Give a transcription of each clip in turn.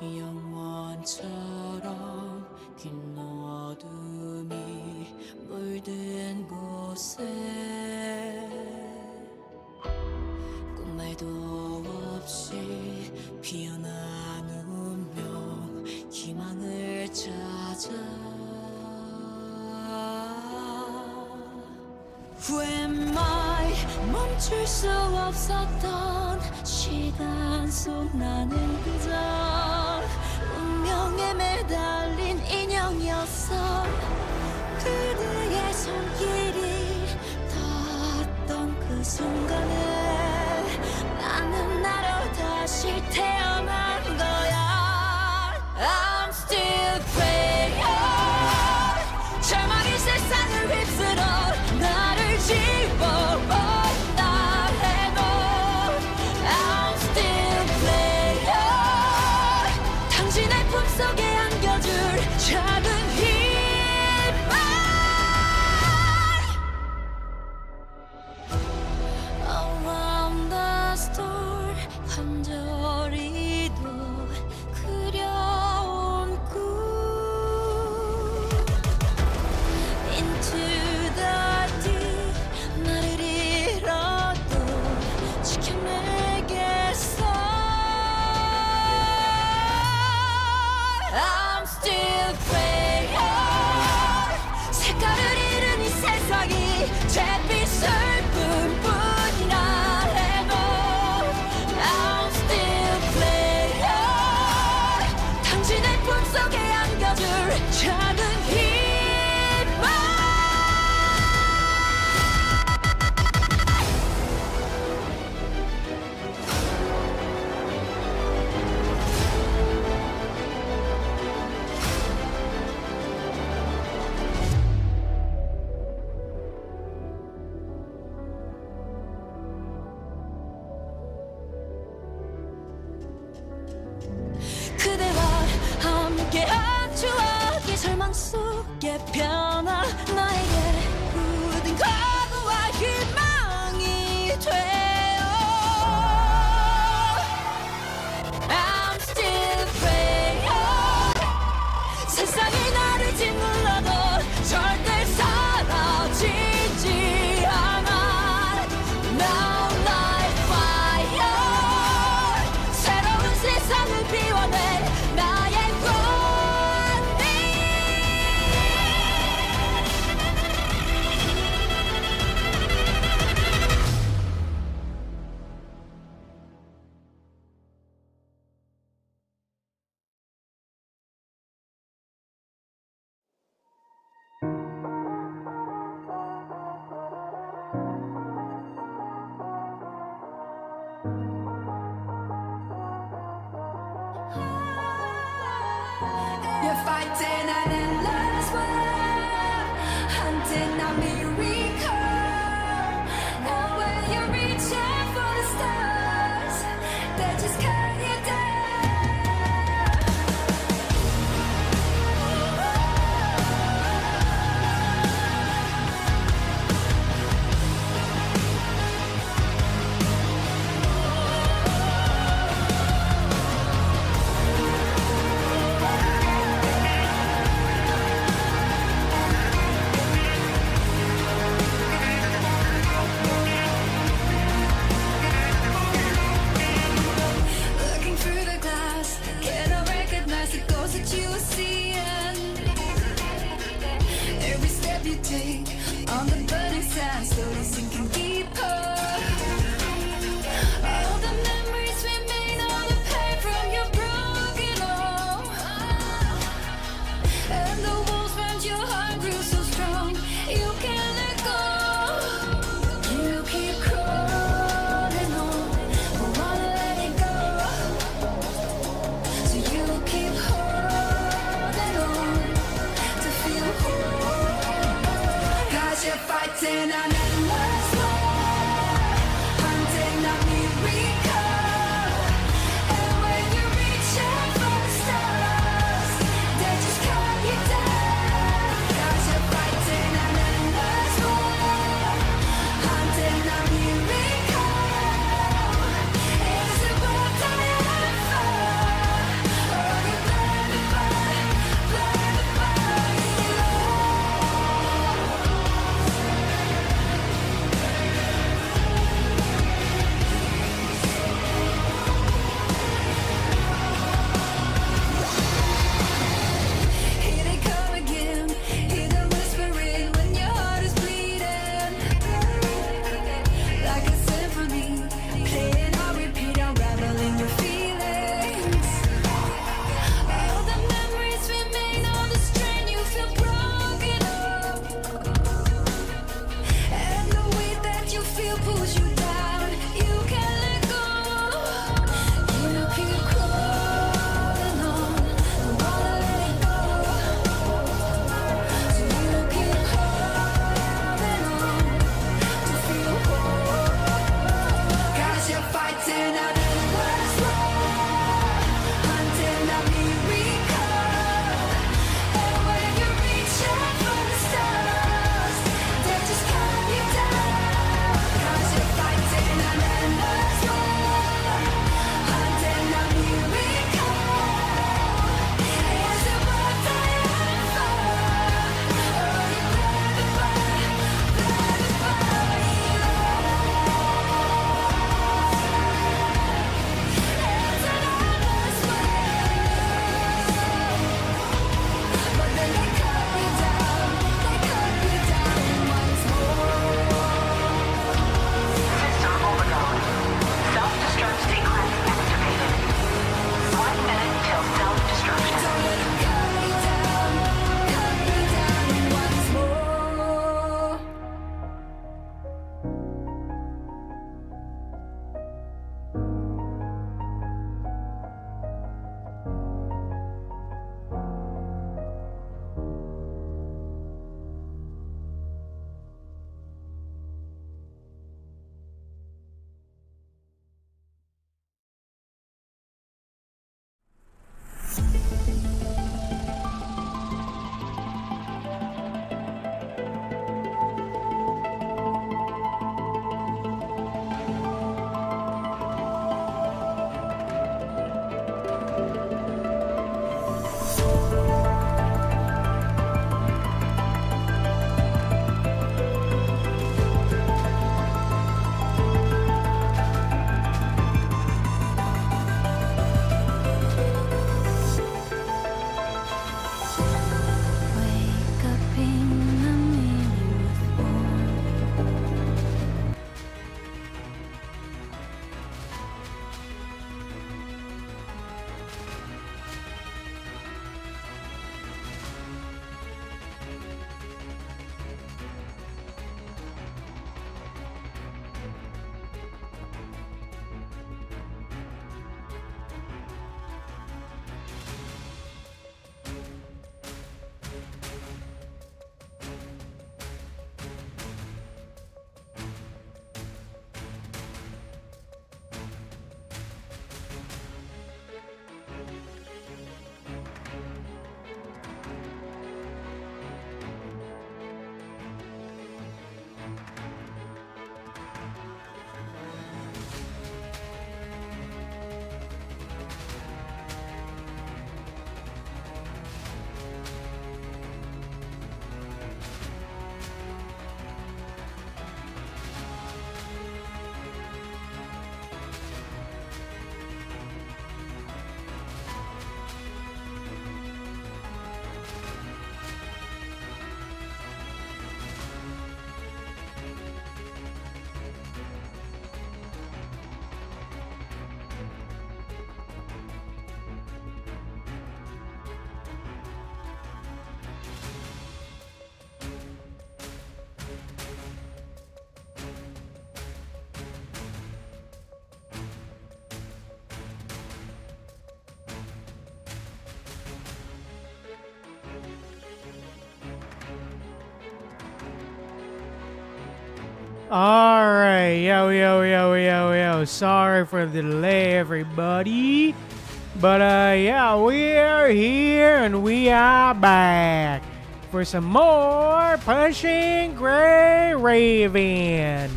영원처럼 긴 어둠이 물든 곳에 꿈말도 없이 피어난 운명 희망을 찾아 Who am I 멈출 수 없었던 시간 속 나는 그저 운명에 매달린 인형이었어 그대의 손길이 닿았던 그 순간에 나는 나로 다시 태어난 거야 I'm still playing 절망이 세상을 휩쓸어 나를 지워버린다 해도 I'm still playing 당신의 품속에 안겨줄 작은 희망 Around the store 간절히도 그려온 꿈 Into the deep 나를 잃어도 지켜내겠어 I'm still playing 색깔을 잃은 이 세상이 잿빛을 뿐뿐이라 해도 I'm still playing 당신의 품속에 안겨줄 작은 희망 그대와 함께한 추억이 절망 속에 변화 나에게 굳은 각오와 희망이 되어 I'm still praying 세상이 나를 짓눌러도 절대 사라지지 않아 Now like fire 새로운 세상을 피워내 나의 권리 Alright, yo. Sorry for the delay, everybody. But, yeah, we are here and we are back for some more Pushing Gray Raven.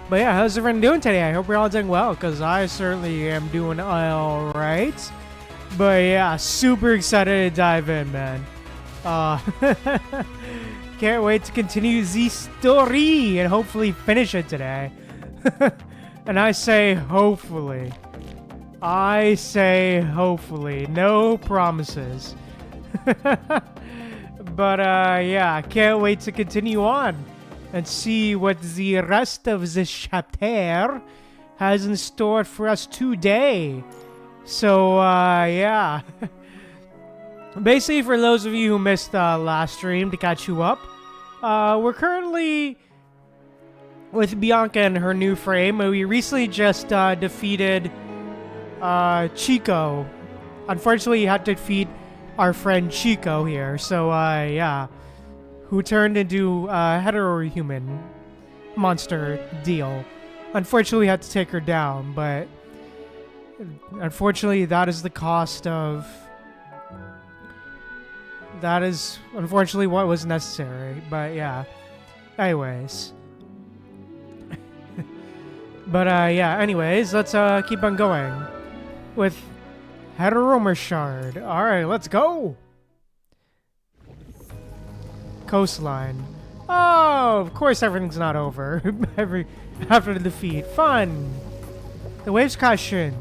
But yeah, how's everyone doing today? I hope you're all doing well, because I certainly am doing alright. But yeah, super excited to dive in, man. Can't wait to continue the story and hopefully finish it today. And I say hopefully. I say hopefully. No promises. But yeah, can't wait to continue on and see what the rest of this chapter has in store for us today. So yeah. Basically, for those of you who missed last stream, to catch you up, we're currently with Bianca and her new frame. We recently just defeated Chico. Unfortunately, you had to defeat our friend Chico here. So, yeah. Who turned into a hetero-human monster deal. Unfortunately, we had to take her down, but unfortunately, that is the cost of... That is, unfortunately, what was necessary. But, yeah. Anyways. But, yeah. Anyways, let's keep on going. With Heteromer Shard. Alright, let's go! Coastline. Oh, of course everything's not over. After the defeat. Fun! The waves crash in,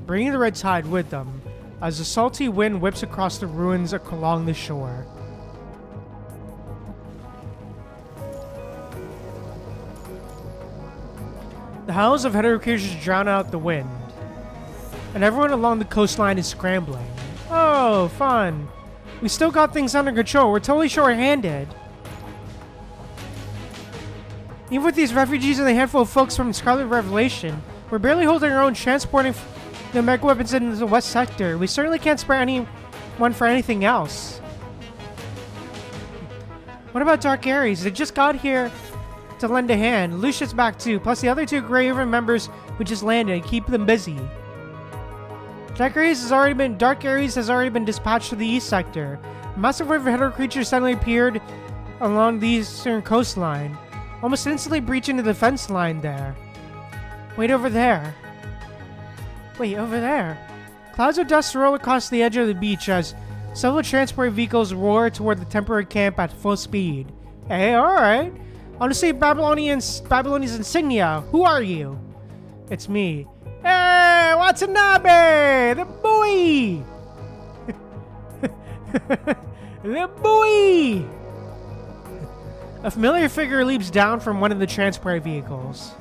bringing the red tide with them, as the salty wind whips across the ruins along the shore. The howls of hetero creatures drown out the wind, and everyone along the coastline is scrambling. Oh, fun. We still got things under control. We're totally short-handed. Even with these refugees and a handful of folks from Scarlet Revelation, we're barely holding our own, transporting the mega weapons into the west sector. We certainly can't spare anyone for anything else. What about Dark Ares? They just got here to lend a hand. Lucius back too, plus the other two Grey River members who just landed. Keep them busy. Dark Ares has already been dispatched to the east sector. A massive wave of hetero creatures suddenly appeared along the eastern coastline, almost instantly breaching the defense line there. Wait over there. Wait, over there. Clouds of dust roll across the edge of the beach as several transport vehicles roar toward the temporary camp at full speed. Hey, alright. Honestly, Babylonian's insignia. Who are you? It's me. Hey, Watanabe! The boy! The boy! A familiar figure leaps down from one of the transport vehicles.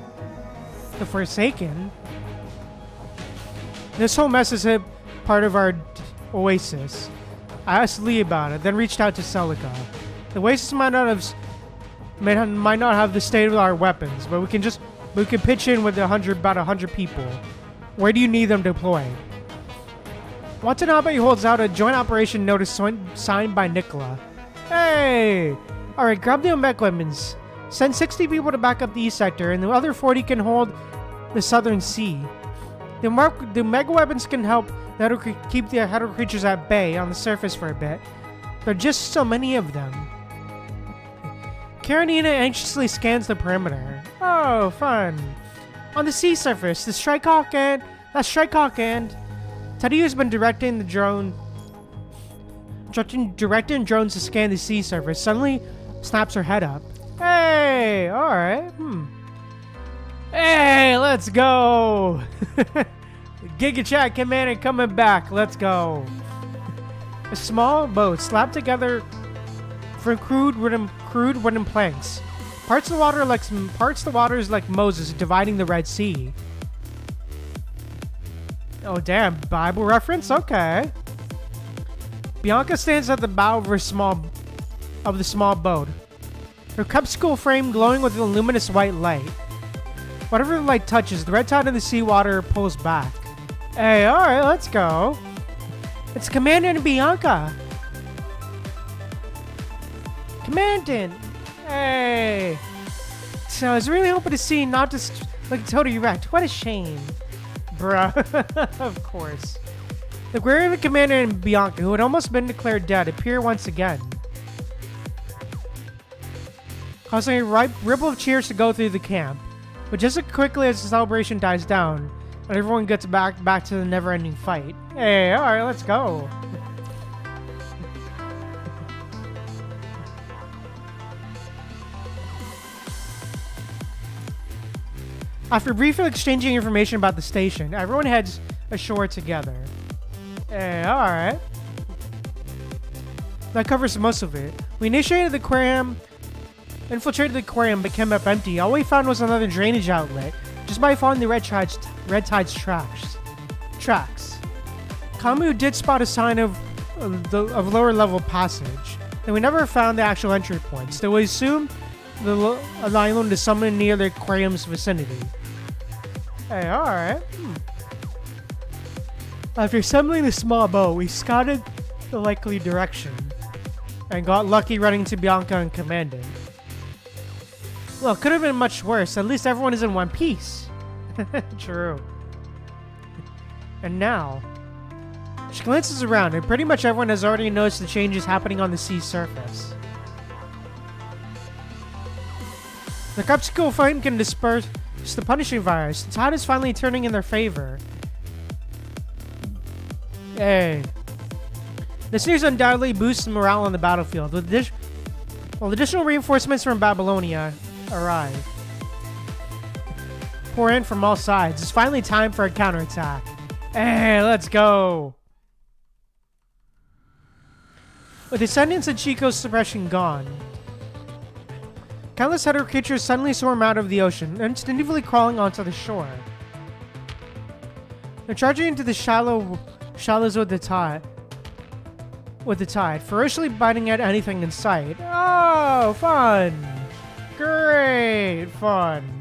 The Forsaken? This whole mess is a part of our oasis. I asked Lee about it, then reached out to Celica. The oasis might not have the state of our weapons, but we can pitch in with about 100 people. Where do you need them deployed? Watanabe holds out a joint operation notice signed by Nicola. Hey! Alright, grab the mech weapons. Send 60 people to back up the east sector, and the other 40 can hold the southern sea. The mega weapons can help keep the hetero creatures at bay on the surface for a bit. There are just so many of them. Karenina anxiously scans the perimeter. Oh, fun. On the sea surface, that Strikehawk and Teddy has been directing drones to scan the sea surface. Suddenly, snaps her head up. Hey, alright. Hey, let's go! Giga Chat Commander coming back. Let's go. A small boat slapped together from crude wooden planks. Parts of the water is like Moses dividing the Red Sea. Oh damn, Bible reference? Okay. Bianca stands at the bow of the small boat. Her cupsicle frame glowing with a luminous white light. Whatever the light touches, the red tide of the seawater pulls back. Hey, alright, let's go. It's Commandant Bianca. Commandant! Hey! So I was really hoping to see Noctis like totally wrecked. What a shame. Bruh. Of course. The Aquarium Commander and Bianca, who had almost been declared dead, appear once again, causing a ripple of cheers to go through the camp. But just as quickly as the celebration dies down, and everyone gets back to the never-ending fight. Hey, alright, let's go. After briefly exchanging information about the station, everyone heads ashore together. Hey, alright. That covers most of it. We initiated the aquarium, infiltrated the aquarium, but came up empty. All we found was another drainage outlet, just by following the Red Tide's tracks. Kamu did spot a sign of lower level passage, and we never found the actual entry point, so we assumed the island is somewhere near the aquarium's vicinity. Hey, alright. After assembling the small boat, we scouted the likely direction, and got lucky running into Bianca and Commandant. Well, it could have been much worse. At least everyone is in one piece. True. And now, she glances around, and pretty much everyone has already noticed the changes happening on the sea surface. The Capsicle flame can disperse the punishing virus. The tide is finally turning in their favor. Hey. This news undoubtedly boosts morale on the battlefield. With additional reinforcements from Babylonia arrive. Pour in from all sides. It's finally time for a counterattack. Hey, let's go. With Descendants and Chico's suppression gone, countless hetero creatures suddenly swarm out of the ocean, instinctively crawling onto the shore. They're charging into the shallows with the tide, ferociously biting at anything in sight. Oh, fun! Great fun!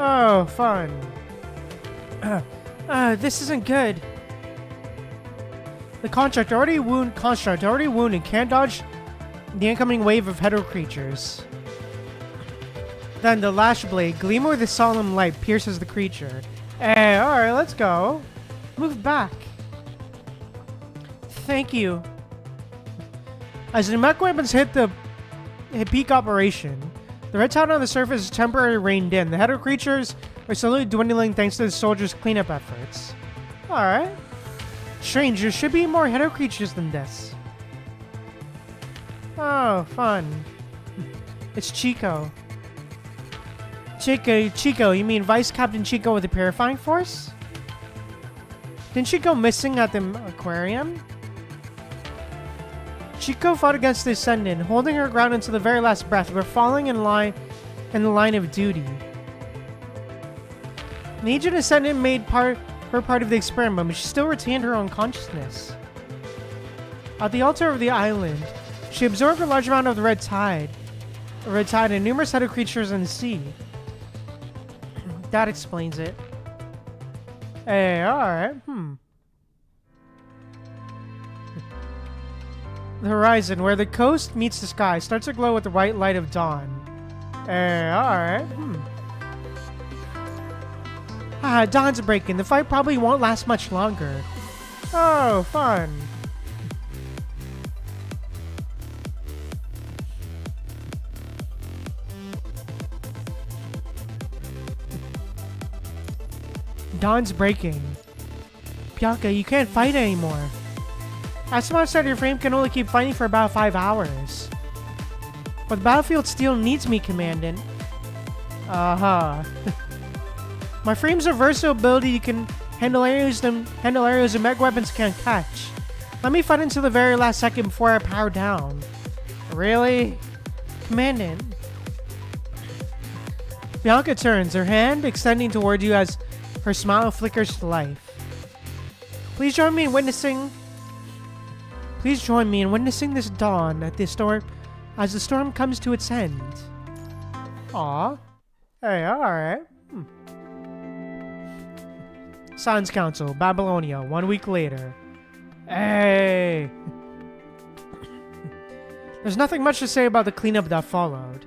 Oh, fun. This isn't good. The construct already wounded can't dodge the incoming wave of hetero creatures. Then the lash blade, gleaming with a solemn light, pierces the creature. Hey, alright, let's go. Move back. Thank you. As the mech weapons hit peak operation, the red tide on the surface is temporarily reined in. The hetero creatures are slowly dwindling thanks to the soldiers' cleanup efforts. Alright. Strange, there should be more hetero creatures than this. Oh, fun. It's Chico. Chico, you mean Vice Captain Chico with the Purifying Force? Didn't she go missing at the aquarium? Chico fought against the Ascendant, holding her ground until the very last breath, but falling in the line of duty. The Agent Ascendant made her part of the experiment, but she still retained her own consciousness. At the altar of the island, she absorbed a large amount of the red tide and numerous other creatures in the sea. That explains it. Hey, alright, The horizon, where the coast meets the sky, starts to glow with the white light of dawn. Hey, alright, dawn's breaking. The fight probably won't last much longer. Oh, fun. Dawn's breaking. Bianca, you can't fight anymore. As much as your frame can only keep fighting for about 5 hours. But the battlefield still needs me, Commandant. My frame's reversal ability can handle areas and mech weapons can't catch. Let me fight until the very last second before I power down. Really? Commandant. Bianca turns, her hand extending toward you as her smile flickers to life. Please join me in witnessing this dawn as the storm comes to its end. Aw. Hey, alright. Science Council, Babylonia, 1 week later. Hey! There's nothing much to say about the cleanup that followed.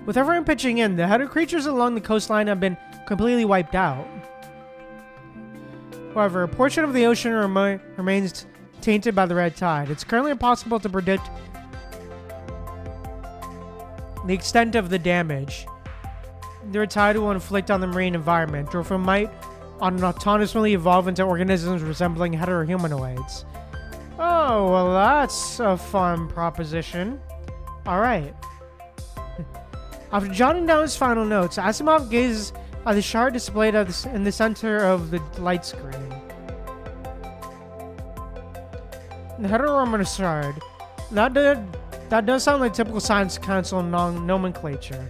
With everyone pitching in, the header creatures along the coastline have been completely wiped out. However, a portion of the ocean remains tainted by the red tide. It's currently impossible to predict the extent of the damage the red tide will inflict on the marine environment, or if it might autonomously evolve into organisms resembling heterohumanoids. Oh, well, that's a fun proposition. Alright. After jotting down his final notes, Asimov gazes at the shard displayed in the center of the light screen. The heterohumanoid shard. That does sound like typical Science Council nomenclature.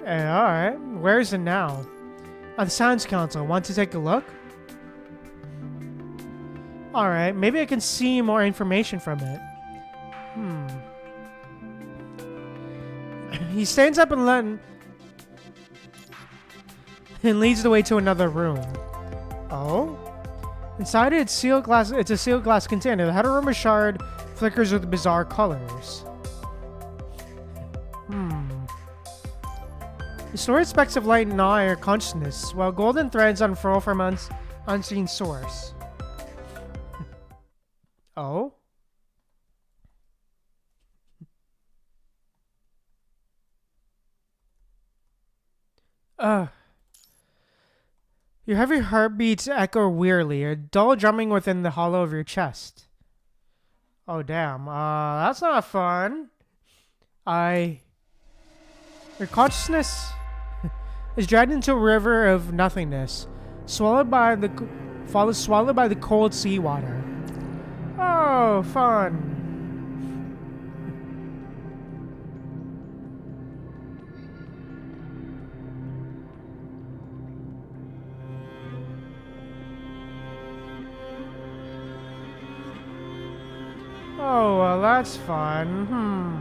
Alright, where is it now? At the Science Council. Want to take a look? Alright, maybe I can see more information from it. He stands up and leads the way to another room. Oh? Inside it, it's a sealed glass container. The heteromer shard flickers with bizarre colors. The stored specks of light gnaw your consciousness, while golden threads unfurl from unseen source. Oh? Your heavy heartbeats echo wearily, a dull drumming within the hollow of your chest. Oh, damn. That's not fun. Your consciousness is dragged into a river of nothingness, swallowed by the cold seawater. Oh, fun. Oh, well, that's fun.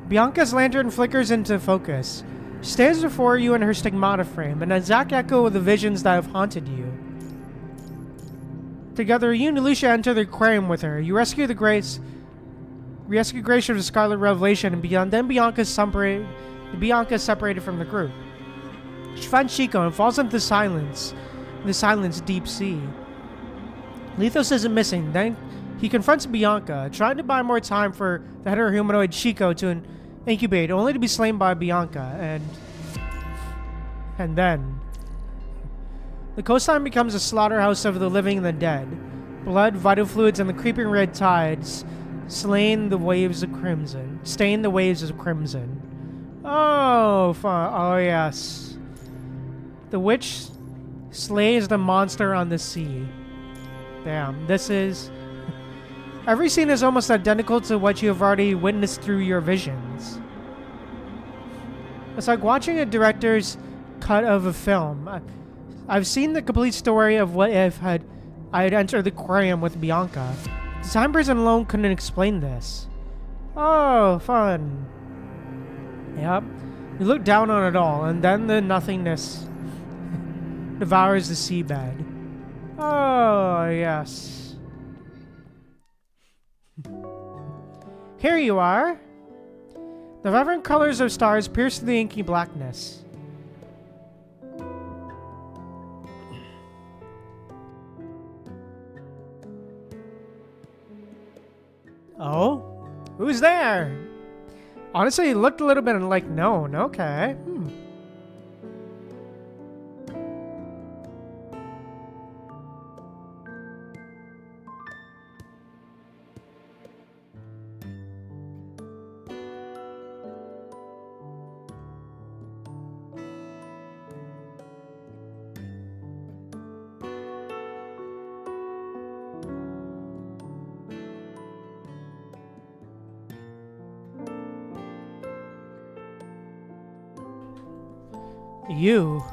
Bianca's lantern flickers into focus. She stands before you in her stigmata frame, an exact echo of the visions that have haunted you. Together, you and Lucia enter the aquarium with her. You rescue Grace from the Scarlet Revelation, and beyond. Then Bianca is separated from the group. She finds Chico and falls into the silence deep sea. Lethos isn't missing. Then he confronts Bianca, trying to buy more time for the heterohumanoid Chico to incubate, only to be slain by Bianca, and then the coastline becomes a slaughterhouse of the living and the dead. Blood, vital fluids, and the creeping red tides stain the waves of crimson. Oh, fun. Oh, yes. The witch slays the monster on the sea. Damn, this is... Every scene is almost identical to what you have already witnessed through your visions. It's like watching a director's cut of a film. I've seen the complete story of what if I had entered the aquarium with Bianca. The time prison alone couldn't explain this. Oh, fun. Yep. You look down on it all, and then the nothingness devours the seabed. Oh, yes. Here you are. The vibrant colors of stars pierce through the inky blackness. Oh? Who's there? Honestly, it looked a little bit like known. Okay. You.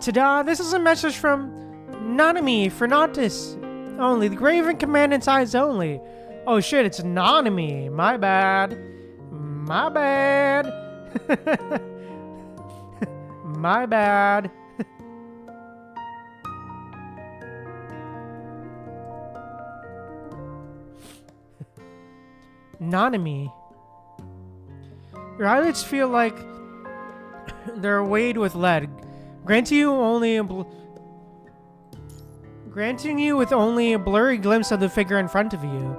Ta-da! This is a message from Nanami for Noctis. Only the Graven Commandant's eyes only. Oh shit, it's Nanami. My bad. My bad. My bad. Nanami. Your eyelids feel like they're weighed with lead, granting you with only a blurry glimpse of the figure in front of you.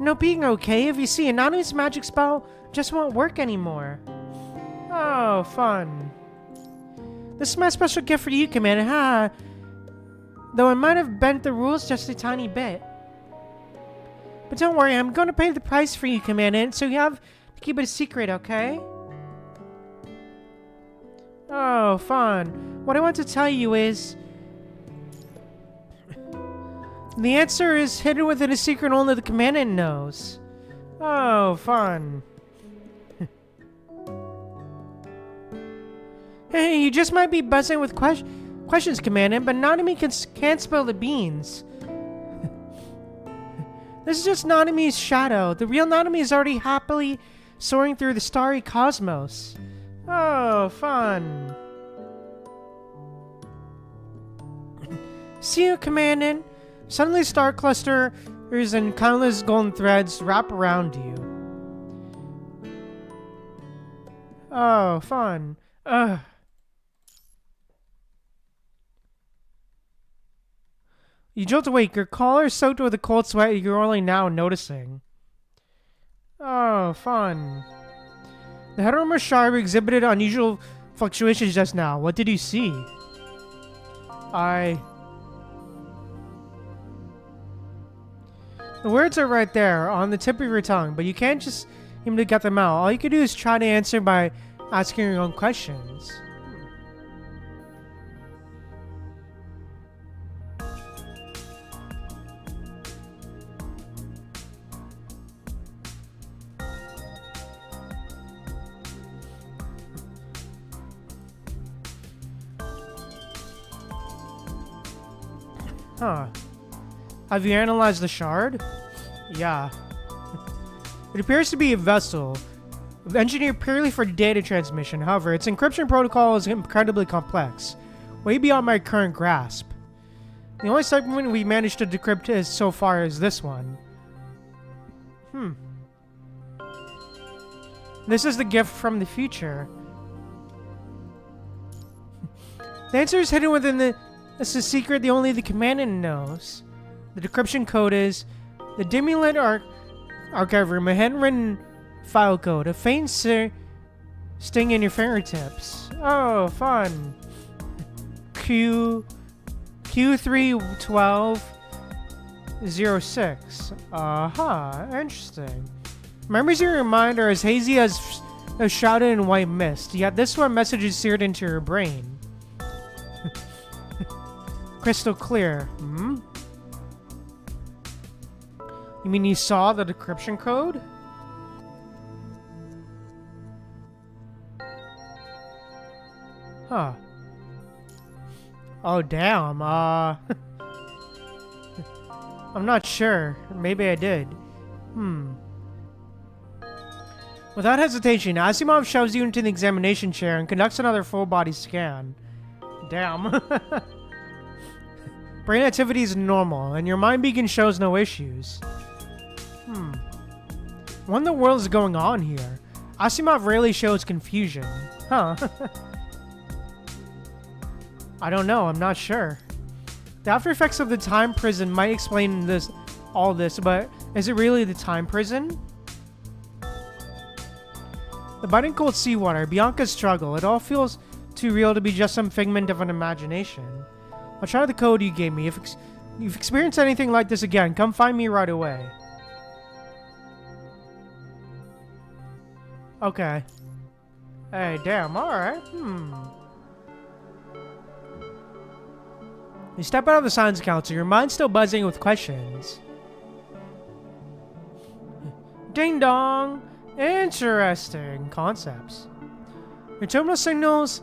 No being okay if you see Nanami's magic spell just won't work anymore. Oh, fun. This is my special gift for you, Commander, huh? Though I might have bent the rules just a tiny bit. But don't worry, I'm going to pay the price for you, Commandant, so you have to keep it a secret, okay? Oh, fun. What I want to tell you is... the answer is hidden within a secret only the Commandant knows. Oh, fun. Hey, you just might be buzzing with questions, Commandant, but Nanami can't spill the beans. This is just Nanami's shadow. The real Nanami is already happily soaring through the starry cosmos. Oh, fun. See you, Commandant. Suddenly star clusters and countless golden threads wrap around you. Oh, fun. Ugh. You jolt awake, your collar soaked with a cold sweat you're only now noticing. Oh, fun. The heteromer shard exhibited unusual fluctuations just now. What did you see? The words are right there, on the tip of your tongue, but you can't just seem to get them out. All you can do is try to answer by asking your own questions. Huh. Have you analyzed the shard? Yeah. It appears to be a vessel, engineered purely for data transmission. However, its encryption protocol is incredibly complex, way beyond my current grasp. The only segment we managed to decrypt so far is this one. This is the gift from the future. The answer is hidden within the... It's a secret only the Commandant knows. The decryption code is the Dimulant Archive Room, a handwritten file code, a faint sting in your fingertips. Oh, fun. Q31206. Aha, interesting. Memories in your mind are as hazy as shrouded in white mist, yet this one message is seared into your brain. Crystal clear. You mean you saw the decryption code? Huh. Oh, damn. I'm not sure. Maybe I did. Without hesitation, Asimov shoves you into the examination chair and conducts another full-body scan. Damn. Brain activity is normal, and your mind beacon shows no issues. What in the world is going on here? Asimov rarely shows confusion. Huh. I don't know, I'm not sure. The after effects of the time prison might explain all this, but is it really the time prison? The biting cold seawater, Bianca's struggle, it all feels too real to be just some figment of an imagination. I'll try the code you gave me. If you've experienced anything like this again, come find me right away. Okay. Hey, damn, alright. You step out of the science council, your mind's still buzzing with questions. Ding dong! Interesting concepts. Your terminal signals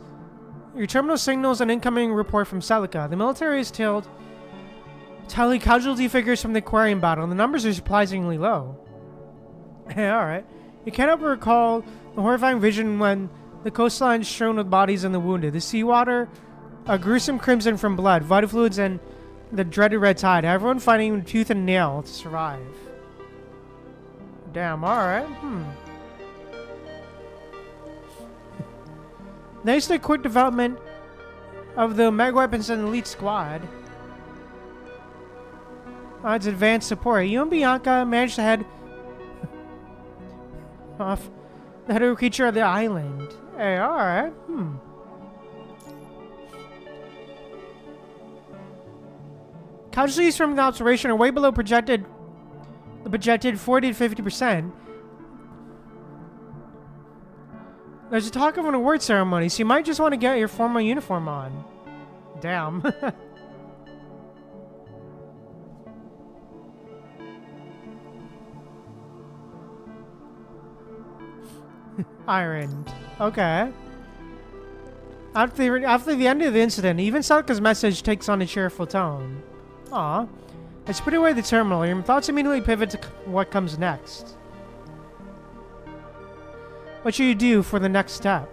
Your terminal signals an incoming report from Celica. The military has tally casualty figures from the aquarium battle, and the numbers are surprisingly low. Alright. You cannot recall the horrifying vision when the coastline is strewn with bodies and the wounded. The seawater, a gruesome crimson from blood, vital fluids, and the dreaded red tide. Everyone fighting with tooth and nail to survive. Damn, alright. Nice to quick development of the mega weapons and elite squad. It's advanced support. You and Bianca managed to head off the head of a creature of the island. Hey, alright. Casualties from the observation are way below the projected 40 to 50%. There's a talk of an award ceremony, so you might just want to get your formal uniform on. Damn. Ironed. Okay. After the end of the incident, even Salka's message takes on a cheerful tone. Aw. Let's put away the terminal. Your thoughts immediately pivot to what comes next. What should you do for the next step?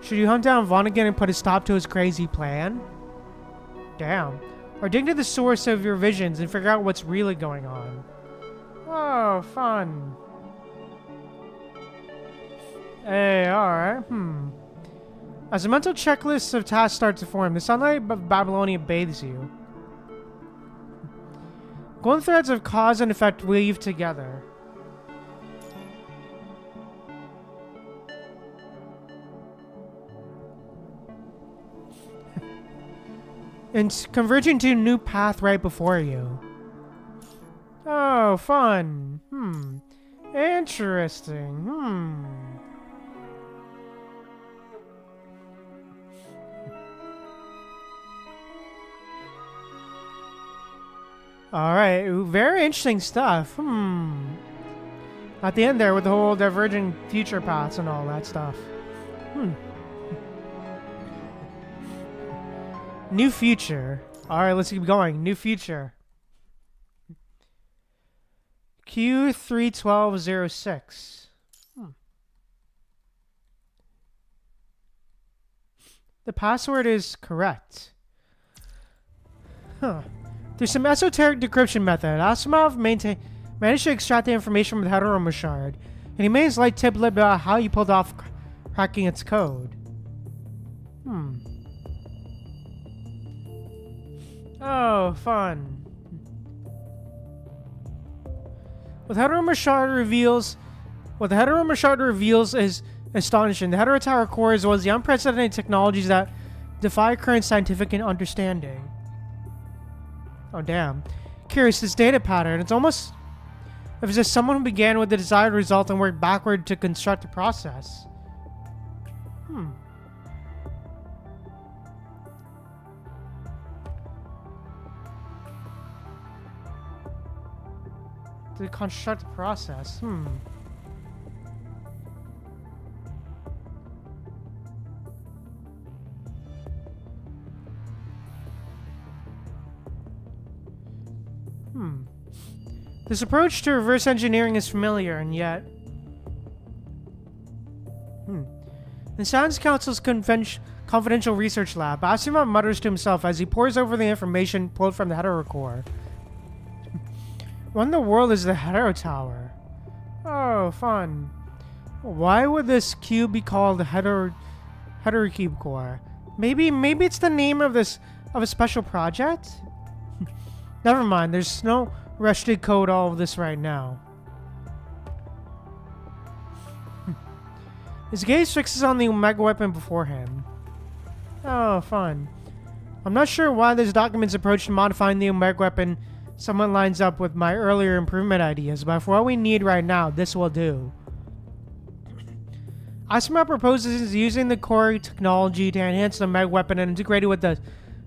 Should you hunt down Vonnegut and put a stop to his crazy plan? Damn. Or dig to the source of your visions and figure out what's really going on. Oh, fun. Hey, alright. As a mental checklist of tasks starts to form, the sunlight of Babylonia bathes you. Golden threads of cause and effect weave together. And converging to a new path right before you. Oh, fun. Interesting. Alright, very interesting stuff. At the end there with the whole diverging future paths and all that stuff. New future. Alright, let's keep going. New future. Q31206. The password is correct. Through some esoteric decryption method, Asimov managed to extract the information from the Heteroma shard, and he made his light tip about how you pulled off cracking its code. Oh, fun. What the Heteroma shard reveals is astonishing. The Hetero Tower core as well as the unprecedented technologies that defy current scientific understanding. Oh, damn. Curious, this data pattern, it's almost as if someone who began with the desired result and worked backward to construct the process. To construct the process. This approach to reverse engineering is familiar, and yet... In Science Council's confidential research lab, Asimov mutters to himself as he pores over the information pulled from the Hetero core. What in the world is the Hetero Tower? Oh, fun. Why would this cube be called the Heterocube core? Maybe it's the name of a special project? Never mind, there's no rush to code all of this right now. His gaze fixes on the Omega weapon before him. Oh, fun. I'm not sure why this document's approach to modifying the Omega weapon somewhat lines up with my earlier improvement ideas, but for what we need right now, this will do. Asimov proposes using the core technology to enhance the Omega weapon and integrate it with the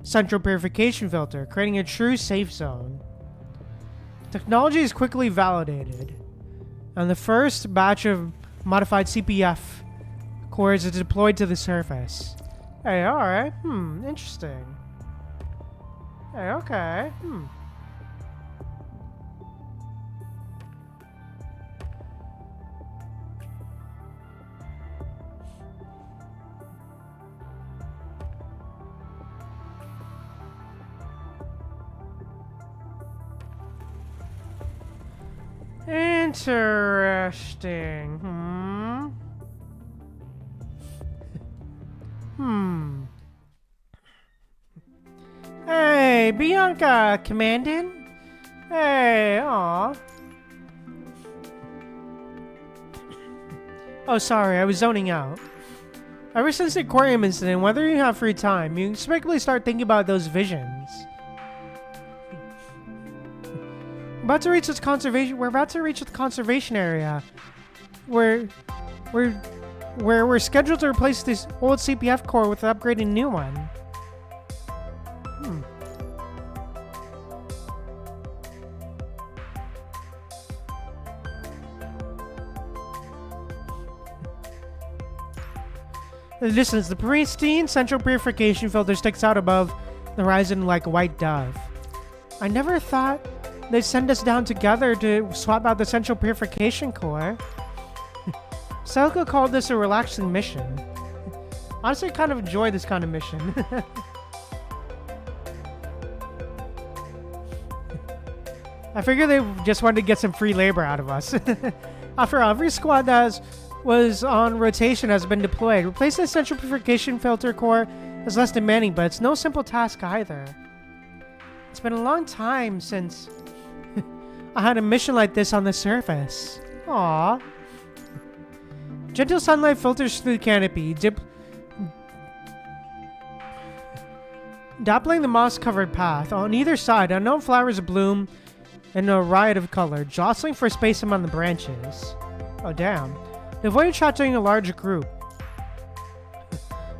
central purification filter, creating a true safe zone. Technology is quickly validated, and the first batch of modified CPF cores are deployed to the surface. Hey, alright. Interesting. Hey, okay. Interesting. Hey, Bianca, Commandant? Hey, aw. Oh, sorry, I was zoning out. Ever since the aquarium incident, whether you have free time, you expectedly start thinking about those visions. We're about to reach the conservation area. We're scheduled to replace this old CPF core with an upgraded new one. In the distance, the pristine central purification filter sticks out above the horizon like a white dove. I never thought they'd send us down together to swap out the central purification core. Selka called this a relaxing mission. Honestly, I kind of enjoy this kind of mission. I figure they just wanted to get some free labor out of us. After all, every squad that was on rotation has been deployed. Replacing the central purification filter core is less demanding, but it's no simple task either. It's been a long time since I had a mission like this on the surface. Aww. Gentle sunlight filters through the canopy, dappling the moss-covered path. On either side, unknown flowers bloom in a riot of color, jostling for space among the branches. Oh, damn. The avoid attracting a large group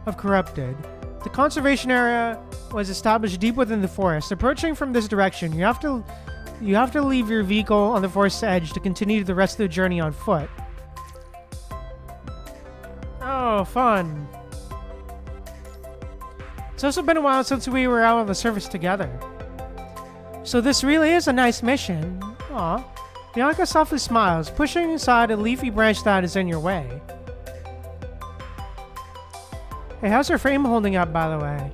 of corrupted. The conservation area was established deep within the forest. Approaching from this direction, you have to leave your vehicle on the forest's edge to continue the rest of the journey on foot. Oh, fun. It's also been a while since we were out on the surface together. So this really is a nice mission. Aw. Bianca softly smiles, pushing aside a leafy branch that is in your way. Hey, how's your frame holding up, by the way?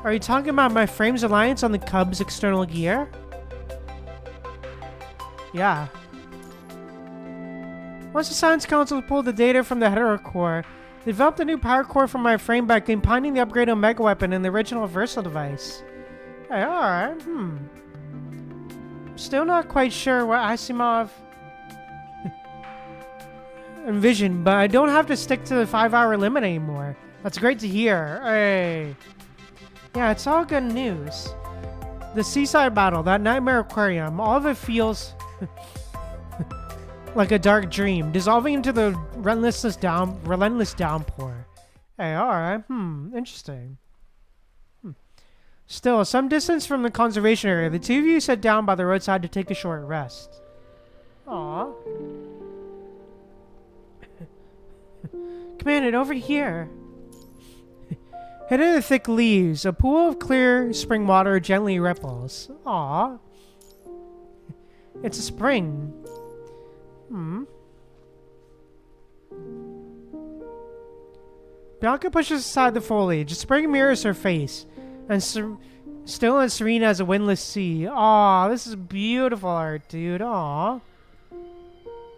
Are you talking about my frame's reliance on the Cub's external gear? Yeah. Once the Science Council pulled the data from the Hetero Core, they developed a new power core for my frame by combining the upgraded Omega Weapon and the original Versal device. Hey, alright, Still not quite sure what Asimov envisioned, but I don't have to stick to the 5-hour limit anymore. That's great to hear. Hey. Yeah, it's all good news. The seaside battle, that nightmare aquarium, all of it feels like a dark dream, dissolving into the relentless downpour. Hey, alright, interesting. Still, some distance from the conservation area, the two of you sat down by the roadside to take a short rest. Aww. Commandant, over here. Hidden in the thick leaves, a pool of clear spring water gently ripples. Aww. It's a spring. Bianca pushes aside the foliage. The spring mirrors her face, and still and serene as a windless sea. Aw, this is beautiful art, dude. Aw.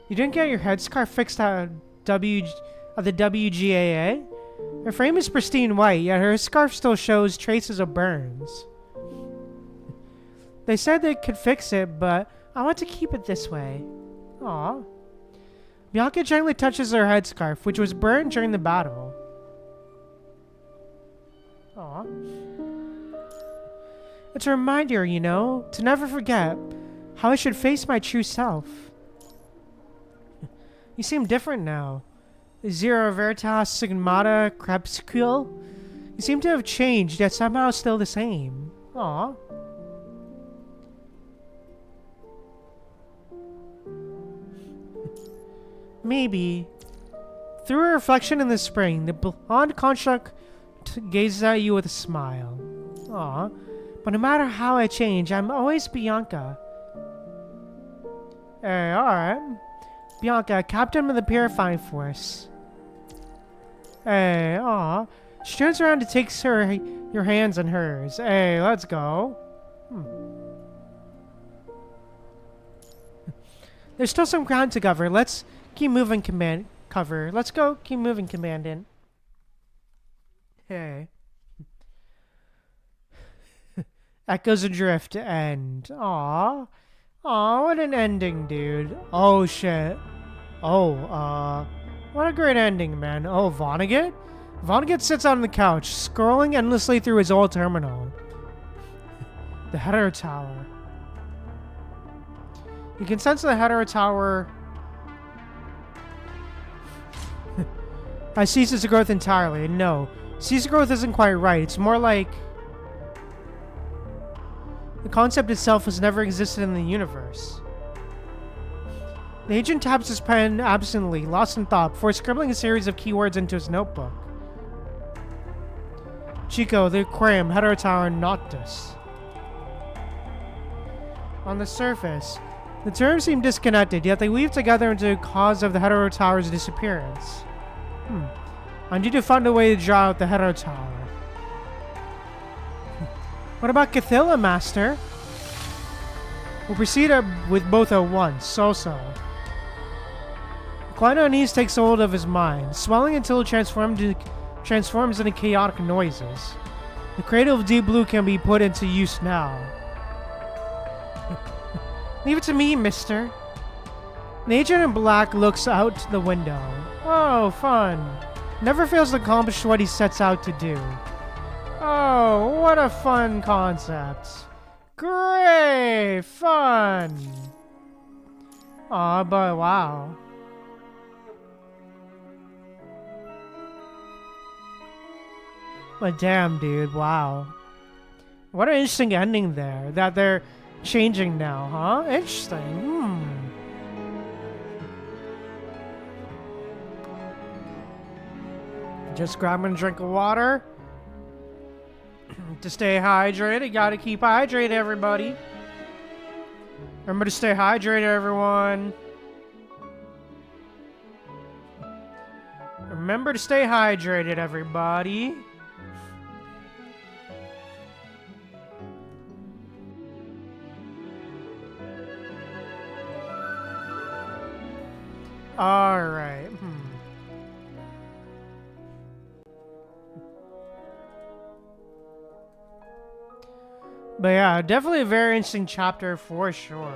You didn't get your headscarf fixed at the WGAA? Her frame is pristine white, yet her scarf still shows traces of burns. They said they could fix it, but I want to keep it this way. Aw. Bianca gently touches her headscarf, which was burned during the battle. Aw. It's a reminder, you know, to never forget how I should face my true self. You seem different now. Zero Veritas Sigmata Crepuscule. You seem to have changed, yet somehow still the same. Aw. Maybe. Through a reflection in the spring, the blonde construct gazes at you with a smile. Aw, but no matter how I change, I'm always Bianca. Hey, alright. Bianca, captain of the Purifying Force. Hey, aw. She turns around and takes your hands in hers. Hey, let's go. There's still some ground to cover. Let's keep moving, cover. Let's go. Keep moving, Commandant. Hey. Echoes Adrift end. Aw. Aw, what an ending, dude. Oh, shit. Oh, what a great ending, man. Oh, Vonnegut? Vonnegut sits on the couch, scrolling endlessly through his old terminal. The Hetero Tower. You can sense the Hetero Tower has ceased its growth entirely. No, ceased growth isn't quite right. It's more like the concept itself has never existed in the universe. The agent taps his pen absently, lost in thought, before scribbling a series of keywords into his notebook. Chico, the aquarium, Hetero Tower, Noctis. On the surface, the terms seem disconnected, yet they weave together into the cause of the Hetero Tower's disappearance. I need to find a way to draw out the Hetero Tower. What about Cathilla, Master? We'll proceed with both at once. So. Quiet unease takes hold of his mind, swelling until it transforms into chaotic noises. The cradle of deep blue can be put into use now. Leave it to me, mister. The agent in black looks out the window. Oh, fun. Never fails to accomplish what he sets out to do. Oh, what a fun concept. Great fun. Aw, but wow. But damn, dude, wow. What an interesting ending there. That they're changing now, huh? Interesting. Just grabbing a drink of water. To stay hydrated, gotta keep hydrated, everybody. Remember to stay hydrated, everyone. Remember to stay hydrated, everybody. All right. But yeah, definitely a very interesting chapter for sure.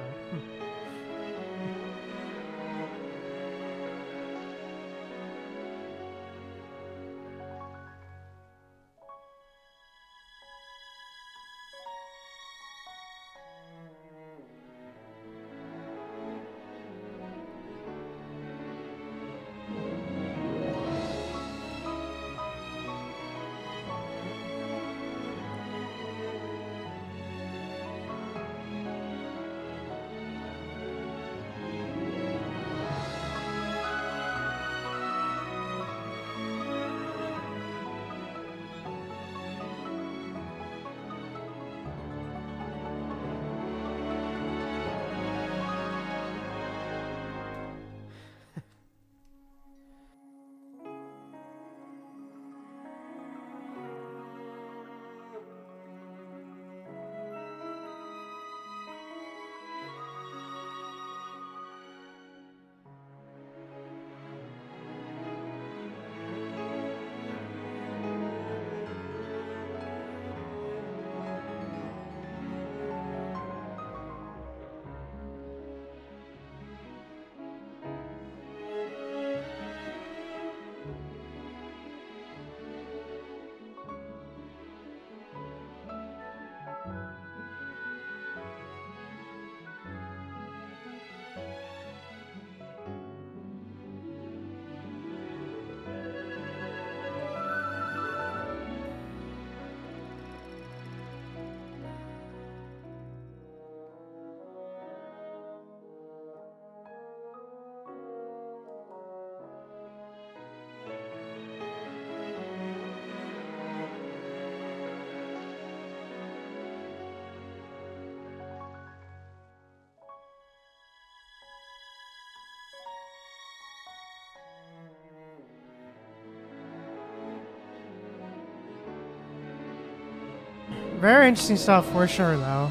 Very interesting stuff for sure, though.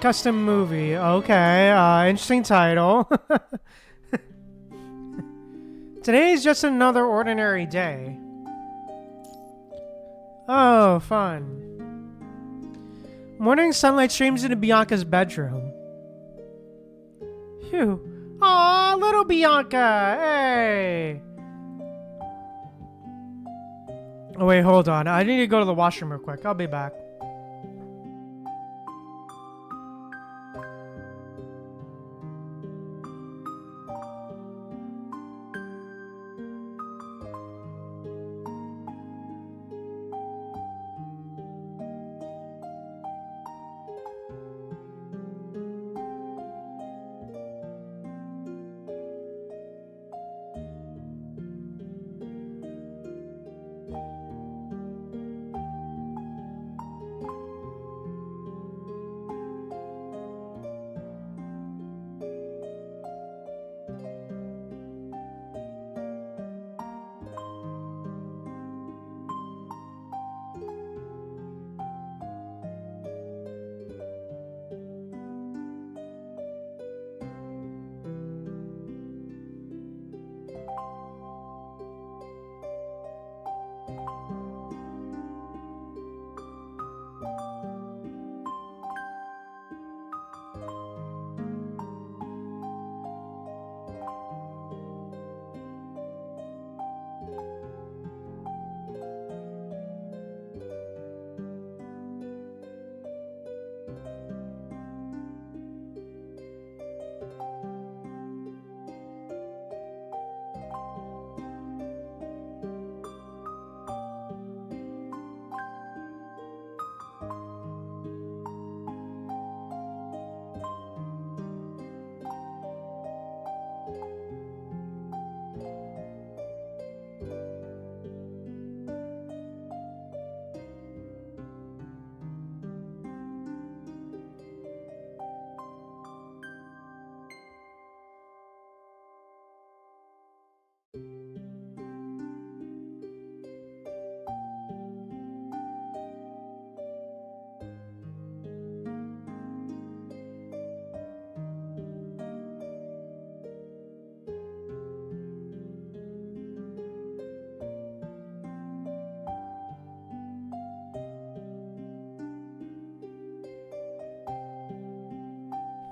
Custom movie. Okay, interesting title. Today is just another ordinary day. Oh, fun. Morning sunlight streams into Bianca's bedroom. Phew. Aw, little Bianca! Hey! Oh, wait, hold on. I need to go to the washroom real quick. I'll be back.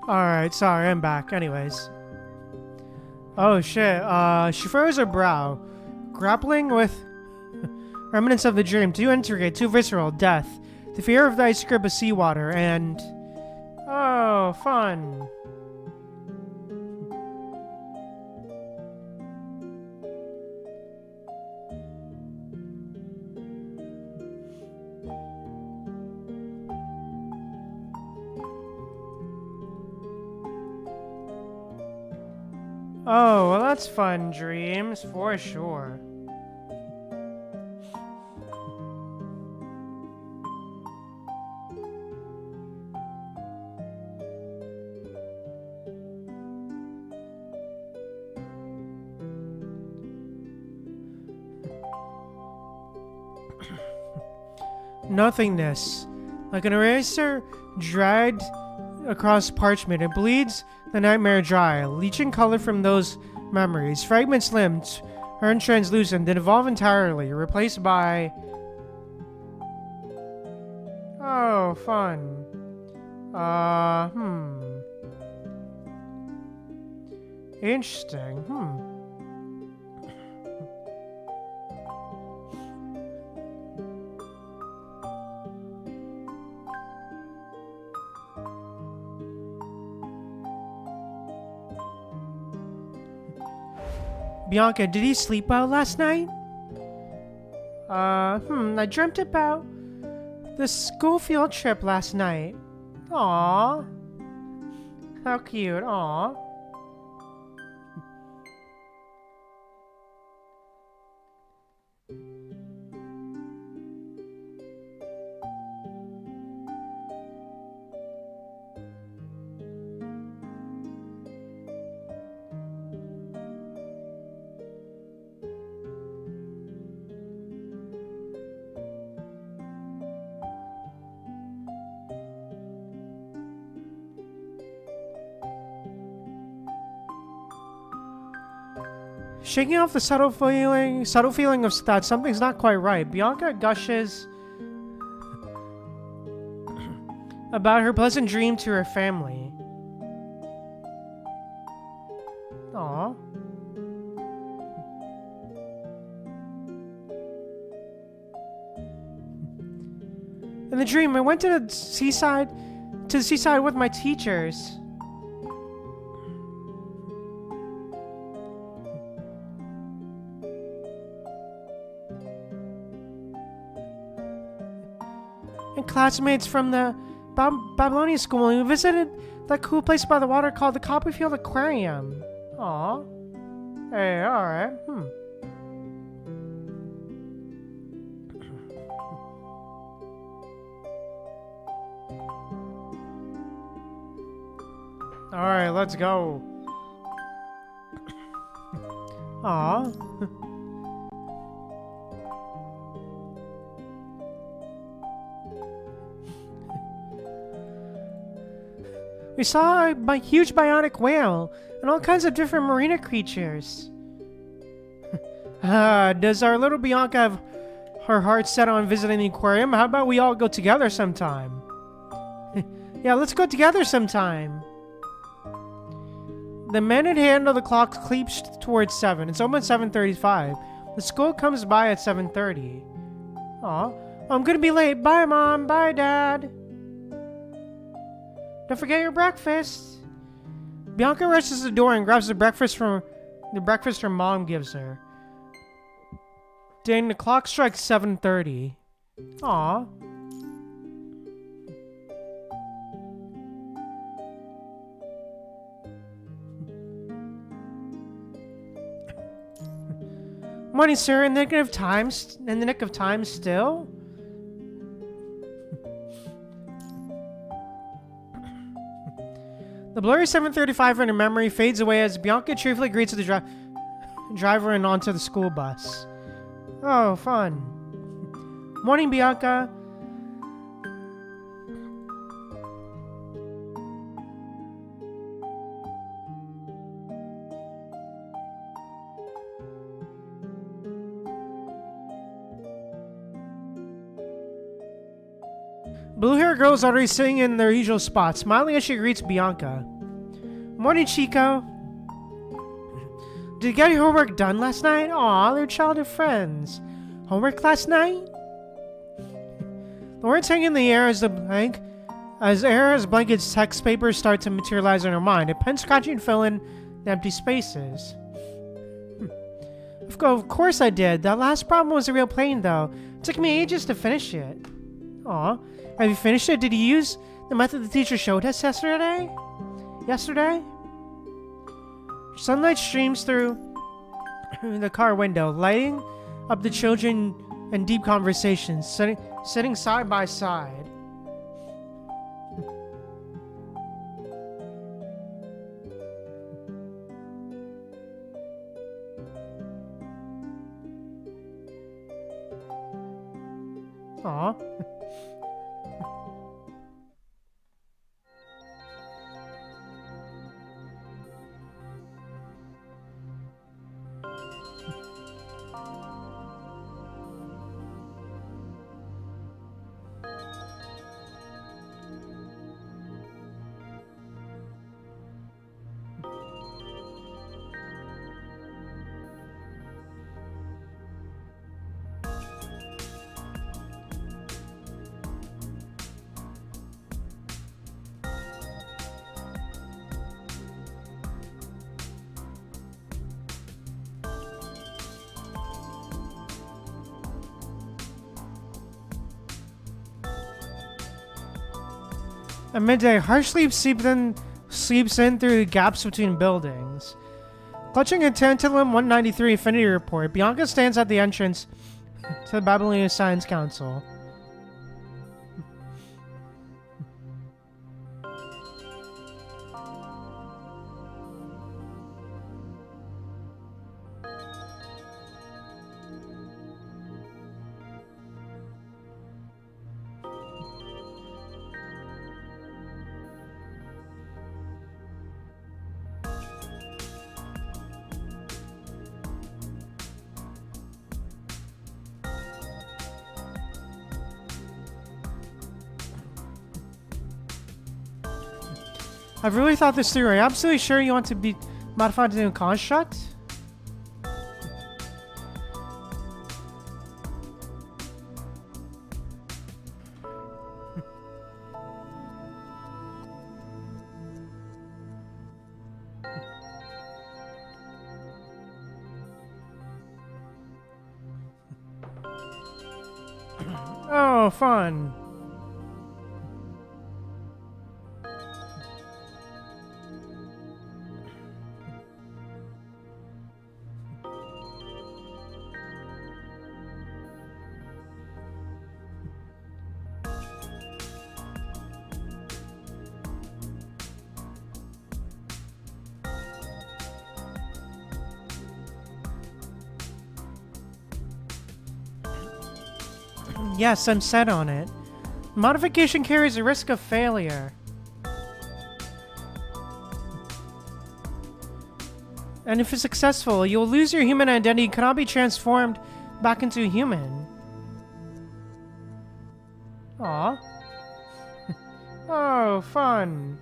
Alright, sorry, I'm back. Anyways. Oh shit, she furrows her brow, grappling with remnants of the dream, too intricate, too visceral, death, the fear of the ice grip of seawater, and... Oh, fun. Oh, well that's fun dreams, for sure. Nothingness. Like an eraser dragged across parchment, it bleeds the nightmare dry, leaching color from those memories. Fragments limbed, turn translucent, then evolve entirely, replaced by... Oh, fun. Interesting, Bianca, did he sleep well last night? I dreamt about the school field trip last night. Aww. How cute, aww. Shaking off the subtle feeling of that something's not quite right, Bianca gushes about her pleasant dream to her family. Aww. In the dream, I went to the seaside with my teachers. And classmates from the Babylonian school, and we visited that cool place by the water called the Copperfield Aquarium. Aw. Hey, alright. Alright, let's go. Aw. We saw a huge bionic whale and all kinds of different marina creatures. Does our little Bianca have her heart set on visiting the aquarium? How about we all go together sometime? Yeah, let's go together sometime. The minute hand of the clock creeps towards 7. It's almost 7:35. The school comes by at 7:30. Aw, I'm gonna be late. Bye, Mom. Bye, Dad. Don't forget your breakfast. Bianca rushes to the door and grabs the breakfast her mom gives her. Dang, the clock strikes 7:30. Aw. Morning, sir. In the nick of time still? The blurry 7:35 in her memory fades away as Bianca cheerfully greets the driver and onto the school bus. Oh, fun. Morning, Bianca. Blue-haired girl is already sitting in their usual spot, smiling as she greets Bianca. Morning, Chico. Did you get your homework done last night? Aw, they're childhood friends. Homework last night? The words hang in the air as blankets text papers start to materialize in her mind. A pen scratching fill in the empty spaces. Of course I did. That last problem was a real pain, though. It took me ages to finish it. Aw. Have you finished it? Did you use the method the teacher showed us yesterday? Sunlight streams through the car window, lighting up the children and deep conversations, sitting side by side. Aw. At midday, harsh sleep sleeps in through the gaps between buildings. Clutching a Tantalum 193 Infinity Report, Bianca stands at the entrance to the Babylonian Science Council. I've really thought this through. Are you absolutely sure you want to be modified into a construct? Oh, fun. Yes, I'm set on it. Modification carries a risk of failure. And if it's successful, you'll lose your human identity and cannot be transformed back into a human. Aw. Oh, fun.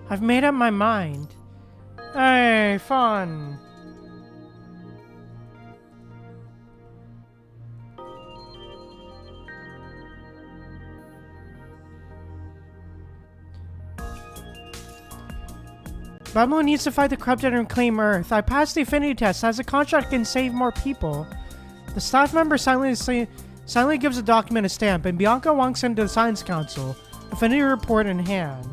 I've made up my mind. Hey, fun. Babylon needs to fight the corrupted and reclaim Earth. I passed the affinity test. As a contract can save more people. The staff member silently gives a document a stamp, and Bianca walks into the Science Council, affinity report in hand.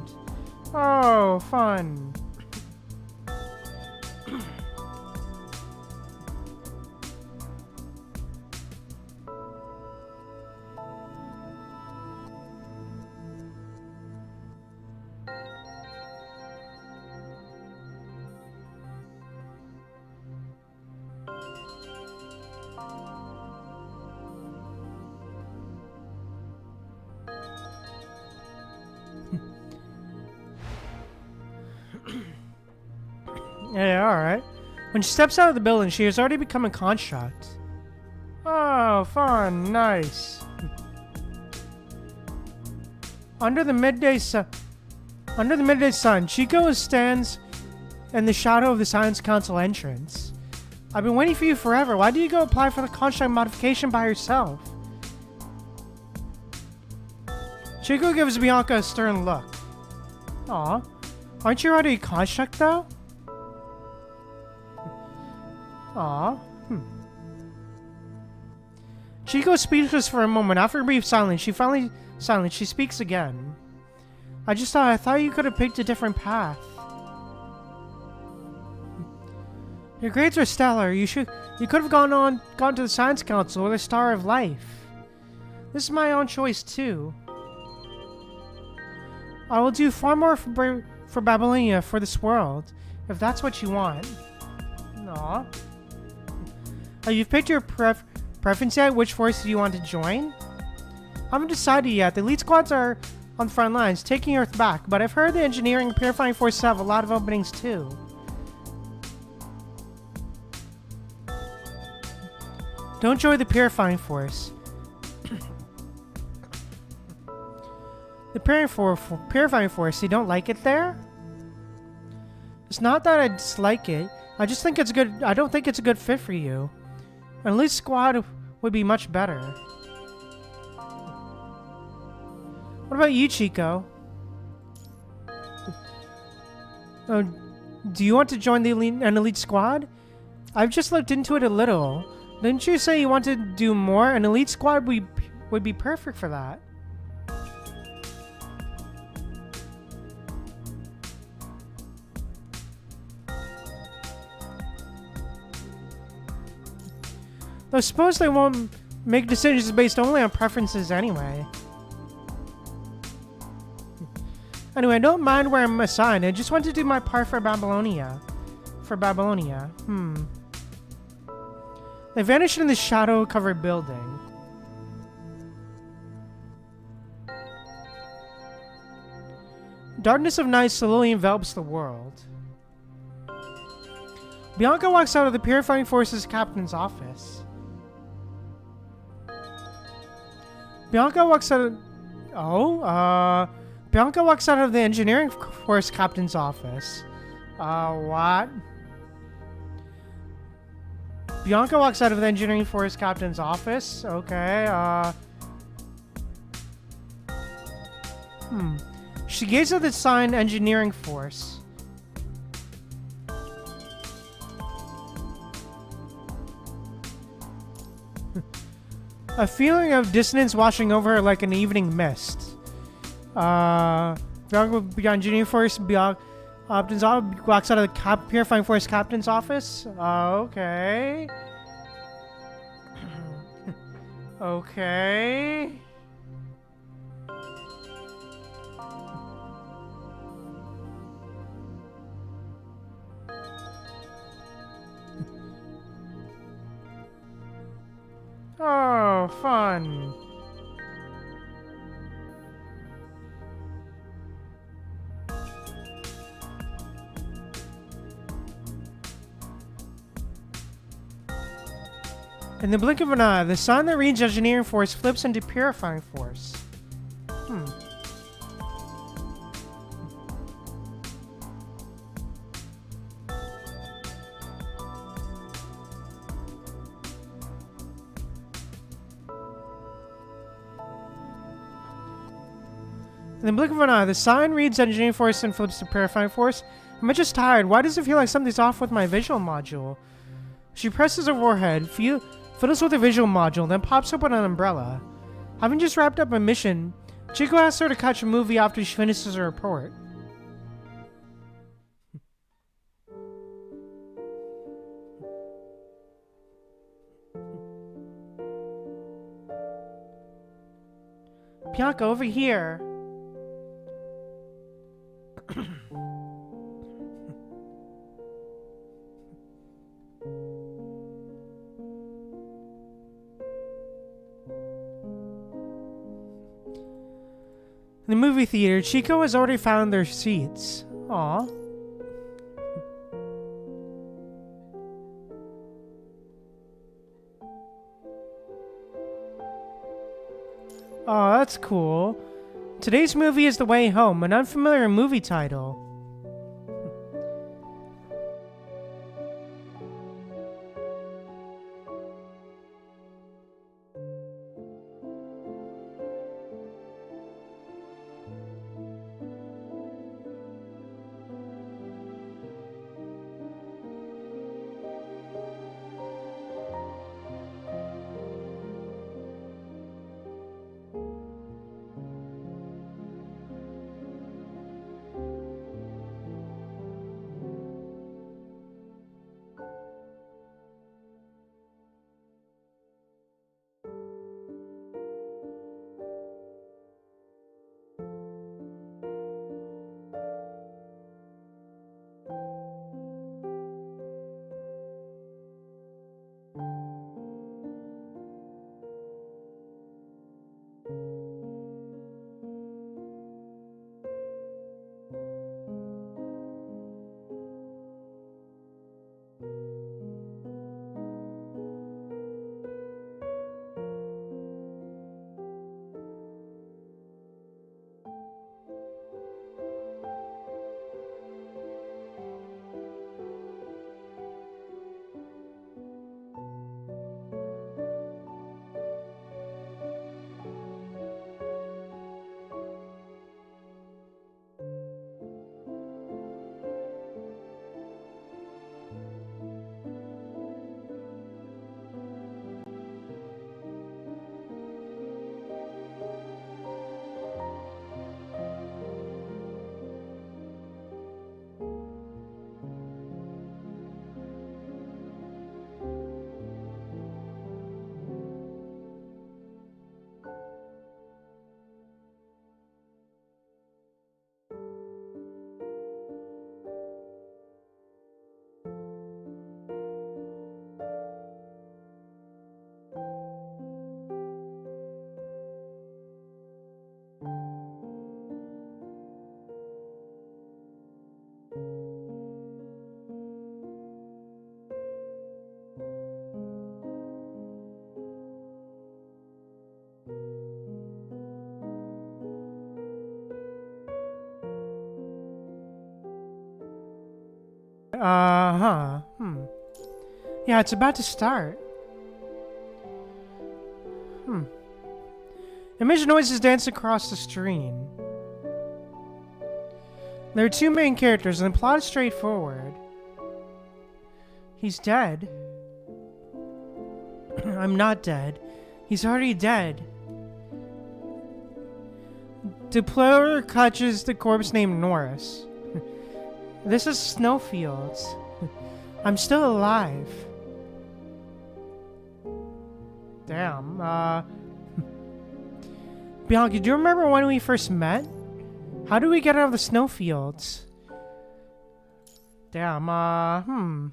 Oh, fun. Yeah, alright. When she steps out of the building, she has already become a construct. Oh, fun. Nice. Under the midday sun, Chico stands in the shadow of the Science Council entrance. I've been waiting for you forever. Why did you go apply for the construct modification by yourself? Chico gives Bianca a stern look. Aw. Aren't you already a construct, though? Aw. Chico speechless for a moment. After a brief silence, she speaks again. I thought you could have picked a different path. Your grades are stellar. You could have gone to the Science Council or the Star of Life. This is my own choice too. I will do far more for Babylonia for this world, if that's what you want. Aw. You've picked your preference yet? Which force do you want to join? I haven't decided yet. The elite squads are on the front lines, taking Earth back, but I've heard the engineering and purifying forces have a lot of openings too. Don't join the purifying force. The purifying force, you don't like it there? It's not that I dislike it. I just think it's good. I don't think it's a good fit for you. An elite squad would be much better. What about you, Chico? Do you want to join an elite squad? I've just looked into it a little. Didn't you say you want to do more? An elite squad would be perfect for that. Though suppose they won't make decisions based only on preferences anyway. Anyway, I don't mind where I'm assigned. I just want to do my part for Babylonia. They vanished in the shadow-covered building. Darkness of night slowly envelops the world. Bianca walks out of the Purifying Forces captain's office. Bianca walks out of the engineering force captain's office. What? Bianca walks out of the engineering force captain's office. Okay, She gazes at the sign engineering force. A feeling of dissonance washing over her like an evening mist. Bianca engineering force. Bianca walks out of the purifying force captain's office. Okay. Okay. Oh, fun. In the blink of an eye, the sign that reads engineering force flips into purifying force. In the blink of an eye, the sign reads engineering force and flips to purifying force. Am I just tired? Why does it feel like something's off with my visual module? She presses her forehead, fiddles with the visual module, then pops open an umbrella. Having just wrapped up a mission, Chico asks her to catch a movie after she finishes her report. Bianca, over here. In the movie theater, Chico has already found their seats. Aw. Oh, that's cool. Today's movie is The Way Home, an unfamiliar movie title. Uh-huh. Yeah, it's about to start. Image noises dance across the screen. There are two main characters, and the plot is straightforward. He's dead. I'm not dead. He's already dead. The player catches the corpse named Norris. This is snowfields. I'm still alive. Damn, Bianca, do you remember when we first met? How did we get out of the snowfields? Damn,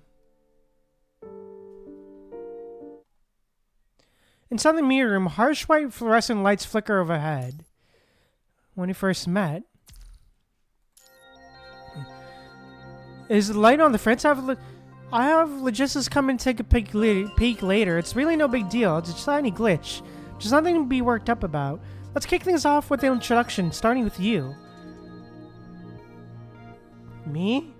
Inside the meeting room, harsh white fluorescent lights flicker overhead. When we first met. Is the light on the fence? I have logistics come and take a peek later. It's really no big deal. It's a tiny glitch. Just nothing to be worked up about. Let's kick things off with an introduction, starting with you. Me?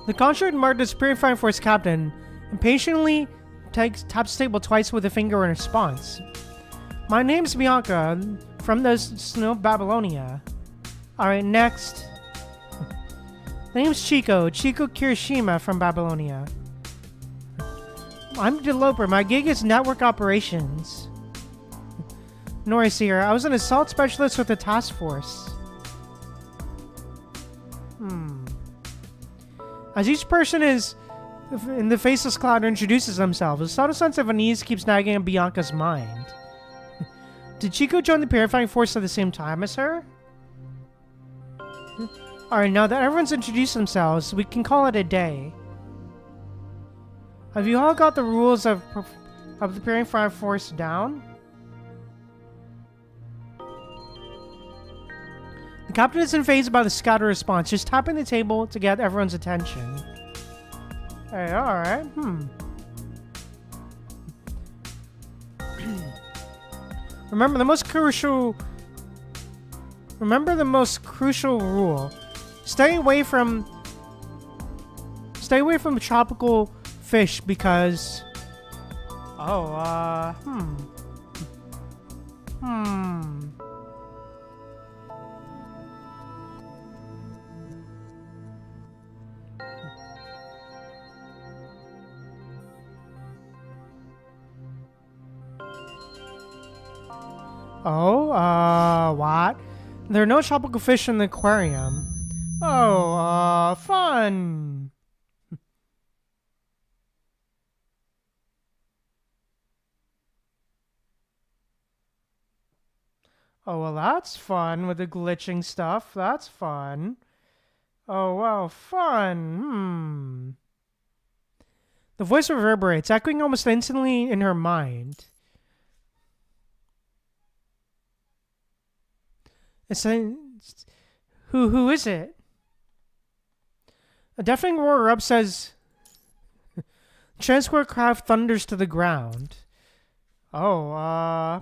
The construct marked as Purifying Force Captain impatiently taps the table twice with a finger in response. My name's Bianca, from the Snow Babylonia. Alright, next. The name's Chico Kirishima from Babylonia. I'm a developer. My gig is network operations. Norris here. I was an assault specialist with the task force. As each person is in the faceless cloud introduces themselves, a subtle sense of unease keeps nagging at Bianca's mind. Did Chico join the Purifying Force at the same time as her? Alright, now that everyone's introduced themselves, we can call it a day. Have you all got the rules of the Purifying Force down? The captain isn't fazed by the scatter response, just tapping the table to get everyone's attention. Hey, alright, Remember the most crucial rule. Stay away from tropical fish because what? There are no tropical fish in the aquarium. Oh, fun! Oh, well, that's fun with the glitching stuff. That's fun. Oh, well, fun. The voice reverberates, echoing almost instantly in her mind. It's who is it? A deafening roar up says, transport craft thunders to the ground. Oh,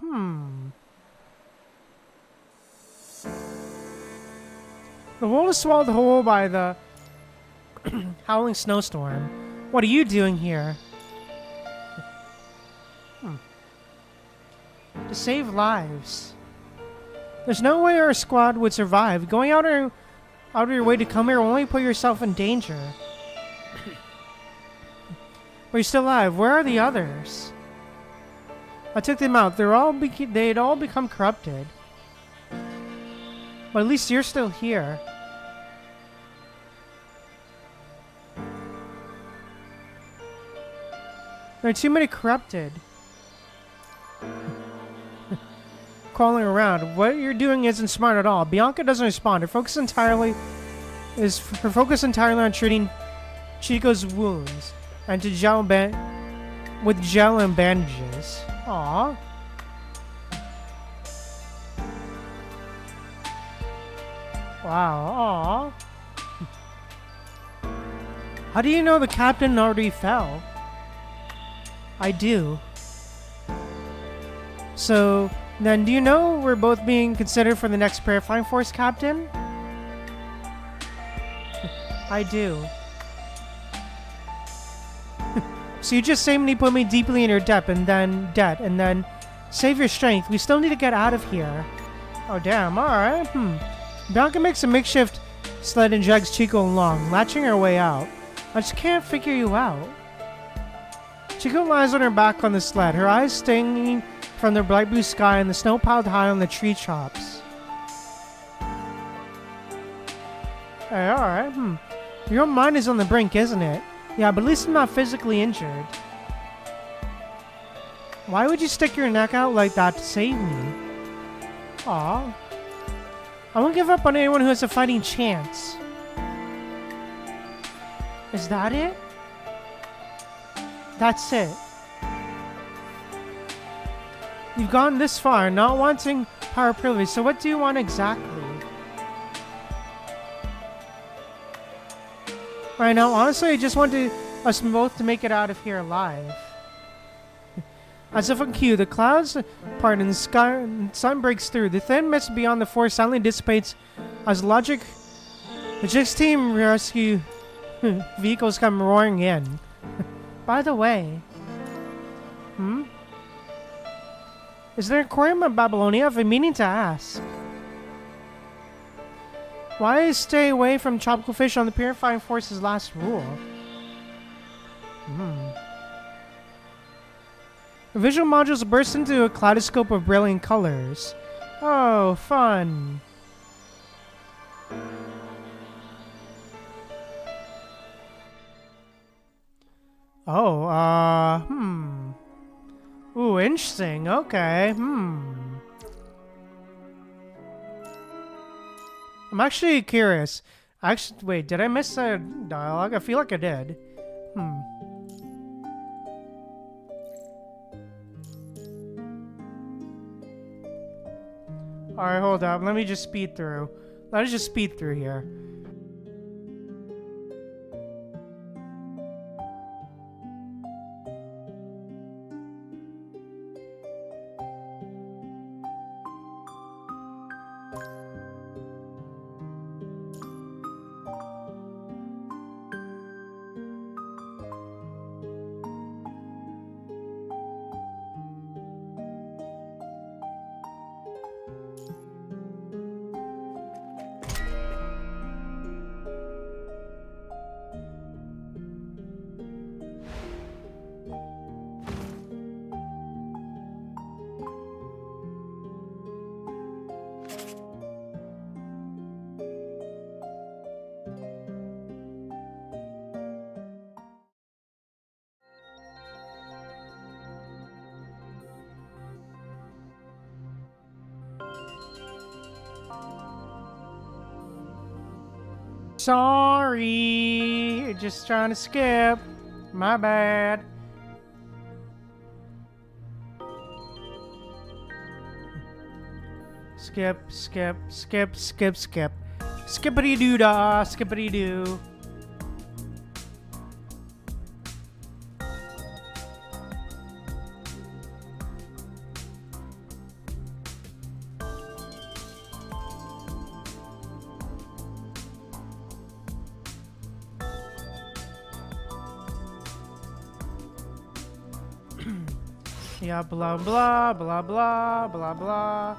The world is swallowed whole by the howling snowstorm. What are you doing here? To save lives. There's no way our squad would survive. Going out of your way to come here will only put yourself in danger. But you're still alive. Where are the others? I took them out. They'd all become corrupted. But at least you're still here. There are too many corrupted. Crawling around. What you're doing isn't smart at all. Bianca doesn't respond. Her focus entirely on treating Chico's wounds and with gel and bandages. Aww. Wow. Aww. How do you know the captain already fell? I do. So, then do you know we're both being considered for the next Purifying Force captain? I do. So you just say put me deeply in your debt, and then save your strength. We still need to get out of here. Oh damn, alright. Bianca makes a makeshift sled and drags Chico along, latching her way out. I just can't figure you out. Chico lies on her back on the sled, her eyes stinging from the bright blue sky and the snow piled high on the tree tops. Hey, alright, Your mind is on the brink, isn't it? Yeah, but at least I'm not physically injured. Why would you stick your neck out like that to save me? Aw. I won't give up on anyone who has a fighting chance. Is that it? That's it. You've gone this far, not wanting power privilege, so what do you want exactly? Right now, honestly, I just want us both to make it out of here alive. As if on cue, the clouds part and the sun breaks through. The thin mist beyond the forest suddenly dissipates as the Jix team rescue vehicles come roaring in. By the way, is there an aquarium in Babylonia? I've been meaning to ask. Why stay away from tropical fish on the Purifying Force's last rule? The visual modules burst into a kaleidoscope of brilliant colors. Oh, fun. Oh, Ooh, interesting. Okay, I'm actually curious. Wait, did I miss a dialogue? I feel like I did. Alright, hold up. Let me just speed through. Let us just speed through here. Sorry, just trying to skip. My bad. Skip. Skippity-doo-dah, skippity-doo. Yeah, blah blah blah blah blah blah.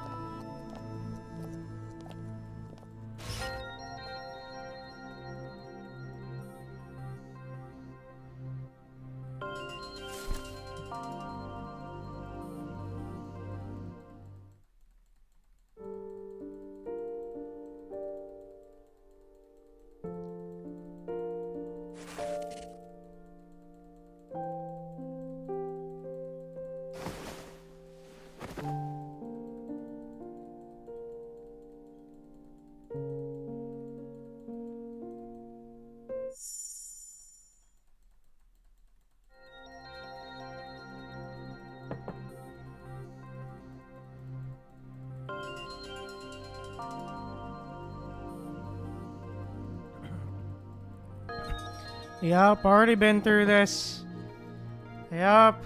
Yup, already been through this. Yup.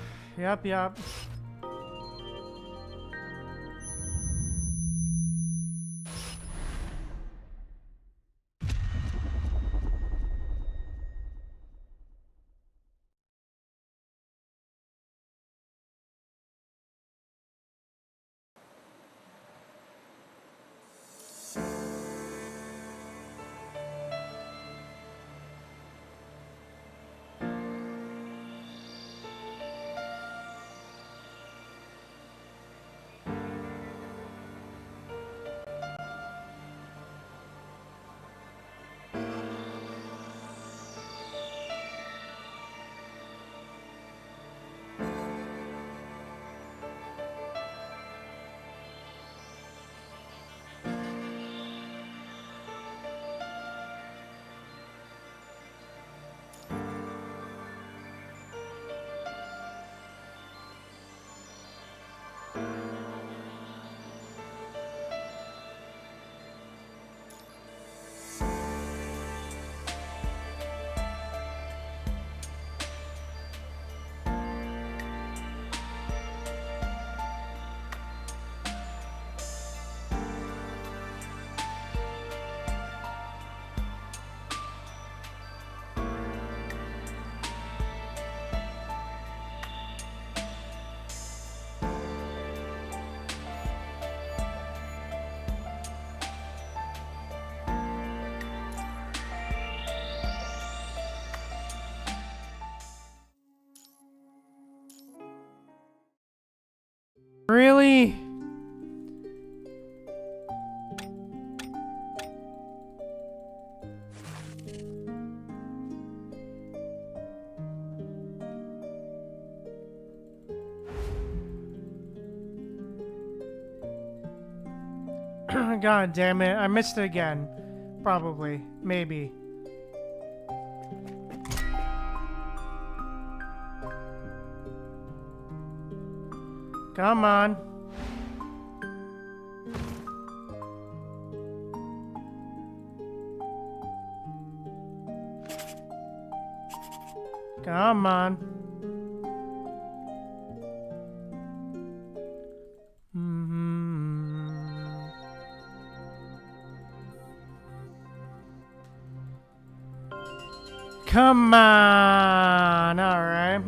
really... God damn it. I missed it again. Probably. Maybe. Come on. Come on. Come on. All right.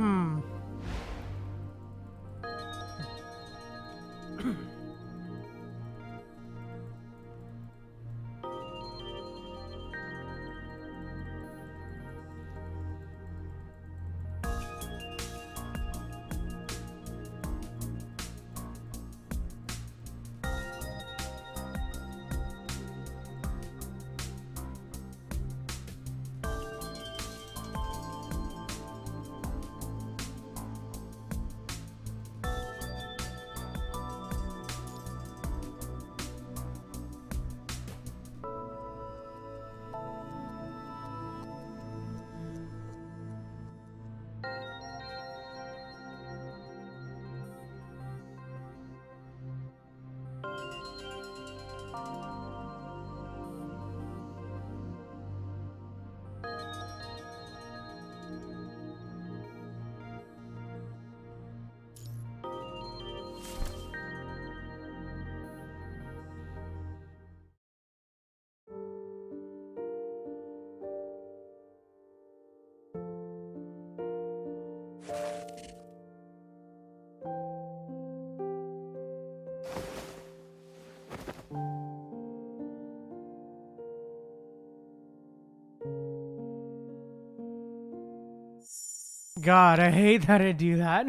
God, I hate that I do that.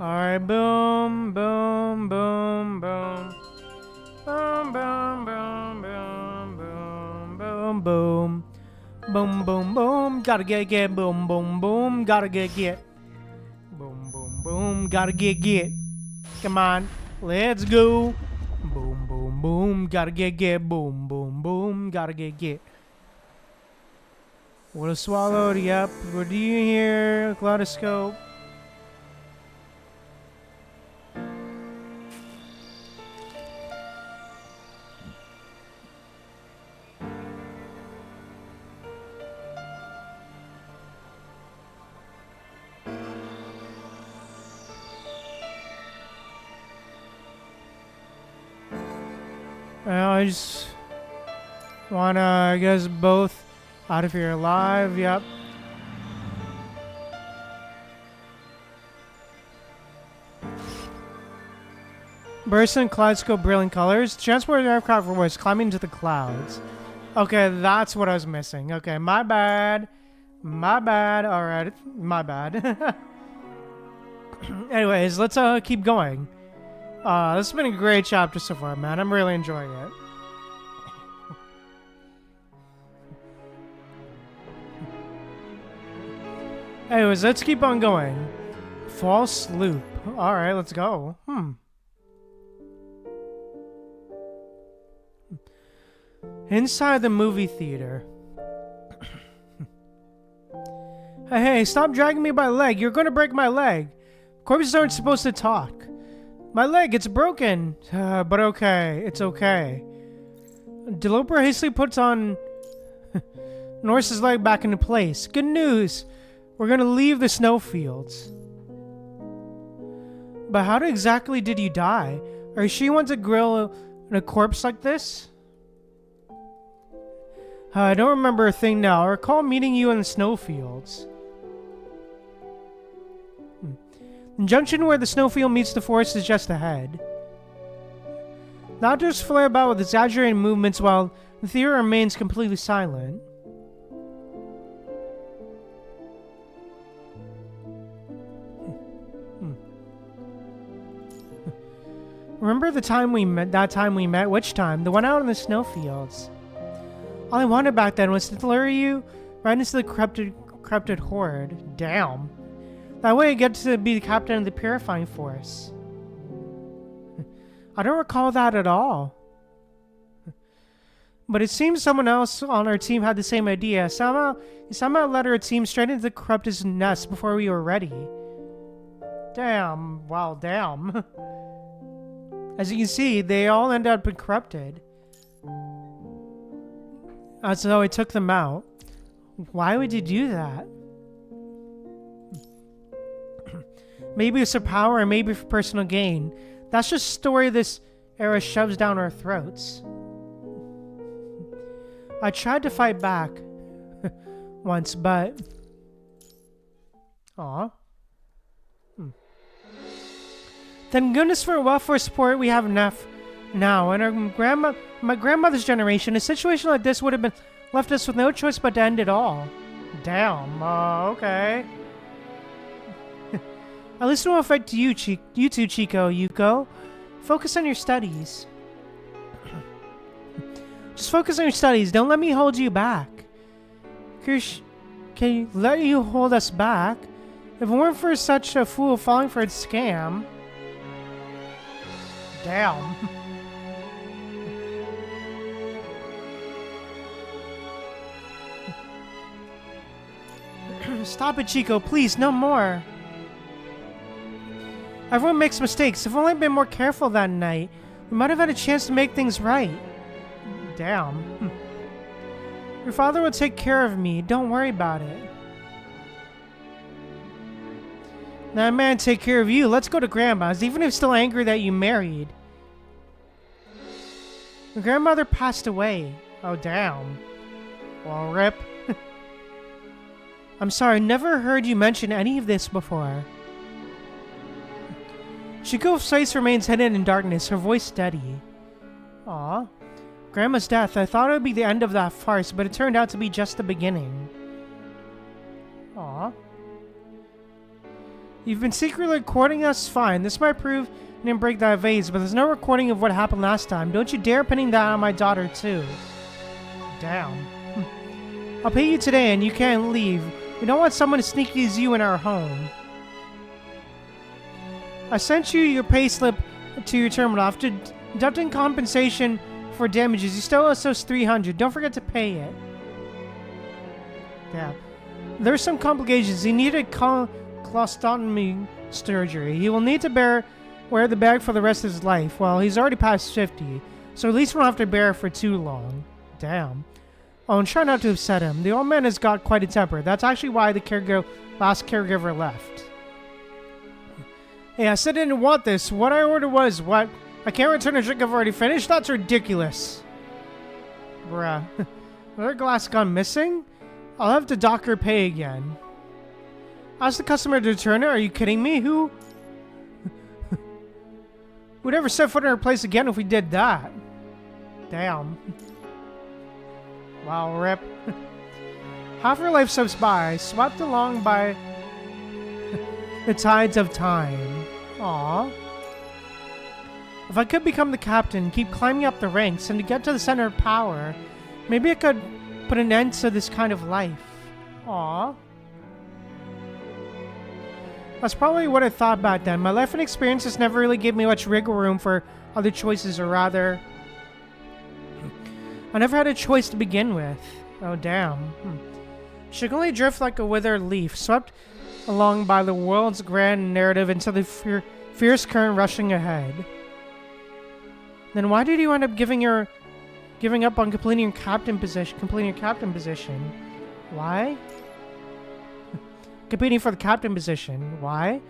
Alright, boom, boom, boom, boom. Boom, boom, boom, boom, boom, boom, boom. Boom, boom, boom. Gotta get. Boom, boom, boom. Gotta get. Boom, boom, boom. Gotta get. Come on. Let's go. Boom, boom, boom. Gotta get. Boom, boom, boom. Gotta get. What a swallowed, yep. What do you hear? Kaleidoscope. Well, I just wanna, I guess, both out of here alive, yep. Burst in kaleidoscope brilliant colors. Transport an aircraft was climbing into the clouds. Okay, that's what I was missing. Okay, my bad. My bad. Alright, my bad. Anyways, let's keep going. This has been a great chapter so far, man. I'm really enjoying it. Anyways, let's keep on going. False loop. Alright, let's go. Inside the movie theater. Hey, stop dragging me by the leg. You're gonna break my leg. Corpses aren't supposed to talk. My leg, it's broken. But okay, it's okay. Deloper hastily puts on Norse's leg back into place. Good news. We're gonna leave the snowfields. But how exactly did you die? Are you sure you want to grill a corpse like this? I don't remember a thing now. I recall meeting you in the snowfields. The junction where the snowfield meets the forest is just ahead. The outdoors flare about with exaggerated movements while the theater remains completely silent. Remember the time we met? That time we met? Which time? The one out in the snowfields. All I wanted back then was to lure you right into the corrupted horde. Damn. That way I get to be the captain of the purifying force. I don't recall that at all. But it seems someone else on our team had the same idea. Somehow led our team straight into the corrupted nest before we were ready. Damn. Well, damn. As you can see, they all ended up being corrupted. So I took them out. Why would you do that? Maybe it's for power or maybe for personal gain. That's just a story this era shoves down our throats. I tried to fight back once, but... Aw. Thank goodness for welfare support we have enough now. In my grandmother's generation, a situation like this would have been left us with no choice but to end it all. Damn. Okay. At least it won't affect you too, Chico, Yuko. Focus on your studies. Just focus on your studies. Don't let me hold you back. Can you let you hold us back? If it weren't for such a fool falling for a scam... Damn. Stop it, Chico. Please, no more. Everyone makes mistakes. If only I'd been more careful that night, we might have had a chance to make things right. Damn. Your father will take care of me. Don't worry about it. That man take care of you. Let's go to Grandma's, even if still angry that you married. Your grandmother passed away. Oh, damn. Well, rip. I'm sorry, never heard you mention any of this before. Chico's face remains hidden in darkness, her voice steady. Aw. Grandma's death, I thought it would be the end of that farce, but it turned out to be just the beginning. Aw. You've been secretly recording us? Fine. This might prove you didn't break that vase, but there's no recording of what happened last time. Don't you dare pinning that on my daughter, too. Damn. I'll pay you today and you can't leave. We don't want someone as sneaky as you in our home. I sent you your payslip to your terminal. After deducting compensation for damages, you still owe us $300. Don't forget to pay it. Yeah. There's some complications. He needed colostomy surgery. He will need to wear the bag for the rest of his life. Well, he's already past 50, so at least we won't have to bear it for too long. Damn. Oh, and try not to upset him. The old man has got quite a temper. That's actually why the last caregiver left. Hey, I said I didn't want this. What I ordered was what? I can't return a drink I've already finished? That's ridiculous. Bruh. Another glass gone missing? I'll have to dock her pay again. Ask the customer to return it? Are you kidding me? Who? Would ever set foot in her place again if we did that? Damn. Wow, rip. Half her life slips by, swept along by the tides of time. Aww. If I could become the captain, keep climbing up the ranks, and to get to the center of power, maybe I could put an end to this kind of life. Aww. That's probably what I thought back then. My life and experiences never really gave me much wiggle room for other choices, or rather... I never had a choice to begin with. Oh, damn. She could only drift like a withered leaf, swept along by the world's grand narrative into the fierce current rushing ahead. Then why did you end up giving up on completing your captain position? Why? Competing for the captain position. Why?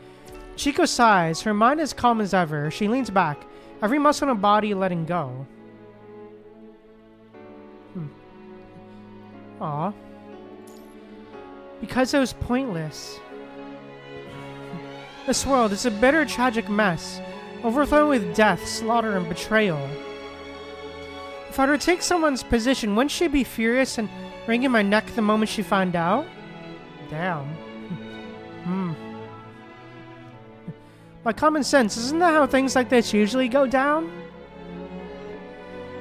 Chico sighs. Her mind is calm as ever. She leans back, every muscle in her body letting go. Aw. Because it was pointless. This world is a bitter, tragic mess, overflowing with death, slaughter, and betrayal. If I were to take someone's position, wouldn't she be furious and wringing my neck the moment she found out? Damn. By common sense, isn't that how things like this usually go down?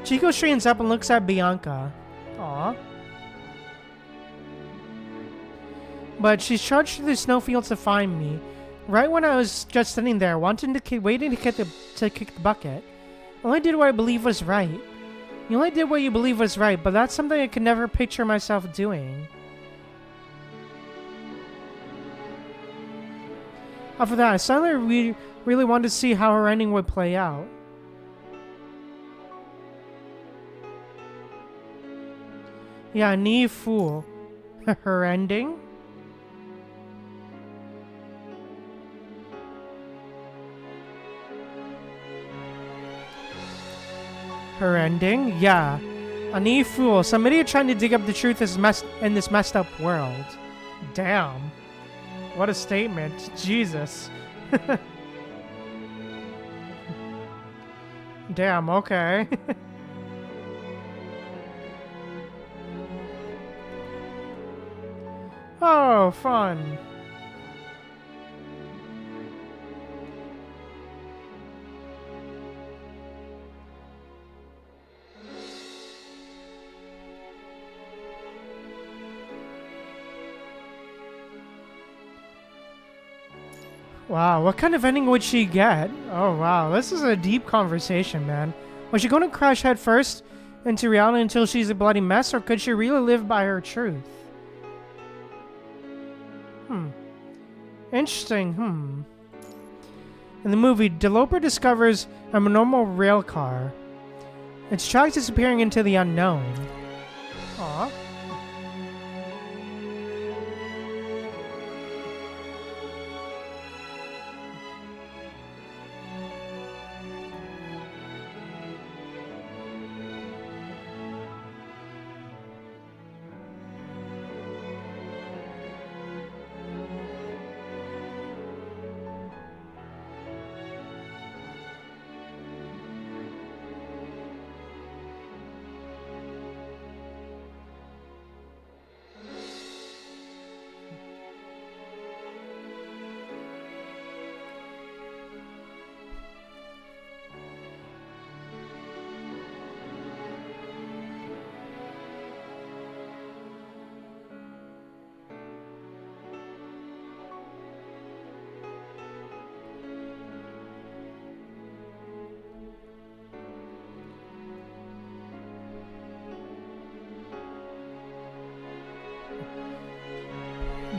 Chico straightens up and looks at Bianca. Aw. But she's charged through the snowfields to find me. Right when I was just sitting there, waiting to kick the bucket. I only did what I believe was right. You only did what you believe was right, but that's something I could never picture myself doing. After that, I suddenly really wanted to see how her ending would play out. Yeah, knee fool. Her ending? Her ending? Yeah. A knee fool. Some idiot trying to dig up the truth in this messed up world. Damn. What a statement. Jesus. Damn, okay. Oh, fun. Wow, what kind of ending would she get? Oh wow, this is a deep conversation, man. Was she going to crash head first into reality until she's a bloody mess, or could she really live by her truth? Interesting, In the movie, Deloper discovers a normal rail car. Its track disappearing into the unknown. Aw.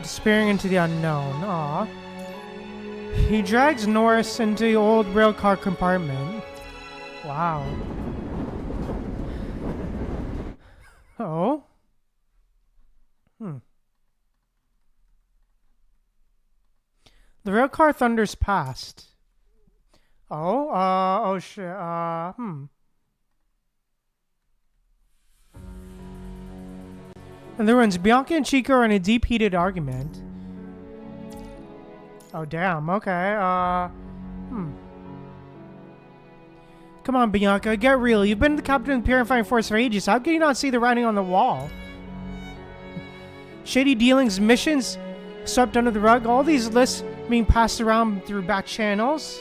Disappearing into the unknown. Aw. He drags Norris into the old railcar compartment. Wow. Oh? The railcar thunders past. Oh? Oh shit. In the ruins, Bianca and Chico are in a deep heated argument. Oh damn, okay, Come on, Bianca, get real. You've been the captain of the Purifying Force for ages. How can you not see the writing on the wall? Shady dealings, missions swept under the rug, all these lists being passed around through back channels.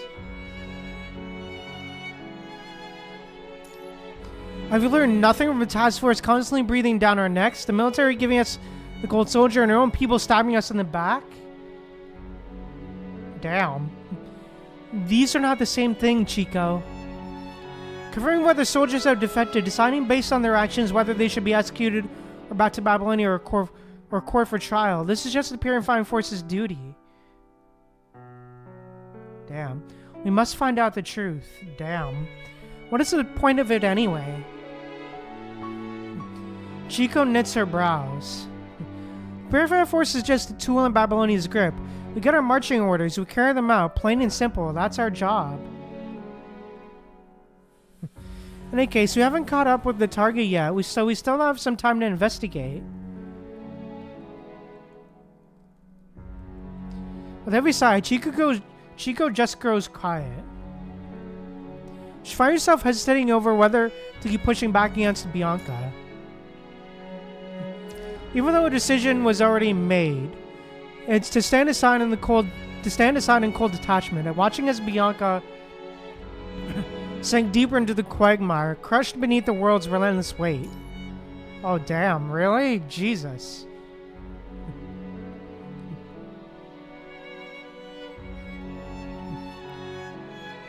Have you learned nothing from the task force constantly breathing down our necks? The military giving us the gold soldier and our own people stabbing us in the back? Damn. These are not the same thing, Chico. Confirming whether soldiers have defected, deciding based on their actions whether they should be executed or back to Babylonia or court for trial. This is just the Purifying Force's duty. Damn. We must find out the truth. Damn. What is the point of it anyway? Chico knits her brows. Purifying Force is just a tool in Babylonia's grip. We get our marching orders, we carry them out, plain and simple. That's our job. In any case, we haven't caught up with the target yet, so we still have some time to investigate. With every sigh, Chico just grows quiet. She finds herself hesitating over whether to keep pushing back against Bianca. Even though a decision was already made, it's to stand aside in the cold to stand aside in cold detachment and watching as Bianca sank deeper into the quagmire, crushed beneath the world's relentless weight. Oh damn, really? Jesus.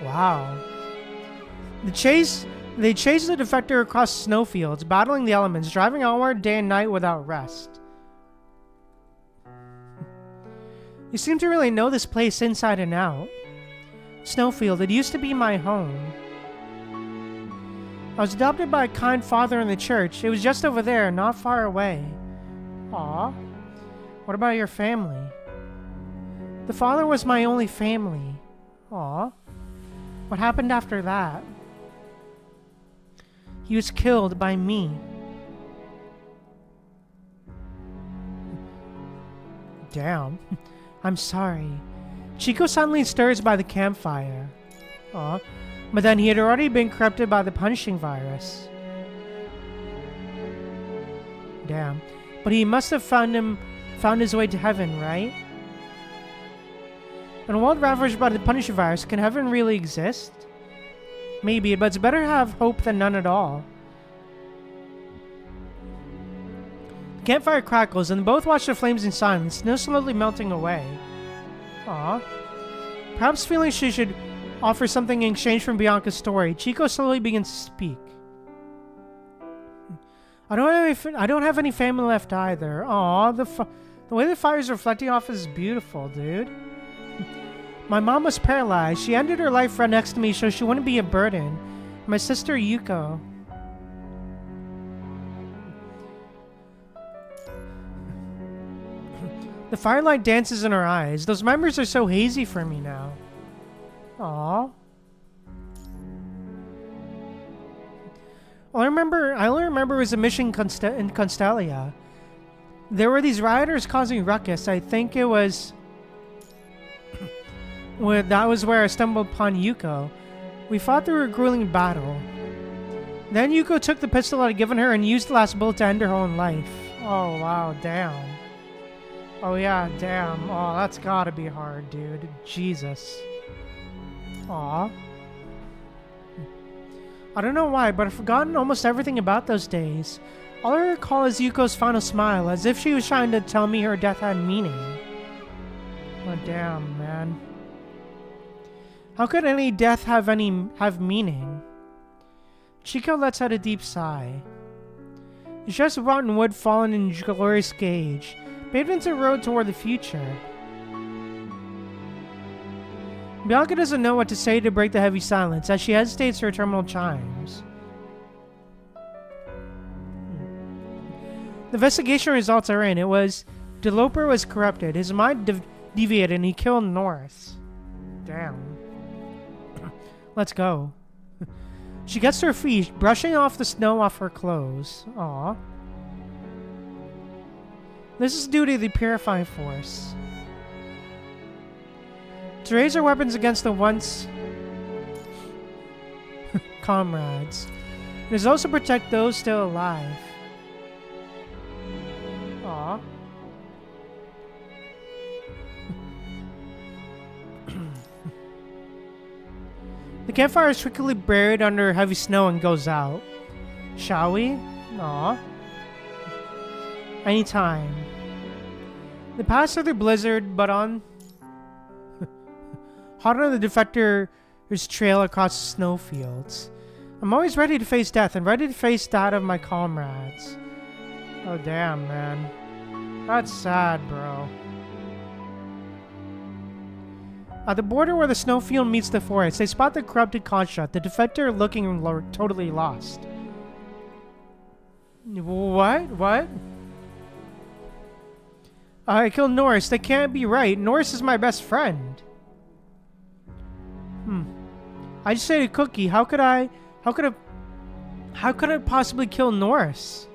Wow. They chase the defector across snowfields, battling the elements, driving onward day and night without rest. You seem to really know this place inside and out. Snowfield, it used to be my home. I was adopted by a kind father in the church. It was just over there, not far away. Aw. What about your family? The father was my only family. Aw. What happened after that? He was killed by me. Damn. I'm sorry. Chico suddenly stirs by the campfire. Aw. But then he had already been corrupted by the punishing virus. Damn. But he must have found his way to heaven, right? In a world ravaged by the punishing virus, can heaven really exist? Maybe, but it's better to have hope than none at all. The campfire crackles, and they both watch the flames in silence, snow slowly melting away. Aw. Perhaps feeling she should offer something in exchange for Bianca's story, Chico slowly begins to speak. I don't have any family left either. Aw, the way the fire is reflecting off is beautiful, dude. My mom was paralyzed. She ended her life right next to me so she wouldn't be a burden. My sister Yuko. The firelight dances in her eyes. Those memories are so hazy for me now. Aww. I only remember it was a mission in Constellia. There were these rioters causing ruckus. I think it was... that was where I stumbled upon Yuko. We fought through a grueling battle. Then Yuko took the pistol I had given her and used the last bullet to end her own life. Oh wow, damn. Oh yeah, damn. Oh, that's gotta be hard, dude. Jesus. Aw. I don't know why, but I've forgotten almost everything about those days. All I recall is Yuko's final smile, as if she was trying to tell me her death had meaning. Oh damn, man. How could any death have meaning? Chico lets out a deep sigh. It's just rotten wood fallen in glorious gauge, paved into a road toward the future. Bianca doesn't know what to say to break the heavy silence as she hesitates her terminal chimes. The investigation results are in. It was... Deloper was corrupted. His mind deviated and he killed Norris. Damn. Let's go. She gets to her feet, brushing off the snow off her clothes. Aw. This is due to the purifying force. To raise our weapons against the once comrades. It is also protect those still alive. Aw. The campfire is quickly buried under heavy snow and goes out. Shall we? Aw. Anytime. They pass through the blizzard, but on... hot on the defector's trail across the snowfields. I'm always ready to face death and ready to face that of my comrades. Oh damn, man. That's sad, bro. At the border where the snowfield meets the forest, they spot the corrupted construct, the defector looking totally lost. What? I killed Norris. That can't be right. Norris is my best friend. I just ate a cookie. How could I possibly kill Norris?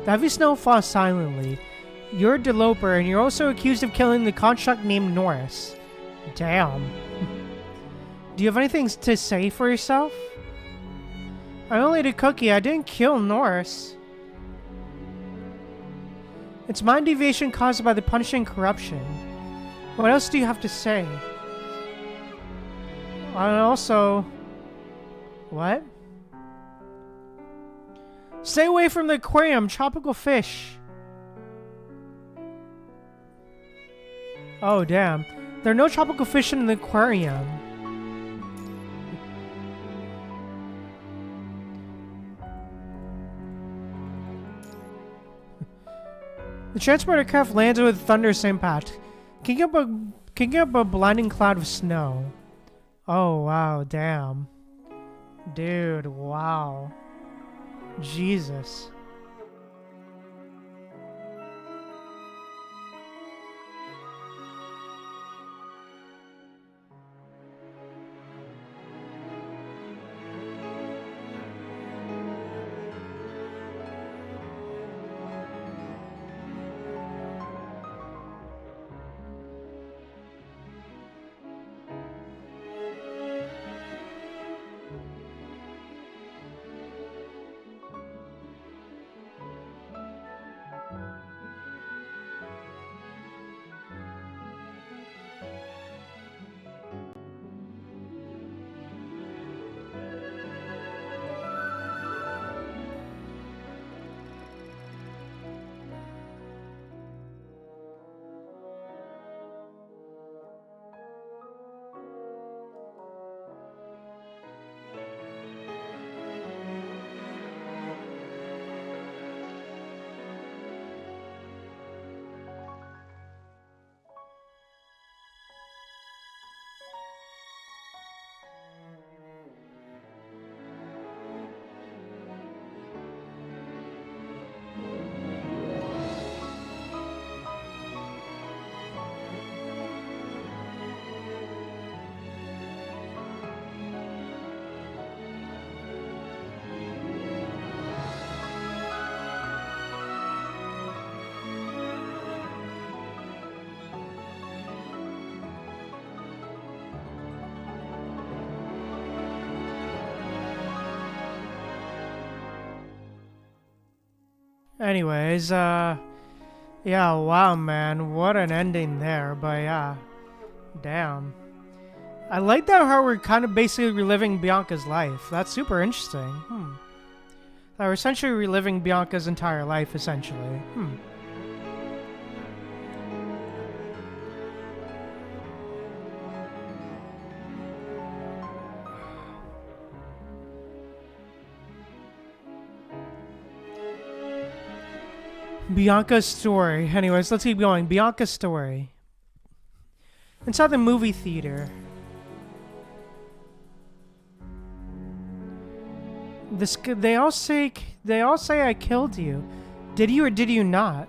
The heavy snow falls silently. You're Deloper, and you're also accused of killing the construct named Norris. Damn. Do you have anything to say for yourself? I only ate a cookie. I didn't kill Norris. It's mind deviation caused by the punishing corruption. What else do you have to say? And also... What? Stay away from the aquarium, tropical fish. Oh, damn. There are no tropical fish in the aquarium. The transporter craft lands with thunderous impact, kicking up a blinding cloud of snow. Oh, wow, damn. Dude, wow. Jesus. Anyways, yeah, wow, man, what an ending there, but yeah, damn. I like that how we're kind of basically reliving Bianca's life. That's super interesting. That we're essentially reliving Bianca's entire life, essentially. Bianca's story. Anyways, let's keep going. Bianca's story. Inside the movie theater. They all say I killed you. Did you or did you not?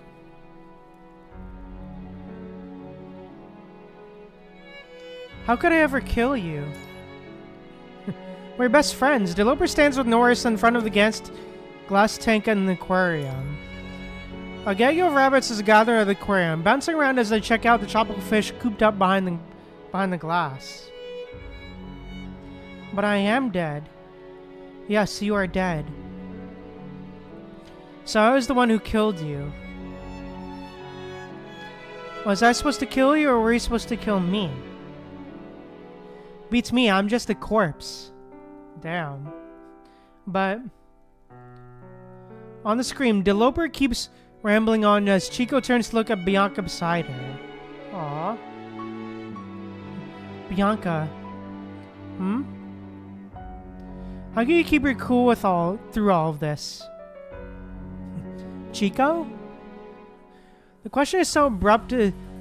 How could I ever kill you? We're best friends. Deloper stands with Norris in front of the glass tank in the aquarium. A gang of rabbits is gathered at the aquarium, bouncing around as they check out the tropical fish cooped up behind the glass. But I am dead. Yes, you are dead. So I was the one who killed you. Was I supposed to kill you, or were you supposed to kill me? Beats me, I'm just a corpse. Damn. But on the screen, Deloper keeps rambling on as Chico turns to look at Bianca beside her. Aww. Bianca. How can you keep your cool through all of this? Chico? The question is so abrupt,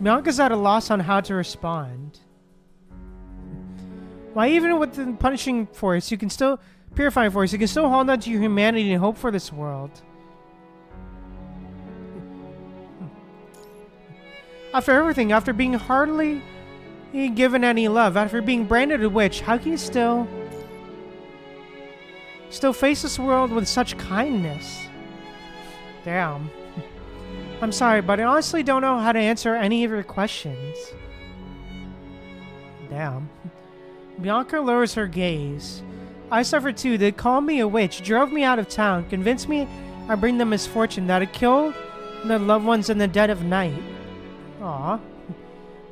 Bianca's at a loss on how to respond. Why, even with the punishing force, purifying force, you can still hold on to your humanity and hope for this world. After everything, after being hardly given any love, after being branded a witch, how can you still face this world with such kindness? Damn. I'm sorry, but I honestly don't know how to answer any of your questions. Damn. Bianca lowers her gaze. I suffered too. They called me a witch, drove me out of town, convinced me I bring them misfortune, that I killed their loved ones in the dead of night. Aw.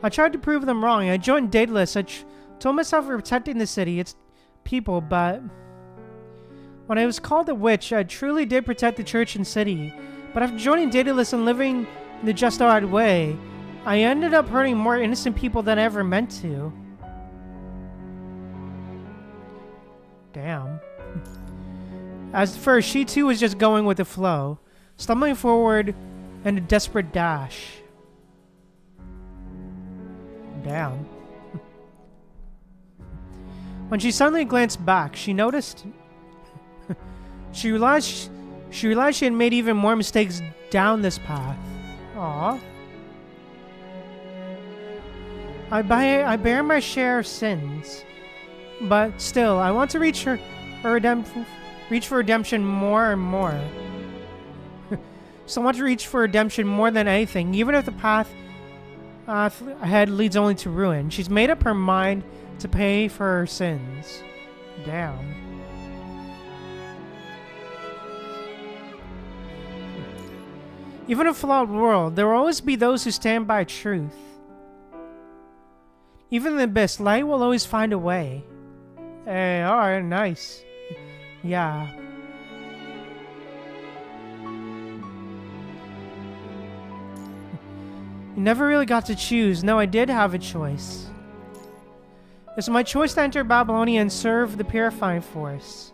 I tried to prove them wrong. I joined Daedalus. Told myself we're protecting the city, its people, but when I was called a witch, I truly did protect the church and city. But after joining Daedalus and living the just odd way, I ended up hurting more innocent people than I ever meant to. Damn. As first, she too was just going with the flow, stumbling forward in a desperate dash. Damn. When she suddenly glanced back, she noticed... she realized she had made even more mistakes down this path. Aww. I bear my share of sins, but still, I want to reach for redemption more and more. So I want to reach for redemption more than anything, even if the path ahead leads only to ruin. She's made up her mind to pay for her sins. Damn. Even in a flawed world, there will always be those who stand by truth. Even in the abyss, light will always find a way. Hey, alright, nice. Yeah. You never really got to choose. No, I did have a choice. It's my choice to enter Babylonia and serve the purifying force.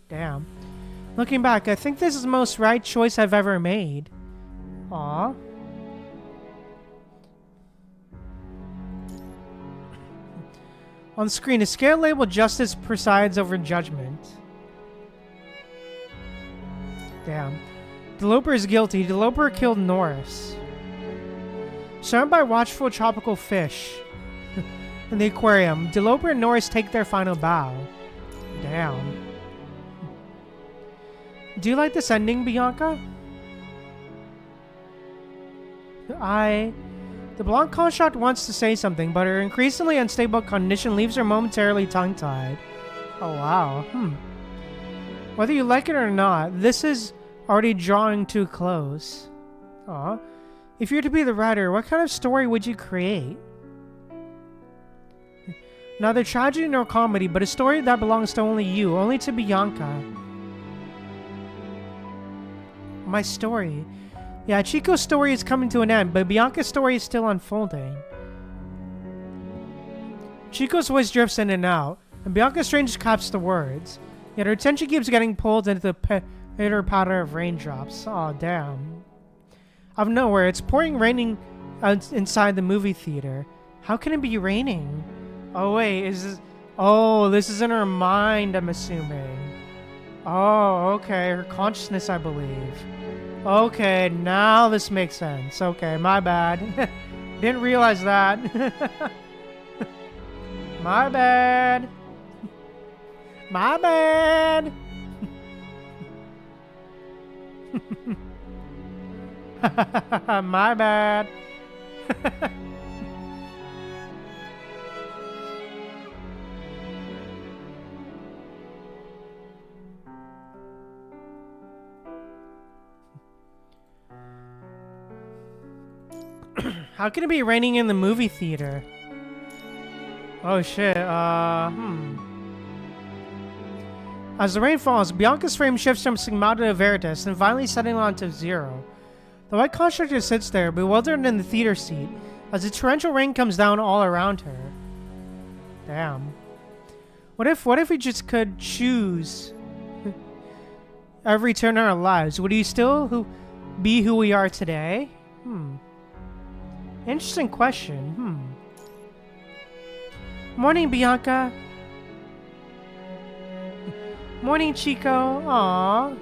Damn. Looking back, I think this is the most right choice I've ever made. Aww. On screen, a scale labeled Justice presides over judgment. Damn. Deloper is guilty. Deloper killed Norris. Surrounded by watchful tropical fish in the aquarium, Deloper and Norris take their final bow. Damn. Do you like this ending, Bianca? The blonde construct wants to say something, but her increasingly unstable condition leaves her momentarily tongue-tied. Oh, wow. Whether you like it or not, this is already drawing to a close. Aw. If you were to be the writer, what kind of story would you create? Neither tragedy nor comedy, but a story that belongs to only you, only to Bianca. My story. Yeah, Chico's story is coming to an end, but Bianca's story is still unfolding. Chico's voice drifts in and out, and Bianca strangely caps the words. Yet her attention keeps getting pulled into the pitter-patter of raindrops. Aw, damn. Out of nowhere, it's raining inside the movie theater. How can it be raining? Oh, wait, is this... Oh, this is in her mind, I'm assuming. Oh, okay, her consciousness, I believe. Okay, now this makes sense. Okay, my bad. Didn't realize that. My bad. My bad. My bad. How can it be raining in the movie theater? Oh shit, As the rain falls, Bianca's frame shifts from Sigmata to Veritas and finally settling on to 0. The white constructor sits there, bewildered in the theater seat, as the torrential rain comes down all around her. Damn. What if we just could choose every turn in our lives? Would we still be who we are today? Interesting question. Morning, Bianca. Morning, Chico. Aww.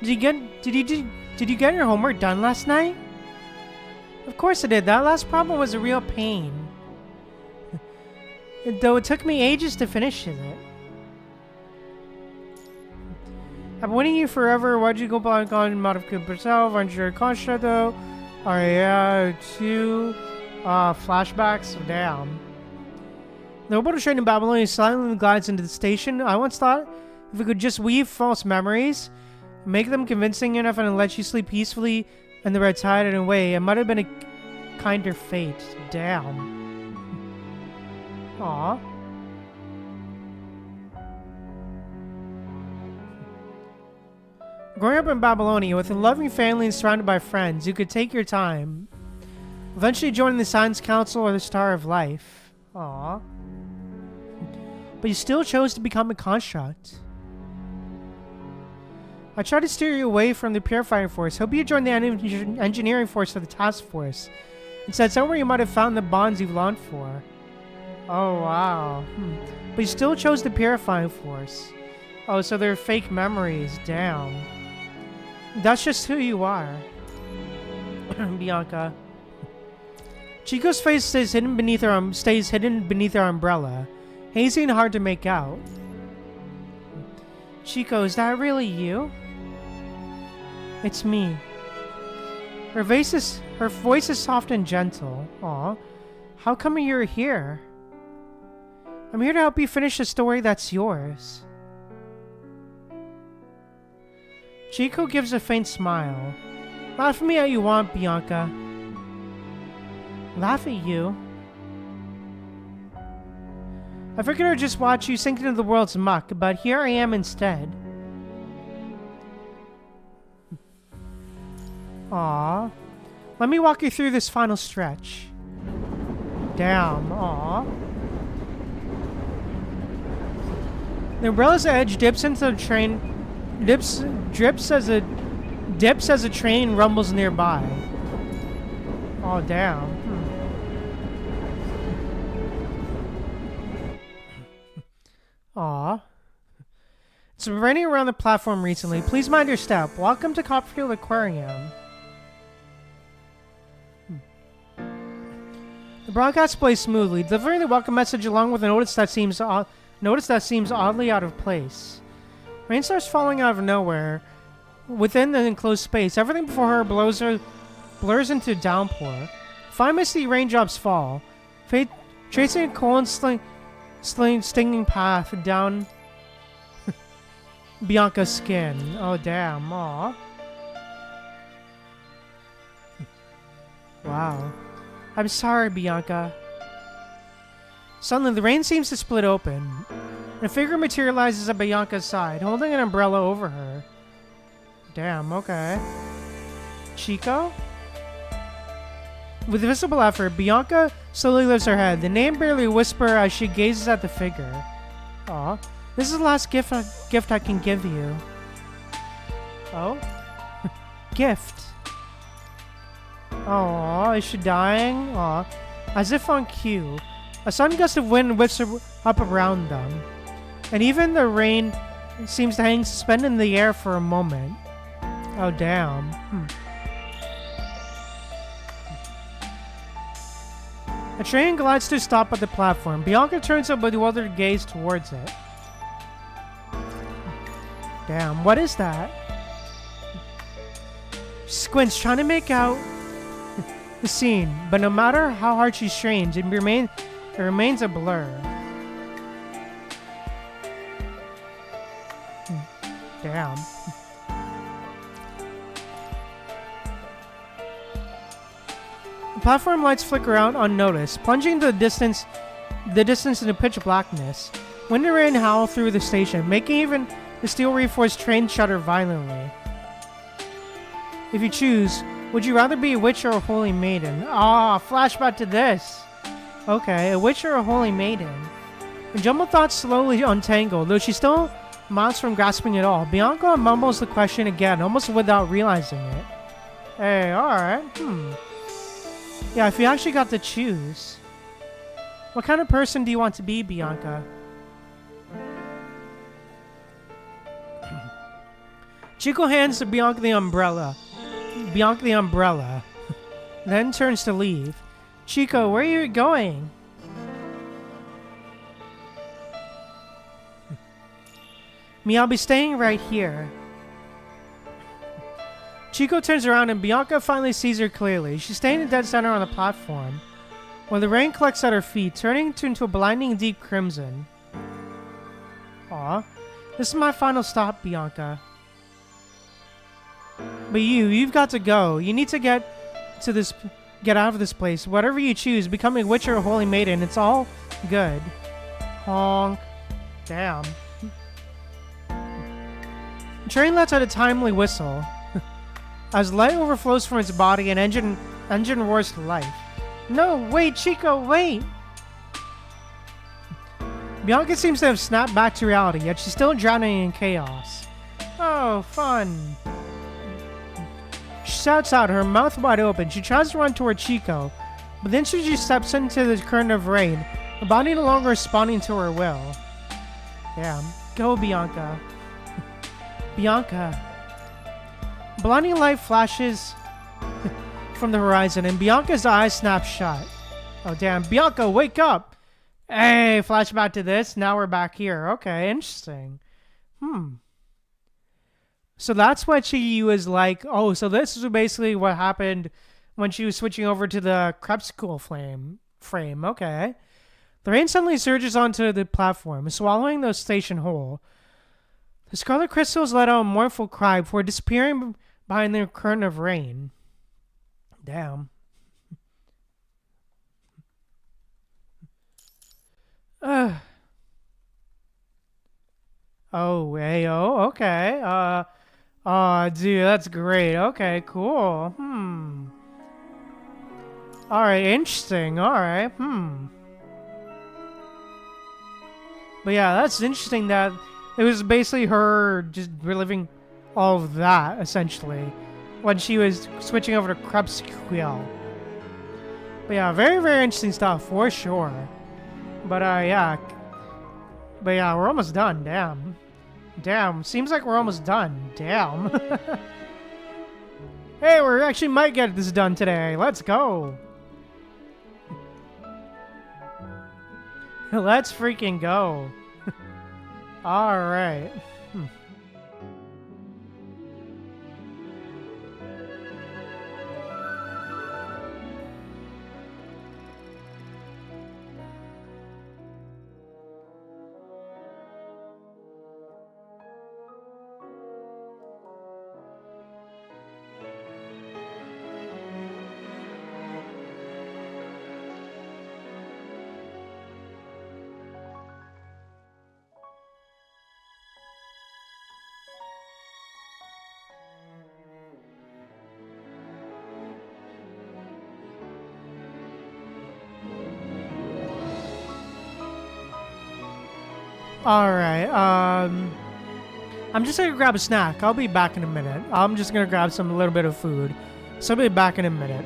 Did you get your homework done last night? Of course I did. That last problem was a real pain. Though it took me ages to finish it. I've been waiting you forever. Why'd you go blank on Modification yourself? Aren't you a construct though? Oh yeah, 2 flashbacks. Damn. The orbital train in Babylonia silently glides into the station. I once thought if we could just weave false memories, Make them convincing enough and let you sleep peacefully in the red tide in a way. It might have been a kinder fate. Damn. Aw. Growing up in Babylonia with a loving family and surrounded by friends, you could take your time. Eventually joining the Science Council or the Star of Life. Aw. But you still chose to become a construct. I tried to steer you away from the purifying force. Hope you join the engineering force of the task force. Instead, somewhere you might have found the bonds you've longed for. Oh, wow. But you still chose the purifying force. Oh, so they're fake memories. Damn. That's just who you are. Bianca. Chico's face stays hidden beneath her umbrella. Hazy and hard to make out. Chico, is that really you? It's me. Her voice is soft and gentle. Aw. How come you're here? I'm here to help you finish the story that's yours. Chico gives a faint smile. Laugh at me how you want, Bianca. Laugh at you? I figured I'd just watch you sink into the world's muck, but here I am instead. Aw. Let me walk you through this final stretch. Damn, aw. The umbrella's edge dips into the train. Dips as a train rumbles nearby. Oh, damn. Aw. It's been raining around the platform recently. Please mind your step. Welcome to Copperfield Aquarium. The broadcast plays smoothly, delivering the welcome message along with a notice that seems oddly out of place. Rain starts falling out of nowhere. Within the enclosed space, everything before her blurs into downpour. 5 misty raindrops fall, tracing a cold stinging path down Bianca's skin. Oh, damn. Aw. Wow. I'm sorry, Bianca. Suddenly, the rain seems to split open. And a figure materializes at Bianca's side, holding an umbrella over her. Damn, okay. Chico? With visible effort, Bianca slowly lifts her head, the name barely a whisper as she gazes at the figure. Aw. This is the last gift I can give you. Oh? Gift. Aw, is she dying? Aw. As if on cue, a sudden gust of wind whips up around them. And even the rain seems to hang suspended in the air for a moment. Oh, damn. A train glides to a stop at the platform. Bianca turns a bewildered gaze towards it. Damn, what is that? She squints, trying to make out the scene, but no matter how hard she strains, it remains a blur. Damn. The platform lights flicker out unnoticed, plunging the distance into pitch blackness. Wind and rain howl through the station, making even the steel-reinforced train shudder violently. If you choose, would you rather be a witch or a holy maiden? Ah, flashback to this. Okay, a witch or a holy maiden. The jumbled thoughts slowly untangle, though she still miles from grasping it all. Bianca mumbles the question again, almost without realizing it. Hey, alright. Yeah, if you actually got to choose. What kind of person do you want to be, Bianca? Chico hands to Bianca the umbrella. Then turns to leave. Chico, where are you going? Me, I'll be staying right here. Chico turns around and Bianca finally sees her clearly. She's standing dead center on the platform, when the rain collects at her feet, turning into a blinding deep crimson. Aw. This is my final stop, Bianca. But you've got to go. You need to get out of this place. Whatever you choose, becoming a witch or a holy maiden, it's all good. Honk. Damn. The train lets out a timely whistle. As light overflows from its body, an engine roars to life. No, wait, Chico, wait! Bianca seems to have snapped back to reality, yet she's still drowning in chaos. Oh, fun. She shouts out, her mouth wide open. She tries to run toward Chico, but then she just steps into the current of rain, her body no longer responding to her will. Damn. Go, Bianca. Bianca. Blinding light flashes from the horizon, and Bianca's eyes snap shut. Oh, damn. Bianca, wake up! Hey, flashback to this. Now we're back here. Okay, interesting. So that's what she was like. Oh, so this is basically what happened when she was switching over to the crepuscle frame. Okay. The rain suddenly surges onto the platform, swallowing the station whole. The scarlet crystals let out a mournful cry before disappearing behind the curtain of rain. Damn. Oh, hey, oh, okay. Oh, dude, that's great. Okay, cool. Alright, interesting. Alright, But yeah, that's interesting that it was basically her just reliving all of that, essentially, when she was switching over to crepuscle. But yeah, very, very interesting stuff, for sure. But yeah. But yeah, we're almost done. Damn. Damn. Seems like we're almost done. Damn. Hey, we actually might get this done today. Let's go. Let's freaking go. Alright. Alright, I'm just gonna grab a snack. I'll be back in a minute. I'm just gonna grab a little bit of food. So I'll be back in a minute.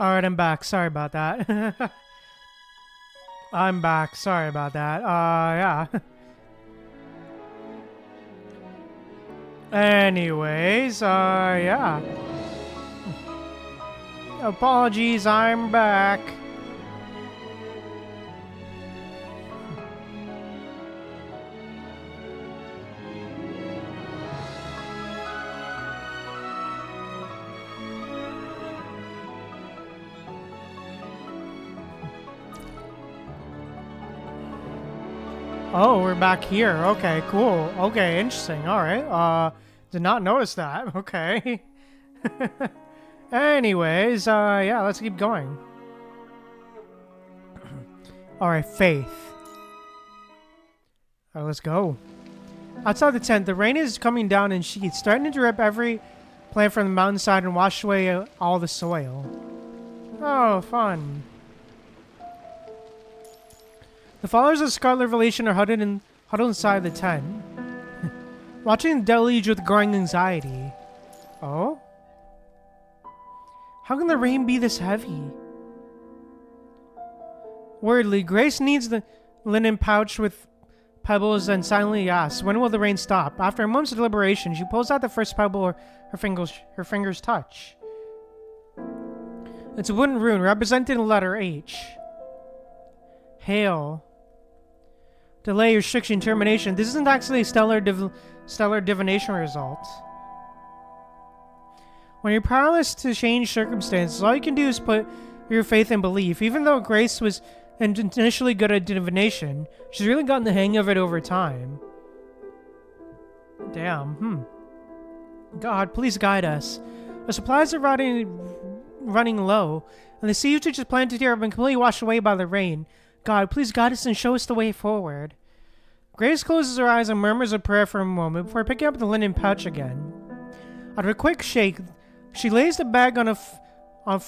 Alright, I'm back. Sorry about that. I'm back. Sorry about that. Yeah. Anyways, yeah. Apologies, I'm back. Oh, we're back here. Okay, cool. Okay, interesting. All right. Did not notice that. Okay. Anyways, yeah, let's keep going. All right, Faith. All right, let's go. Outside the tent, the rain is coming down in sheets, threatening to rip every plant from the mountainside and wash away all the soil. Oh, fun. The followers of Scarlet Revelation are huddled inside the tent, watching the deluge with growing anxiety. Oh? How can the rain be this heavy? Worriedly, Grace needs the linen pouch with pebbles and silently asks, when will the rain stop? After a moment's deliberation, she pulls out the first pebble her fingers touch. It's a wooden rune representing the letter H. Hail. Delay, restriction, termination. This isn't actually a stellar divination result. When you're powerless to change circumstances, all you can do is put your faith and belief. Even though Grace was initially good at divination, she's really gotten the hang of it over time. Damn. God, please guide us. The supplies are running low, and the seeds which is planted here have been completely washed away by the rain. God, please guide us and show us the way forward. Grace closes her eyes and murmurs a prayer for a moment before picking up the linen pouch again. After a quick shake, she lays the bag flat on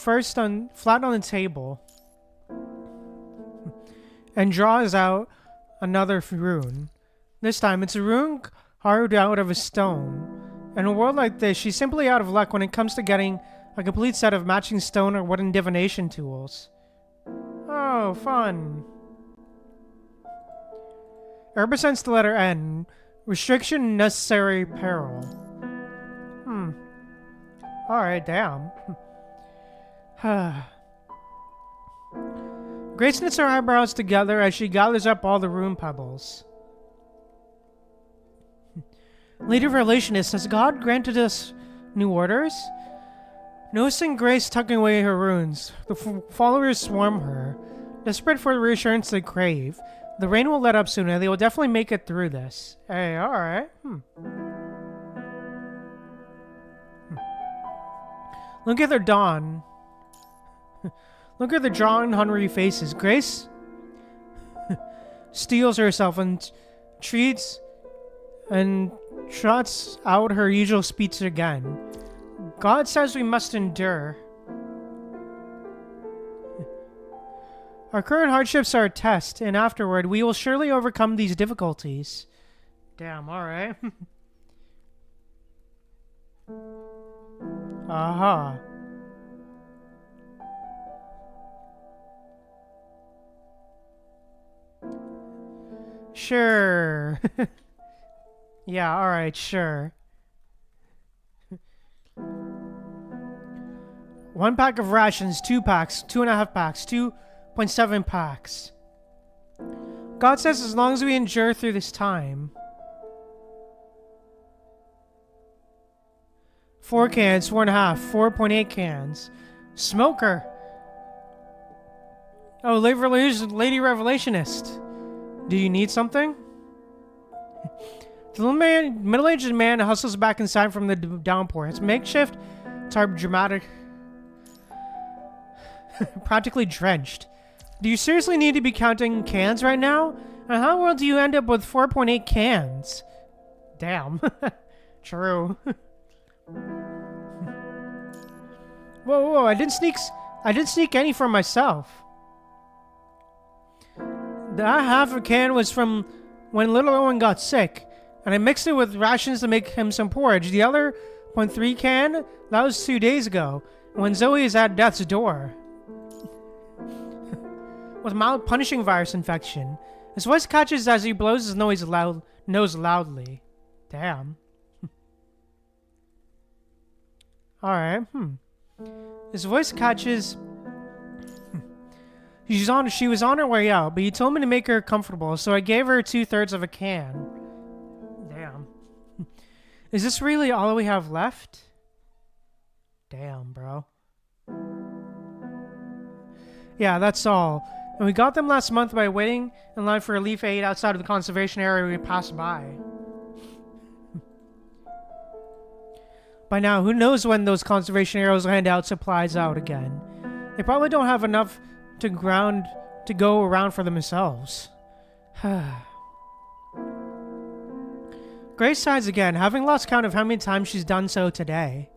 the table and draws out another rune. This time, it's a rune carved out of a stone. In a world like this, she's simply out of luck when it comes to getting a complete set of matching stone or wooden divination tools. Oh, fun. It represents the letter N. Restriction, necessary peril. Alright, damn. Grace knits her eyebrows together as she gathers up all the rune pebbles. Lady Relationist, has God granted us new orders? Noticing Grace tucking away her runes, the followers swarm her. Desperate for the reassurance they crave, the rain will let up soon and they will definitely make it through this. Hey, alright. Look at their dawn. Look at the drawn, hungry faces. Grace steels herself and trots out her usual speech again. God says we must endure. Our current hardships are a test, and afterward, we will surely overcome these difficulties. Damn, alright. Aha. Sure. Yeah, alright, sure. 1 pack of rations, 2 packs, 2.5 packs, 2.7 packs. God says as long as we endure through this time. 4 cans, 4.5, 4.8 cans. Smoker. Oh, Lady Revelationist. Do you need something? The middle-aged man hustles back inside from the downpour. It's makeshift, tarp dramatic, practically drenched. Do you seriously need to be counting cans right now? And how in the world do you end up with 4.8 cans? Damn. True. Whoa, I didn't sneak any for myself. That half a can was from when little Owen got sick, and I mixed it with rations to make him some porridge. The other 0.3 can, that was 2 days ago, when Zoe is at death's door. with mild punishing virus infection. His voice catches as he blows his nose loudly. Damn. Alright, His voice catches... She was on her way out, but he told me to make her comfortable, so I gave her 2/3 of a can. Damn. Is this really all we have left? Damn, bro. Yeah, that's all. And we got them last month by waiting in line for relief aid outside of the conservation area we passed by. By now, who knows when those conservation areas will hand out supplies out again. They probably don't have enough to go around for themselves. Grace sighs again, having lost count of how many times she's done so today.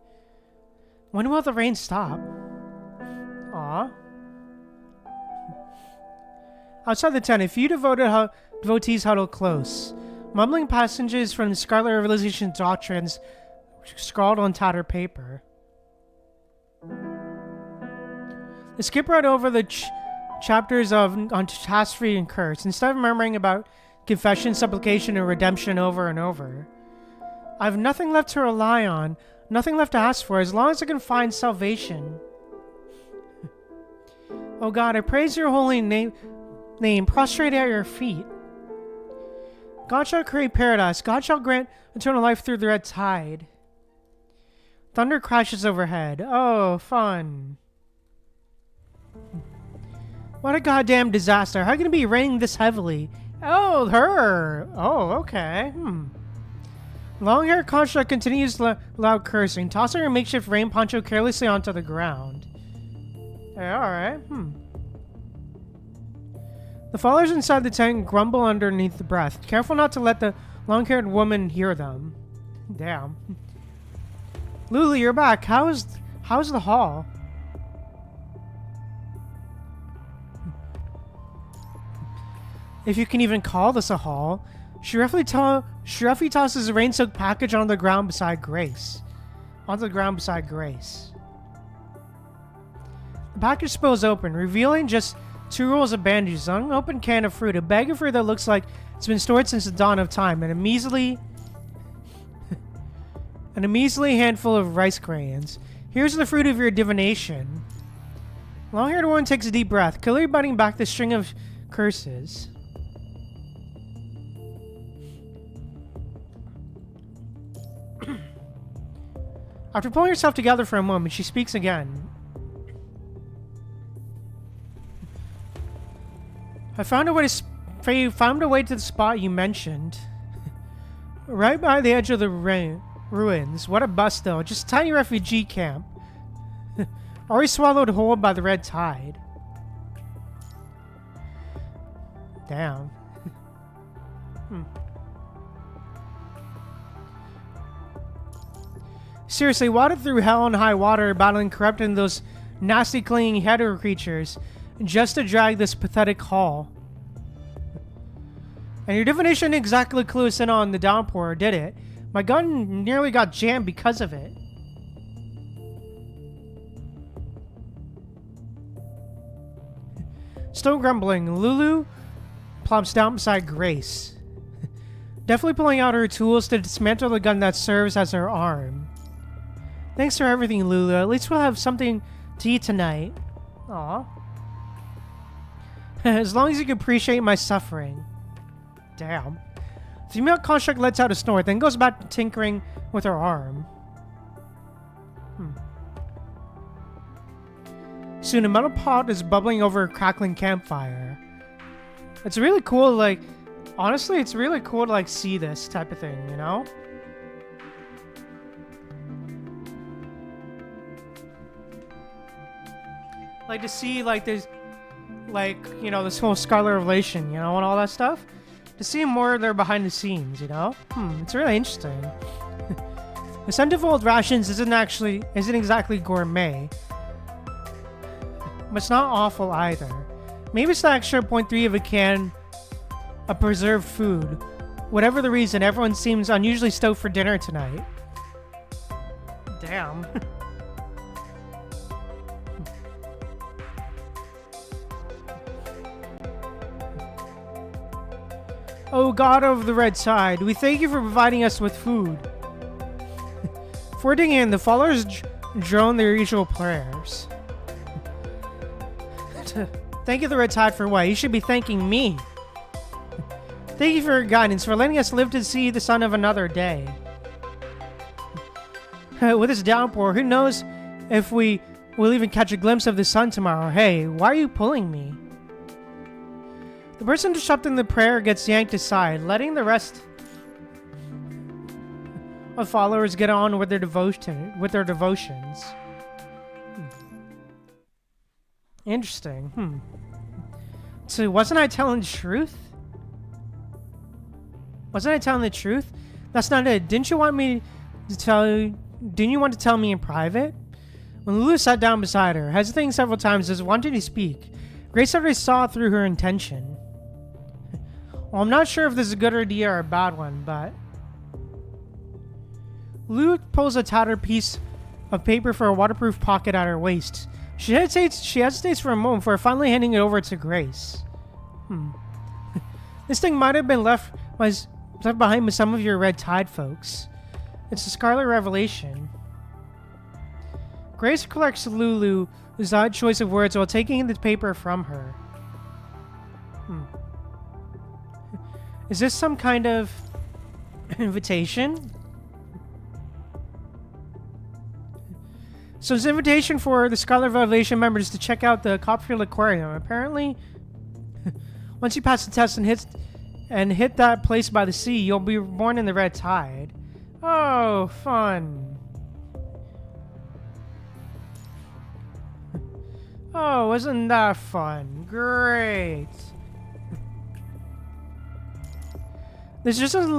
When will the rain stop? Aw. Outside the tent, a few devotees huddle close, mumbling passages from the Scarlet Revelation doctrines scrawled on tattered paper. They skip right over the chapters on catastrophe and curse, instead of murmuring about confession, supplication, and redemption over and over. I have nothing left to rely on, nothing left to ask for, as long as I can find salvation. Oh God, I praise your holy name, prostrate at your feet. God shall create paradise. God shall grant eternal life through the red tide. Thunder crashes overhead. Oh, fun. What a goddamn disaster. How can it be raining this heavily? Oh, her. Oh, okay. Long-haired construct continues loud cursing, tossing her makeshift rain poncho carelessly onto the ground. Hey, alright. The followers inside the tent grumble underneath the breath, careful not to let the long-haired woman hear them. Damn. Lulu, you're back. How's the hall? If you can even call this a hall. She roughly tosses a rain-soaked package onto the ground beside Grace. The package spills open, revealing just 2 rolls of bandages, an unopened can of fruit, a bag of fruit that looks like it's been stored since the dawn of time, and a measly handful of rice grains. Here's the fruit of your divination. Long-haired woman takes a deep breath, clearly biting back the string of curses. After pulling herself together for a moment, she speaks again. I found a way to the spot you mentioned. Right by the edge of the ruins. What a bust, though. Just a tiny refugee camp. Already swallowed whole by the red tide. Damn. Seriously, waded through hell and high water, battling corrupt and those nasty clinging hetero creatures, just to drag this pathetic haul. And your divination didn't exactly clue us in on the downpour, did it? My gun nearly got jammed because of it. Still grumbling, Lulu plops down beside Grace, definitely pulling out her tools to dismantle the gun that serves as her arm. Thanks for everything, Lulu. At least we'll have something to eat tonight. Aw. As long as you can appreciate my suffering. Damn. The female construct lets out a snort, then goes back to tinkering with her arm. Soon a metal pot is bubbling over a crackling campfire. It's really cool, like... Honestly, it's really cool to, like, see this type of thing, you know? Like, to see, like, this... Like, you know, this whole Scarlet Revelation, you know, and all that stuff. To see more of their behind the scenes, you know? It's really interesting. The centerfold rations isn't exactly gourmet. But it's not awful either. Maybe it's the extra 0.3 of a can of preserved food. Whatever the reason, everyone seems unusually stoked for dinner tonight. Damn. O God of the Red Tide, we thank you for providing us with food. Fording in, the followers drone their usual prayers. Thank you, the Red Tide, for what? You should be thanking me. Thank you for your guidance, for letting us live to see the sun of another day. With this downpour, who knows if we will even catch a glimpse of the sun tomorrow. Hey, why are you pulling me? The person disrupting the prayer gets yanked aside, letting the rest of followers get on with their devotions. Interesting. So wasn't I telling the truth? Wasn't I telling the truth? That's not it. Didn't you want me to tell you? Didn't you want to tell me in private? When Lulu sat down beside her, hesitating several times as wanting to speak, Grace already saw through her intention. Well, I'm not sure if this is a good idea or a bad one, but... Lulu pulls a tattered piece of paper for a waterproof pocket at her waist. She hesitates for a moment before finally handing it over to Grace. This thing might have been left behind by some of your Red Tide folks. It's a Scarlet Revelation. Grace collects Lulu's odd choice of words while taking the paper from her. Is this some kind of invitation? So it's an invitation for the Scarlet Revelation members to check out the Copperfield Aquarium. Apparently, once you pass the test and hit that place by the sea, you'll be born in the Red Tide. Oh, fun. Oh, isn't that fun? Great. This doesn't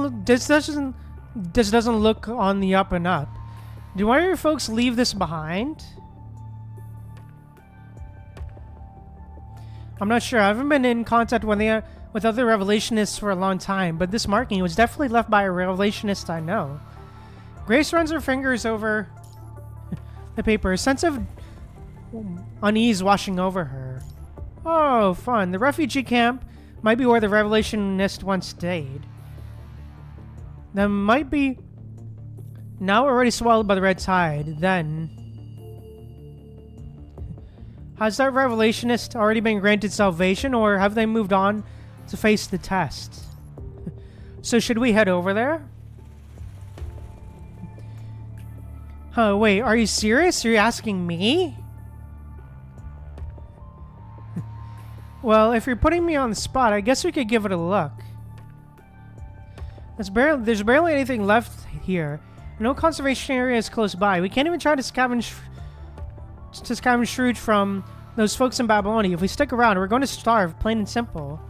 look on the up and up. Do one of your folks leave this behind? I'm not sure. I haven't been in contact with other Revelationists for a long time, but this marking was definitely left by a Revelationist I know. Grace runs her fingers over the paper, a sense of unease washing over her. Oh, fun. The refugee camp might be where the Revelationist once stayed. That might be now already swallowed by the Red Tide. Then, has that Revelationist already been granted salvation, or have they moved on to face the test? So should we head over there? Oh, wait, are you serious? Are you asking me? Well, if you're putting me on the spot, I guess we could give it a look. There's barely anything left here. No conservation areas close by. We can't even try to scavenge fruit from those folks in Babylonia. If we stick around, we're going to starve, plain and simple.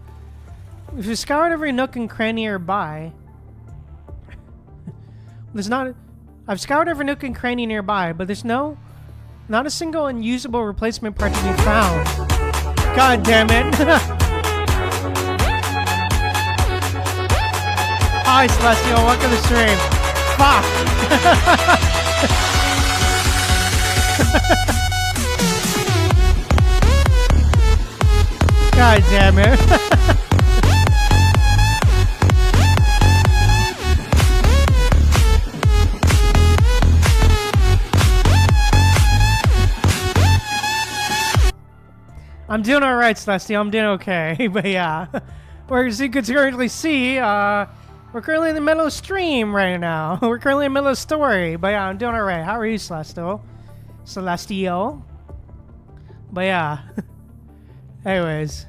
If we scoured every nook and cranny nearby... I've scoured every nook and cranny nearby, but there's not a single unusable replacement part to be found. God damn it. Hi, Celestial. Welcome to the stream. Fuck. God damn it. I'm doing alright, Celestial. I'm doing okay. But yeah. As you can currently see, we're currently in the middle of stream right now. We're currently in the middle of story. But yeah, I'm doing alright. How are you, Celestial? But yeah. Anyways.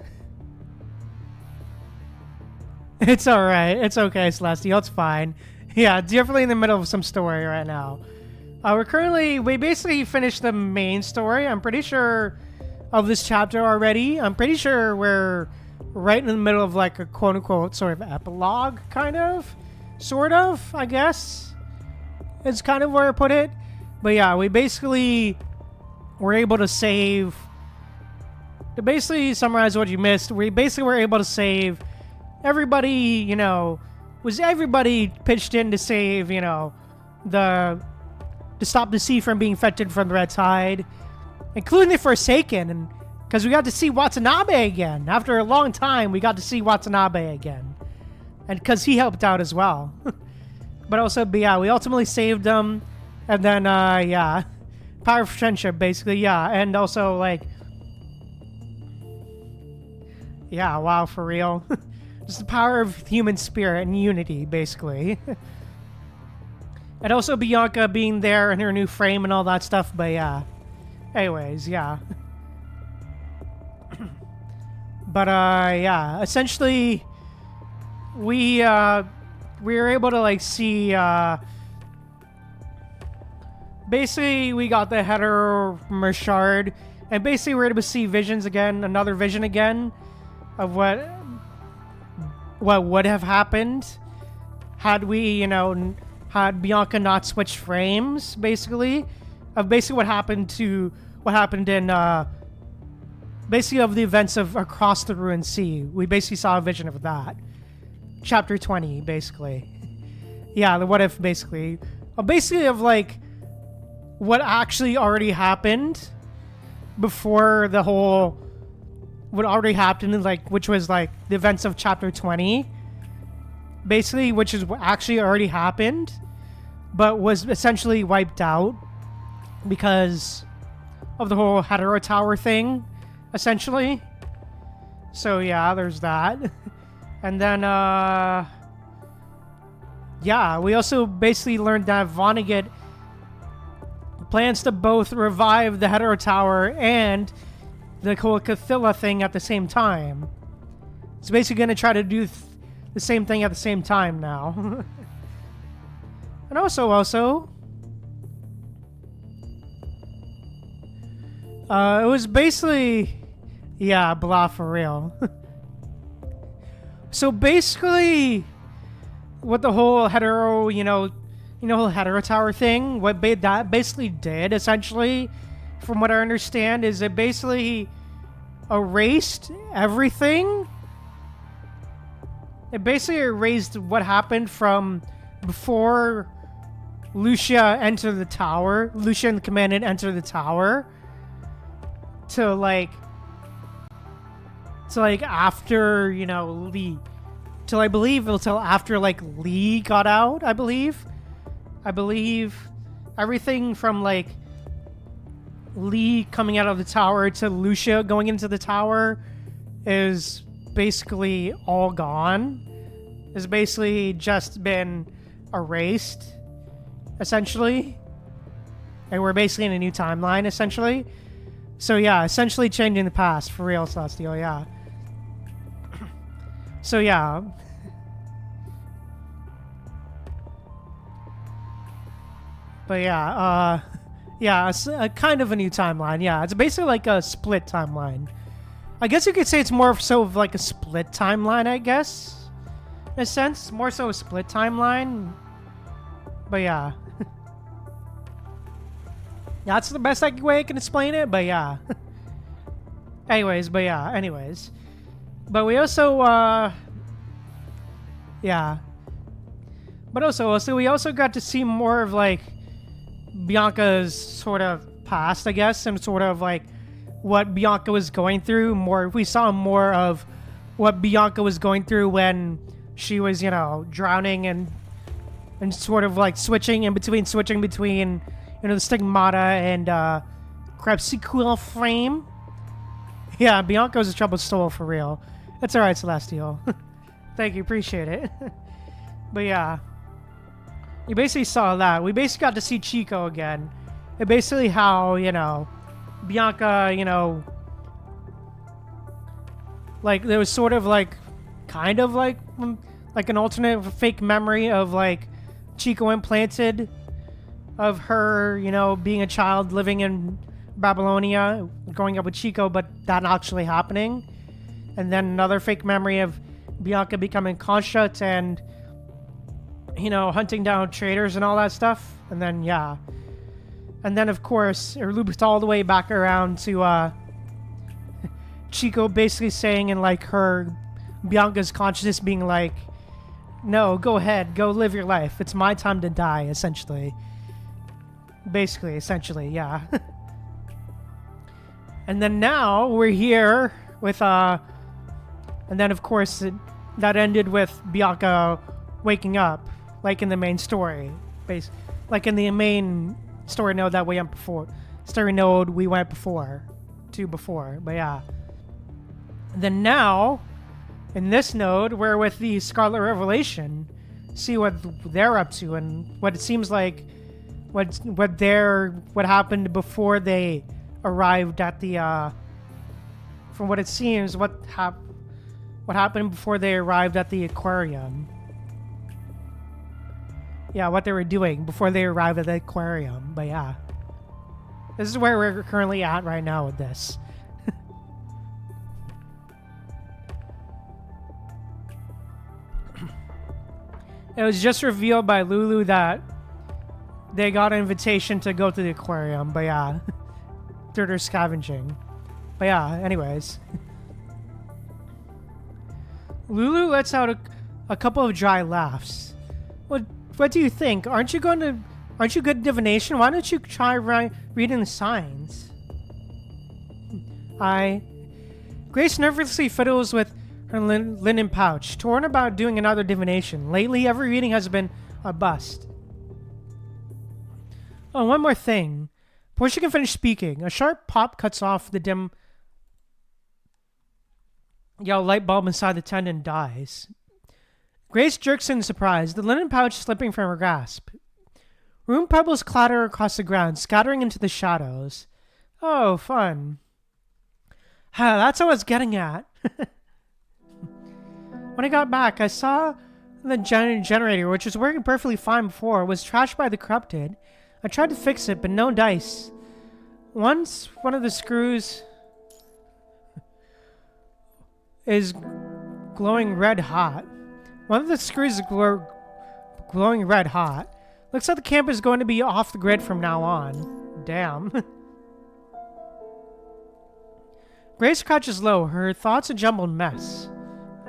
It's alright. It's okay, Celestial. It's fine. Yeah, definitely in the middle of some story right now. We basically finished the main story. I'm pretty sure of this chapter already. I'm pretty sure we're right in the middle of like a quote-unquote sort of epilogue, kind of. Sort of, I guess. It's kind of where I put it. But yeah, we basically were able to save... To basically summarize what you missed, we basically were able to save everybody, everybody pitched in to save, to stop the sea from being infected from the Red Tide. Including the Forsaken, and because we got to see Watanabe again. After a long time, we got to see Watanabe again. and because he helped out as well. But also, but yeah, we ultimately saved him, and then yeah, power of friendship, basically, yeah, and also like, yeah, wow, for real, just the power of human spirit and unity, basically. And also Bianca being there in her new frame and all that stuff, but yeah. Anyways, yeah. But yeah, essentially we were able to like see basically we got the header shard, and basically we're able to see visions again, another vision again of what would have happened had we, you know, had Bianca not switched frames, basically, of basically what happened in basically of the events of Across the Ruined Sea. We basically saw a vision of that. Chapter 20, basically. Yeah, the what if, basically. Basically of, like, what actually already happened before the whole... What already happened, like, which was, like, the events of Chapter 20. Basically, which is what actually already happened, but was essentially wiped out because of the whole hetero tower thing, essentially. So yeah, there's that. And then yeah, we also basically learned that Vonnegut plans to both revive the hetero tower and the whole Cathilla thing at the same time. It's basically going to try to do the same thing at the same time now. And also it was basically, yeah, blah, for real. So basically what the whole hetero, you know whole hetero tower thing, what that basically did, essentially, from what I understand, is it basically erased everything. It basically erased what happened from before Lucia entered the tower, Lucia and the commandant entered the tower, to like after, you know, Lee, till I believe until after like Lee got out, I believe everything from like Lee coming out of the tower to Lucia going into the tower is basically all gone. It's basically just been erased, essentially. And we're basically in a new timeline, essentially. So yeah, essentially changing the past, for real, Celestial, yeah. So yeah. But yeah, yeah, it's kind of a new timeline, yeah. It's basically like a split timeline. I guess you could say it's more so of like a split timeline, I guess. In a sense, more so a split timeline. But yeah. That's the best way I can explain it, but yeah. Anyways. But we also, yeah. But also, we also got to see more of, like, Bianca's sort of past, I guess, and sort of, like, what Bianca was going through. We saw more of what Bianca was going through when she was, you know, drowning and sort of, like, switching between, you know, the Stigmata and Crepuscule frame. Yeah, Bianca was a troubled soul, for real. It's alright, Celestial. Thank you, appreciate it. But yeah. You basically saw that. We basically got to see Chico again. And basically how, you know, Bianca, you know, like, there was sort of like, kind of like an alternate fake memory of, like, Chico implanted of her, you know, being a child living in Babylonia, growing up with Chico, but that not actually happening. And then another fake memory of Bianca becoming conscious and, you know, hunting down traitors and all that stuff. And then, yeah. And then, of course, it looped all the way back around to Chico basically saying in, like, her, Bianca's consciousness being like, no, go ahead, go live your life. It's my time to die, essentially. Basically, essentially, yeah. And then now we're here with, and then of course that ended with Bianca waking up, like in the main story, like in the main story node that we went before, story node we went before, but yeah. And then now, in this node, we're with the Scarlet Revelation, see what they're up to and what it seems like, what happened before they arrived at the. From what it seems, what happened before they arrived at the aquarium. Yeah, what they were doing before they arrived at the aquarium. But yeah. This is where we're currently at right now with this. It was just revealed by Lulu that they got an invitation to go to the aquarium. But yeah. Through their scavenging. But yeah, anyways. Lulu lets out a couple of dry laughs. What do you think? Aren't you good at divination? Why don't you try reading the signs? Grace nervously fiddles with her linen pouch, torn about doing another divination. Lately, every reading has been a bust. Oh, one more thing. Before she can finish speaking, a sharp pop cuts off the dim yellow light bulb inside the tent and dies. Grace jerks in surprise, the linen pouch slipping from her grasp. Room pebbles clatter across the ground, scattering into the shadows. Oh, fun. That's what I was getting at. When I got back, I saw the generator, which was working perfectly fine before, was trashed by the corrupted. I tried to fix it, but no dice. Once one of the screws is glowing red hot. One of the screws is glowing red hot. Looks like the camp is going to be off the grid from now on. Damn. Grace crouches low, her thoughts a jumbled mess.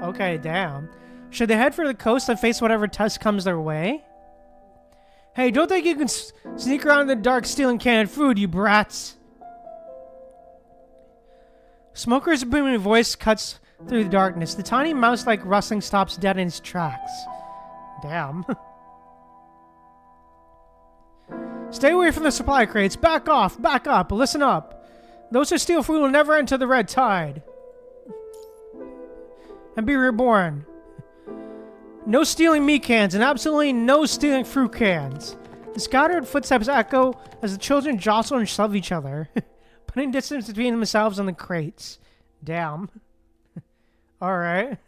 Okay, damn. Should they head for the coast and face whatever test comes their way? Hey, don't think you can sneak around in the dark stealing canned food, you brats! Smoker's booming voice cuts through the darkness. The tiny mouse-like rustling stops dead in its tracks. Damn. Stay away from the supply crates. Back off. Back up. Listen up. Those who steal food will never enter the red tide. And be reborn. No stealing meat cans and absolutely no stealing fruit cans. The scattered footsteps echo as the children jostle and shove each other, putting distance between themselves and the crates. Damn. Alright.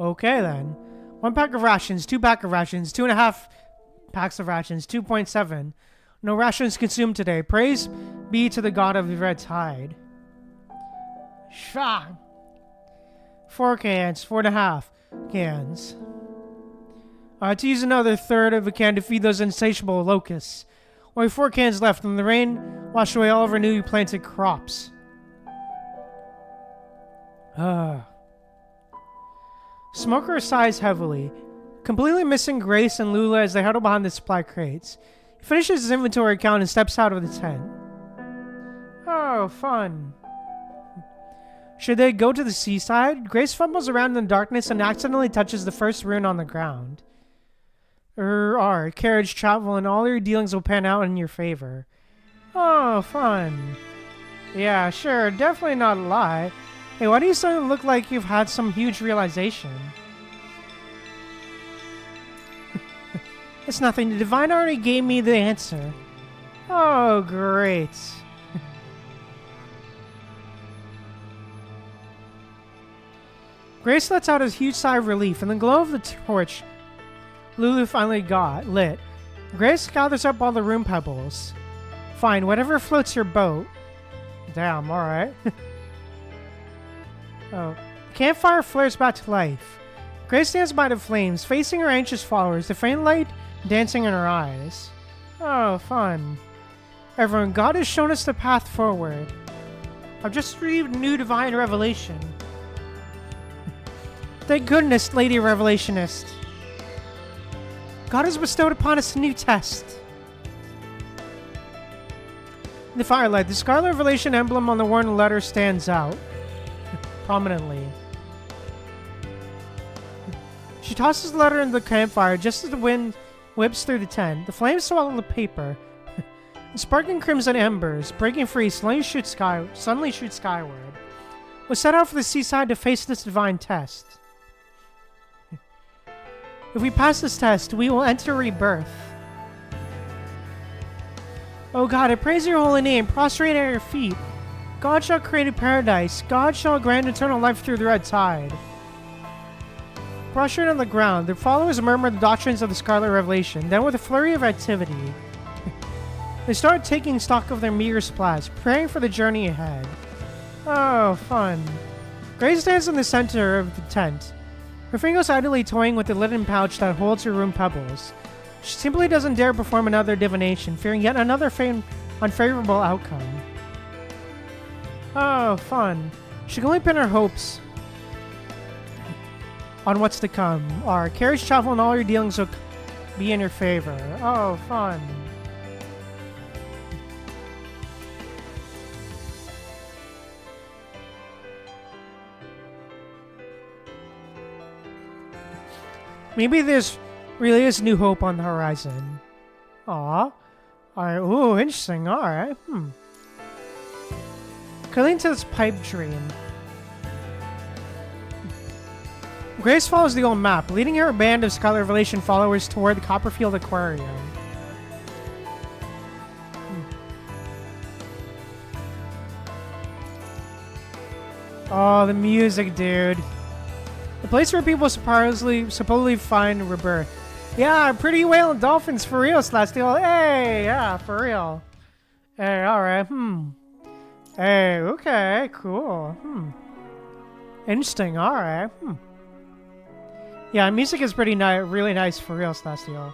Okay then. 1 pack of rations, 2 pack of rations, 2.5 packs of rations, 2.7. No rations consumed today. Praise be to the god of the red tide. Shah. 4 cans, 4.5 cans. To use another third of a can to feed those insatiable locusts. Only 4 cans left, and the rain washed away all of our newly planted crops. Smoker sighs heavily, completely missing Grace and Lula as they huddle behind the supply crates. He finishes his inventory count and steps out of the tent. Oh, fun. Should they go to the seaside? Grace fumbles around in the darkness and accidentally touches the first rune on the ground. Carriage travel and all your dealings will pan out in your favor. Oh, fun. Yeah, sure, definitely not a lie. Hey, why do you suddenly look like you've had some huge realization? It's nothing. The divine already gave me the answer. Oh, great. Grace lets out a huge sigh of relief, and the glow of the torch Lulu finally got lit. Grace gathers up all the room pebbles. Fine, whatever floats your boat. Damn, alright. Oh. The campfire flares back to life. Grace stands by the flames, facing her anxious followers, the faint light dancing in her eyes. Oh, fun. Everyone, God has shown us the path forward. I've just received new divine revelation. Thank goodness, Lady Revelationist. God has bestowed upon us a new test. In the firelight, the Scarlet Revelation emblem on the worn letter stands out prominently. She tosses the letter into the campfire just as the wind whips through the tent. The flames swallow the paper. The sparkling crimson embers, breaking free, suddenly shoot skyward. We'll set out for the seaside to face this divine test. If we pass this test, we will enter rebirth. Oh God, I praise your holy name, prostrate at your feet. God shall create a paradise. God shall grant eternal life through the red tide. Prostrate on the ground, their followers murmur the doctrines of the Scarlet Revelation. Then with a flurry of activity, they start taking stock of their meager supplies, preparing for the journey ahead. Oh, fun. Grace stands in the center of the tent, her fingers idly toying with the linen pouch that holds her rune pebbles. She simply doesn't dare perform another divination, fearing yet another unfavorable outcome. Oh, fun. She can only pin her hopes on what's to come. Our carriage travel and all your dealings will be in your favor. Oh, fun. Maybe there's really is new hope on the horizon. Aw. Alright, ooh, interesting. Alright, Curling to this pipe dream. Grace follows the old map, leading her band of Scarlet Revelation followers toward the Copperfield Aquarium. Oh, the music, dude. The place where people supposedly find rebirth. Yeah, pretty whale and dolphins for real, Celestial. Hey, yeah, for real. Hey, alright, Hey, okay, cool. Interesting, alright, Yeah, music is pretty nice, really nice for real, Celestial.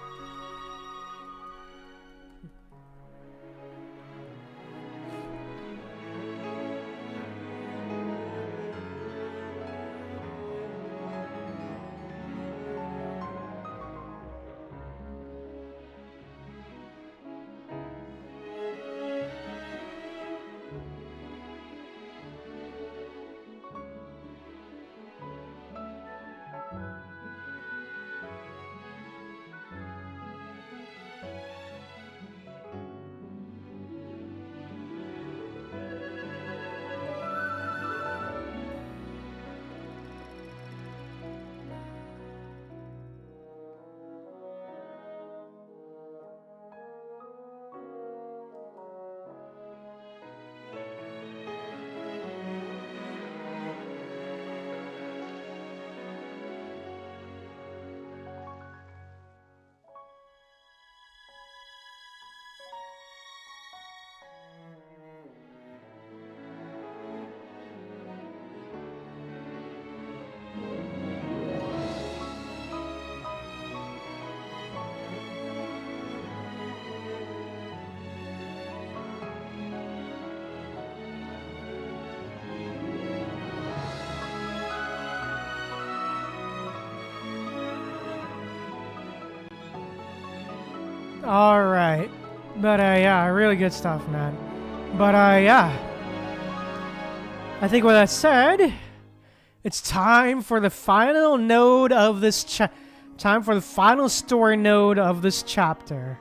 Alright. But, yeah, really good stuff, man. But, yeah. I think with that said, it's time for the final node of this time for the final story node of this chapter.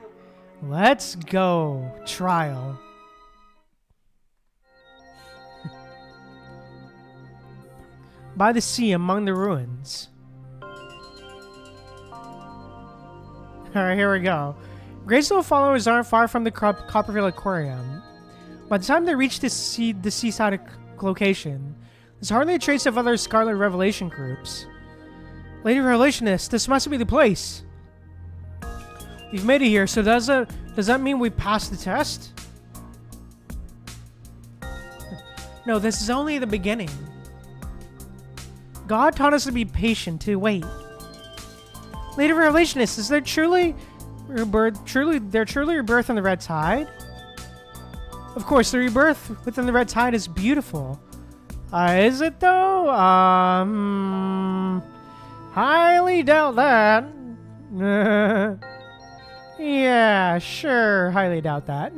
Let's go. Trial. By the sea among the ruins. Alright, here we go. Graceful followers aren't far from the Copperfield Aquarium. By the time they reach the seaside location, there's hardly a trace of other Scarlet Revelation groups. Lady Revelationist, this must be the place. We've made it here, so does that mean we passed the test? No, this is only the beginning. God taught us to be patient, to wait. Lady Revelationist, is there truly rebirth in the red tide? Of course, the rebirth within the red tide is beautiful. Is it though? Highly doubt that. Yeah, sure, highly doubt that.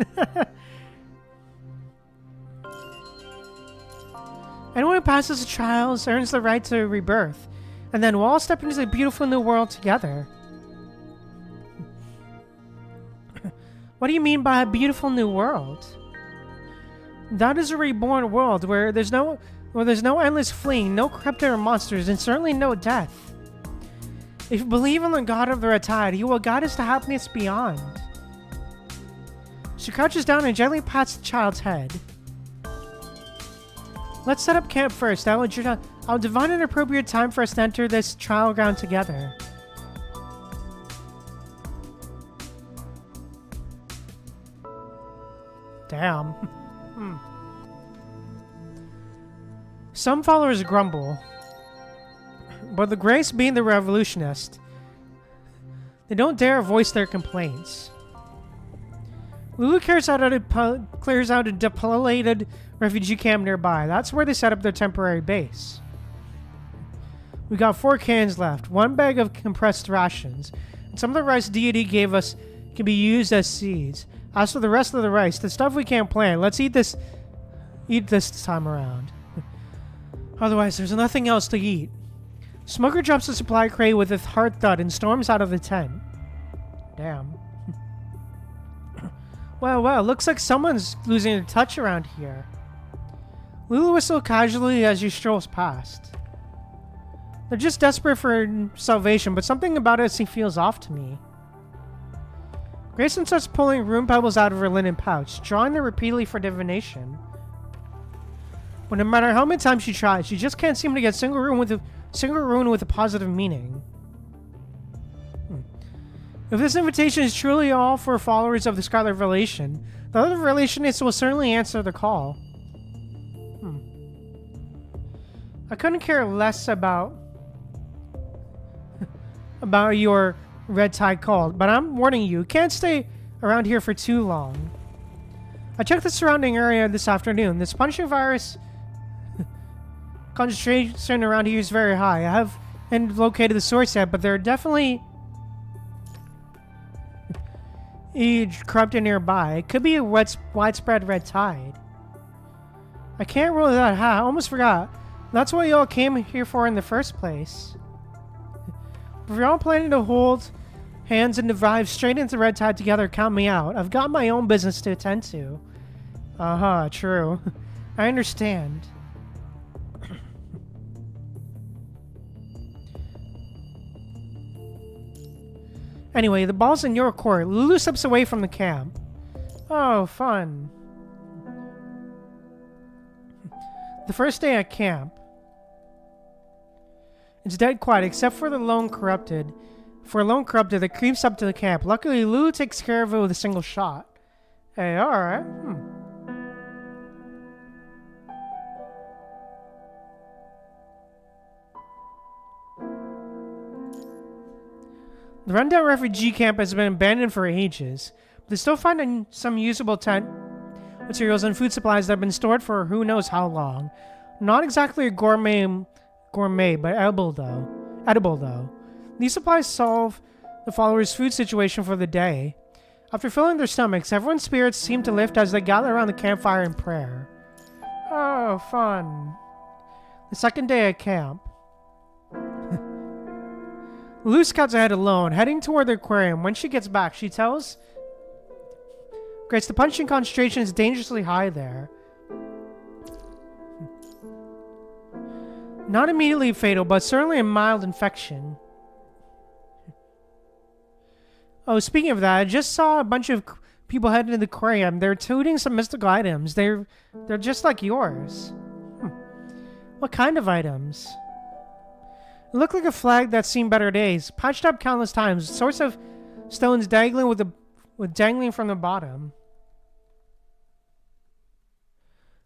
passes the trials earns the right to rebirth, and then we'll all step into the beautiful new world together. What do you mean by a beautiful new world? That is a reborn world where there's no endless fleeing, no corrupted or monsters, and certainly no death. If you believe in the God of the Red Tide, he will guide us to happiness beyond. She crouches down and gently pats the child's head. Let's set up camp first. I'll divine an appropriate time for us to enter this trial ground together. Damn. Some followers grumble, but the Grace being the revolutionist, they don't dare voice their complaints. Lulu clears out a depopulated refugee camp nearby. That's where they set up their temporary base. We got 4 cans left, 1 bag of compressed rations, and some of the rice deity gave us can be used as seeds. As for the rest of the rice, the stuff we can't plant, let's eat this time around. Otherwise, there's nothing else to eat. Smoker drops the supply crate with a hard thud and storms out of the tent. Damn. Well, looks like someone's losing their touch around here. Lulu whistles casually as she strolls past. They're just desperate for salvation, but something about it feels off to me. Grayson starts pulling rune pebbles out of her linen pouch, drawing them repeatedly for divination. But no matter how many times she tries, she just can't seem to get a single rune with a positive meaning. If this invitation is truly all for followers of the Scarlet Revelation, the other Revelationists will certainly answer the call. I couldn't care less about your Red Tide call, but I'm warning you, can't stay around here for too long. I checked the surrounding area this afternoon. This punching virus concentration around here is very high. I haven't located the source yet, but there are definitely corrupted nearby. It could be a widespread red tide. I can't rule that out. I almost forgot. That's what y'all came here for in the first place. If you're all planning to hold hands and dive straight into red tide together, count me out. I've got my own business to attend to. True. I understand. Anyway, the ball's in your court. Lulu steps away from the camp. Oh, fun. The first day at camp. It's dead quiet, except for the lone corrupted. For a lone corrupted that creeps up to the camp. Luckily, Lulu takes care of it with a single shot. Hey, alright. The rundown refugee camp has been abandoned for ages, but they still find some usable tent materials and food supplies that have been stored for who knows how long. Not exactly a gourmet, but edible though. These supplies solve the followers' food situation for the day. After filling their stomachs, everyone's spirits seem to lift as they gather around the campfire in prayer. Oh, fun. The second day at camp. Lulu scouts ahead alone, heading toward the aquarium. When she gets back, she tells Grace the punching concentration is dangerously high there. Not immediately fatal, but certainly a mild infection. Oh, speaking of that, I just saw a bunch of people heading to the aquarium. They're toting some mystical items. They're just like yours. What kind of items? It looked like a flag that's seen better days, patched up countless times, sorts of stones dangling dangling from the bottom.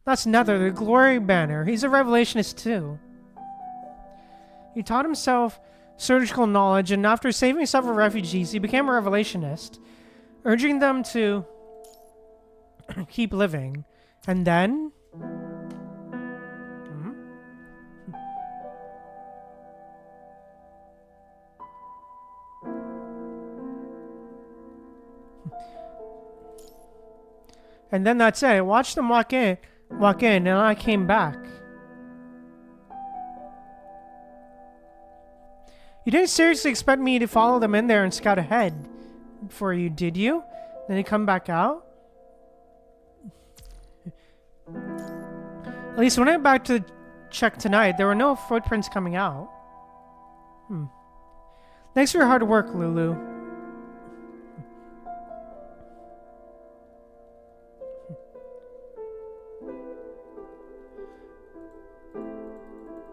That's Nether, the glory banner. He's a revelationist too. He taught himself surgical knowledge, and after saving several refugees, he became a revelationist, urging them to keep living. And then... And then that's it. I watched them walk in, and I came back. You didn't seriously expect me to follow them in there and scout ahead for you, did you? Then they come back out? At least when I went back to check tonight, there were no footprints coming out. Thanks for your hard work, Lulu.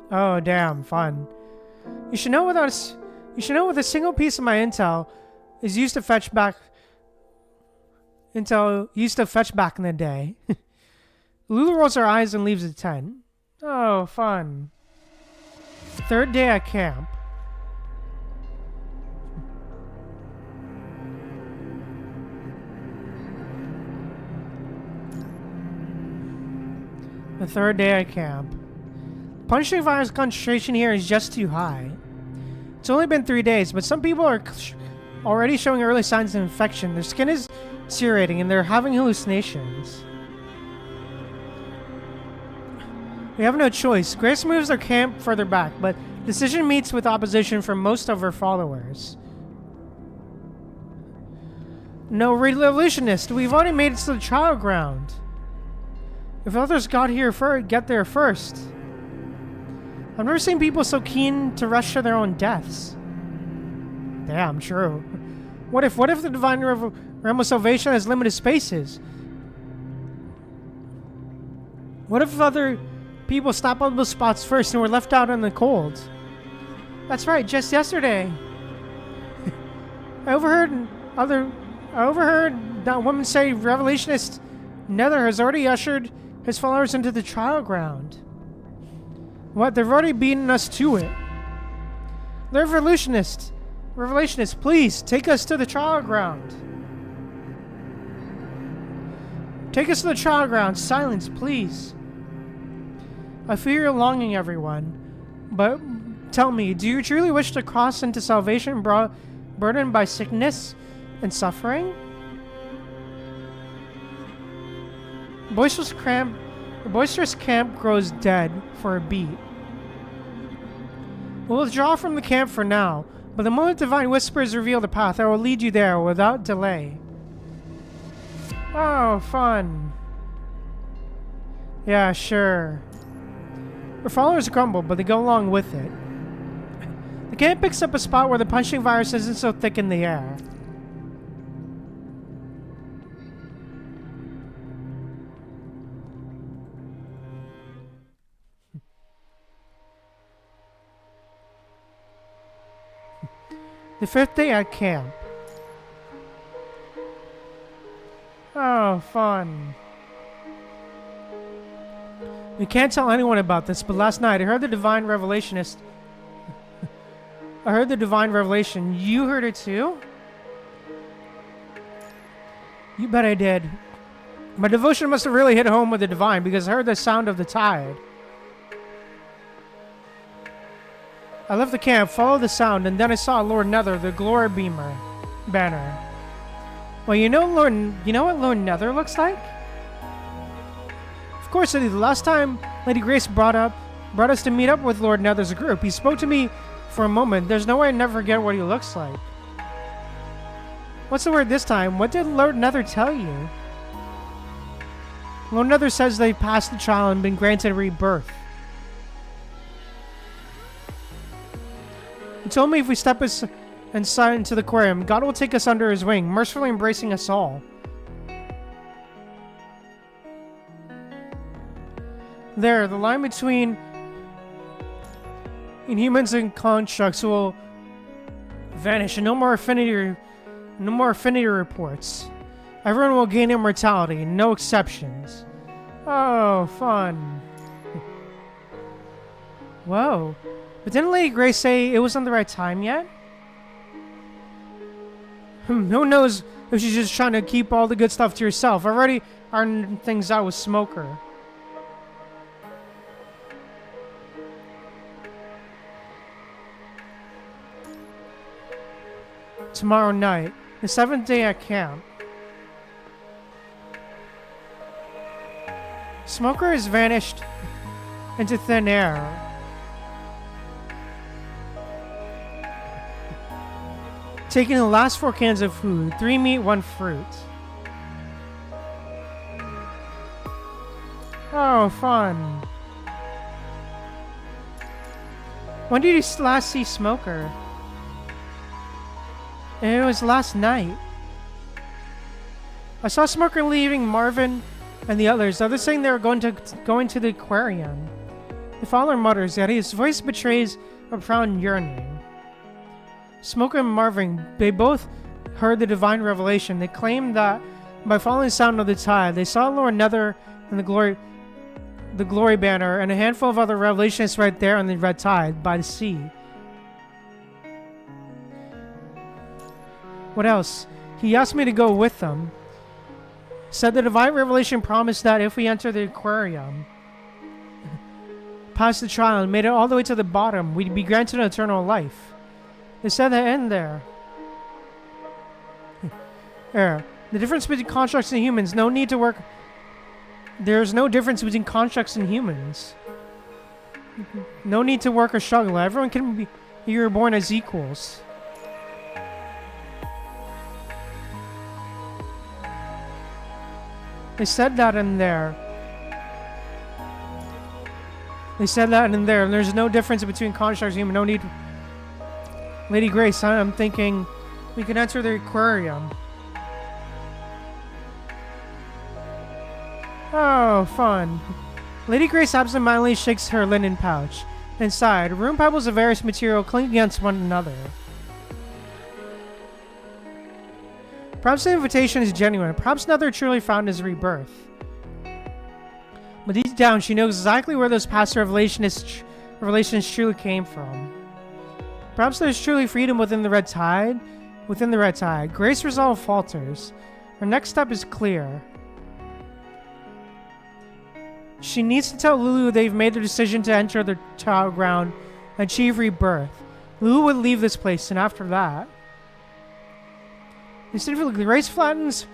Oh, damn, fun. You should know with a single piece of my intel is used to fetch back in the day. Lulu rolls her eyes and leaves the tent. Oh, fun. Third day at camp. The third day at camp. Punishing virus concentration here is just too high. It's only been 3 days, but some people are already showing early signs of infection. Their skin is deteriorating and they're having hallucinations. We have no choice. Grace moves their camp further back, but decision meets with opposition from most of her followers. No revolutionist. We've already made it to the trial ground. If others get there first. I've never seen people so keen to rush to their own deaths. Damn, true. What if the Divine Realm of Salvation has limited spaces? What if other people stop on those spots first and were left out in the cold? That's right, just yesterday. I overheard that woman say Revelationist Nether has already ushered his followers into the trial ground. What? They've already beaten us to it. The Revolutionists, please, take us to the trial ground. Take us to the trial ground. Silence, please. I fear your longing, everyone. But tell me, do you truly wish to cross into salvation burdened by sickness and suffering? The boisterous camp grows dead for a beat. We'll withdraw from the camp for now, but the moment divine whispers reveal the path, I will lead you there without delay. Oh, fun. Yeah, sure. Her followers grumble, but they go along with it. The camp picks up a spot where the punching virus isn't so thick in the air. The 5th day at camp. Oh, fun. We can't tell anyone about this, but last night I heard the Divine Revelationist. I heard the Divine Revelation. You heard it too? You bet I did. My devotion must have really hit home with the Divine because I heard the sound of the tide. I left the camp, followed the sound, and then I saw Lord Nether, the glory banner. Well, you know what Lord Nether looks like? Of course I do. The last time Lady Grace brought us to meet up with Lord Nether's group, he spoke to me for a moment. There's no way I'd never forget what he looks like. What's the word this time? What did Lord Nether tell you? Lord Nether says they passed the trial and been granted rebirth. He told me if we step inside into the aquarium, God will take us under his wing, mercifully embracing us all. There, the line between inhumans and constructs will vanish, and no more affinity reports. Everyone will gain immortality, no exceptions. Oh, fun. Whoa. But didn't Lady Grace say it wasn't the right time yet? Who knows if she's just trying to keep all the good stuff to herself. I've already ironed things out with Smoker. Tomorrow night, the 7th day at camp. Smoker has vanished into thin air. Taking the last 4 cans of food, 3 meat, 1 fruit. Oh, fun. When did you last see Smoker? It was last night. I saw Smoker leaving Marvin and the others. Others saying they were going to the aquarium. The father mutters, yet his voice betrays a profound yearning. Smoker and Marvin, they both heard the divine revelation. They claimed that by following the sound of the tide, they saw Lord Nether and the glory banner and a handful of other revelations right there on the red tide by the sea. What else? He asked me to go with them. Said the divine revelation promised that if we enter the aquarium, passed the trial and made it all the way to the bottom, we'd be granted eternal life. They said that in there. The difference between constructs and humans, no need to work. There's no difference between constructs and humans. No need to work or struggle. Everyone can be reborn as equals. They said that in there. And there's no difference between constructs and human. No need. Lady Grace, I'm thinking we can enter the aquarium. Oh, fun. Lady Grace absentmindedly shakes her linen pouch. Inside, room pebbles of various material cling against one another. Perhaps the invitation is genuine. Perhaps Nether truly found his rebirth. But deep down, she knows exactly where those past revelations truly came from. Perhaps there's truly freedom within the red tide. Grace's resolve falters. Her next step is clear. She needs to tell Lulu they've made the decision to enter the child ground and achieve rebirth. Lulu would leave this place, and after that... Instinctively, Grace flattens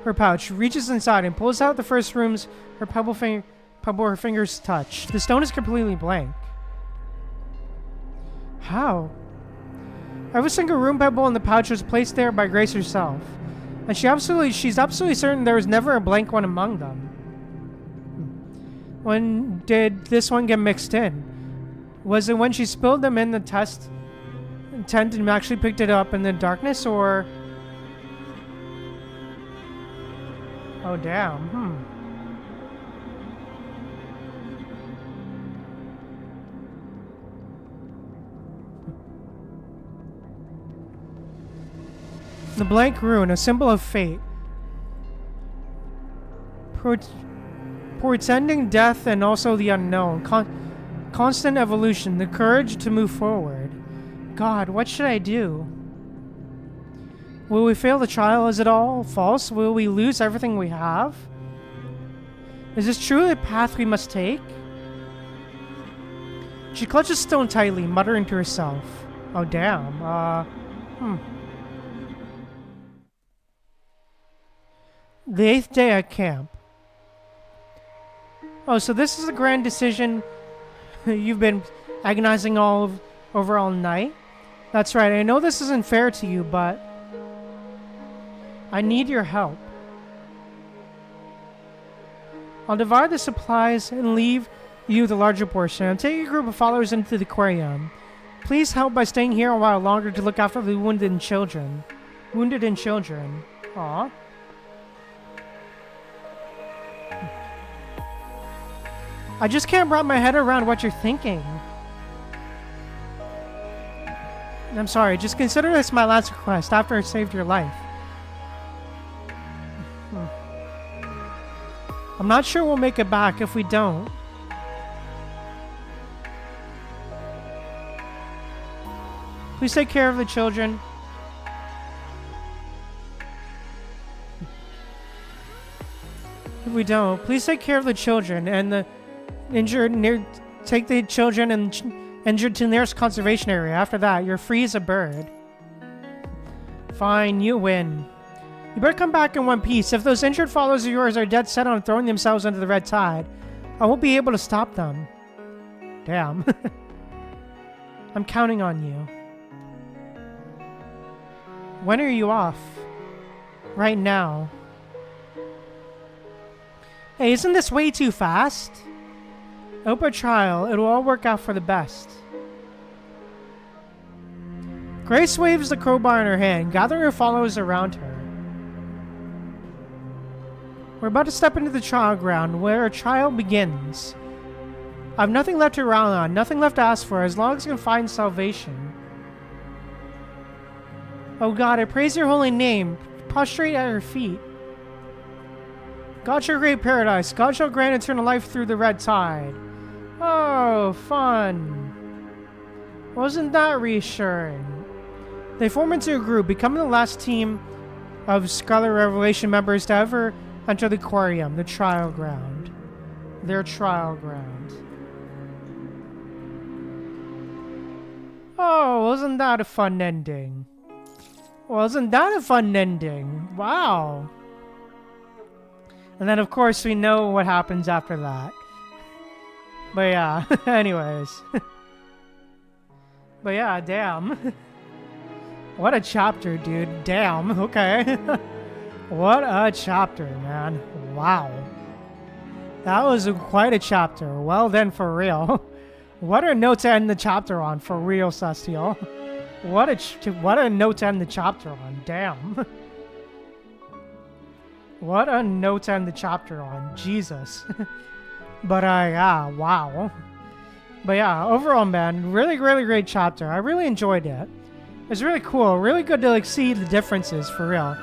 her pouch, reaches inside, and pulls out the first rooms her her fingers touch. The stone is completely blank. How? Every single room pebble in the pouch was placed there by Grace herself, and she's absolutely certain there was never a blank one among them. When did this one get mixed in? Was it when she spilled them in the test tent and actually picked it up in the darkness, or... Oh, damn. The blank rune, a symbol of fate. Portending death and also the unknown. Constant evolution, the courage to move forward. God, what should I do? Will we fail the trial? Is it all false? Will we lose everything we have? Is this truly the path we must take? She clutches stone tightly, muttering to herself. Oh, damn. The 8th day at camp. Oh, so this is a grand decision you've been agonizing over all night? That's right, I know this isn't fair to you, but I need your help. I'll divide the supplies and leave you the larger portion. I'm taking a group of followers into the aquarium. Please help by staying here a while longer to look after the wounded and children. Aww. I just can't wrap my head around what you're thinking. I'm sorry, just consider this my last request after I saved your life. I'm not sure we'll make it back if we don't. Please take care of the children. If we don't, please take care of the children and the injured. Take the children and injured to the nearest conservation area. After that, you're free as a bird. Fine, you win. You better come back in one piece. If those injured followers of yours are dead set on throwing themselves into the red tide, I won't be able to stop them. Damn. I'm counting on you. When are you off? Right now. Hey, isn't this way too fast? Open trial. It'll all work out for the best. Grace waves the crowbar in her hand, gathering her followers around her. We're about to step into the trial ground, where a trial begins. I've nothing left to rely on, nothing left to ask for, as long as I can find salvation. Oh God, I praise your holy name, prostrate at your feet. God shall create paradise, God shall grant eternal life through the red tide. Oh, fun. Wasn't that reassuring? They form into a group, becoming the last team of Scarlet Revelation members to ever enter the aquarium, the trial ground. Their trial ground. Oh, wasn't that a fun ending? Wasn't that a fun ending? Wow. And then, of course, we know what happens after that. But yeah, anyways. But yeah, damn. What a chapter, dude. Damn, okay. What a chapter, man. Wow. That was quite a chapter. Well then, for real. What a note to end the chapter on, for real, Celestial. What a note to end the chapter on. Damn. What a note to end the chapter on. Jesus. But yeah, wow. But yeah, overall, man, really, really great chapter. I really enjoyed it. It's really cool. Really good to like see the differences, for real.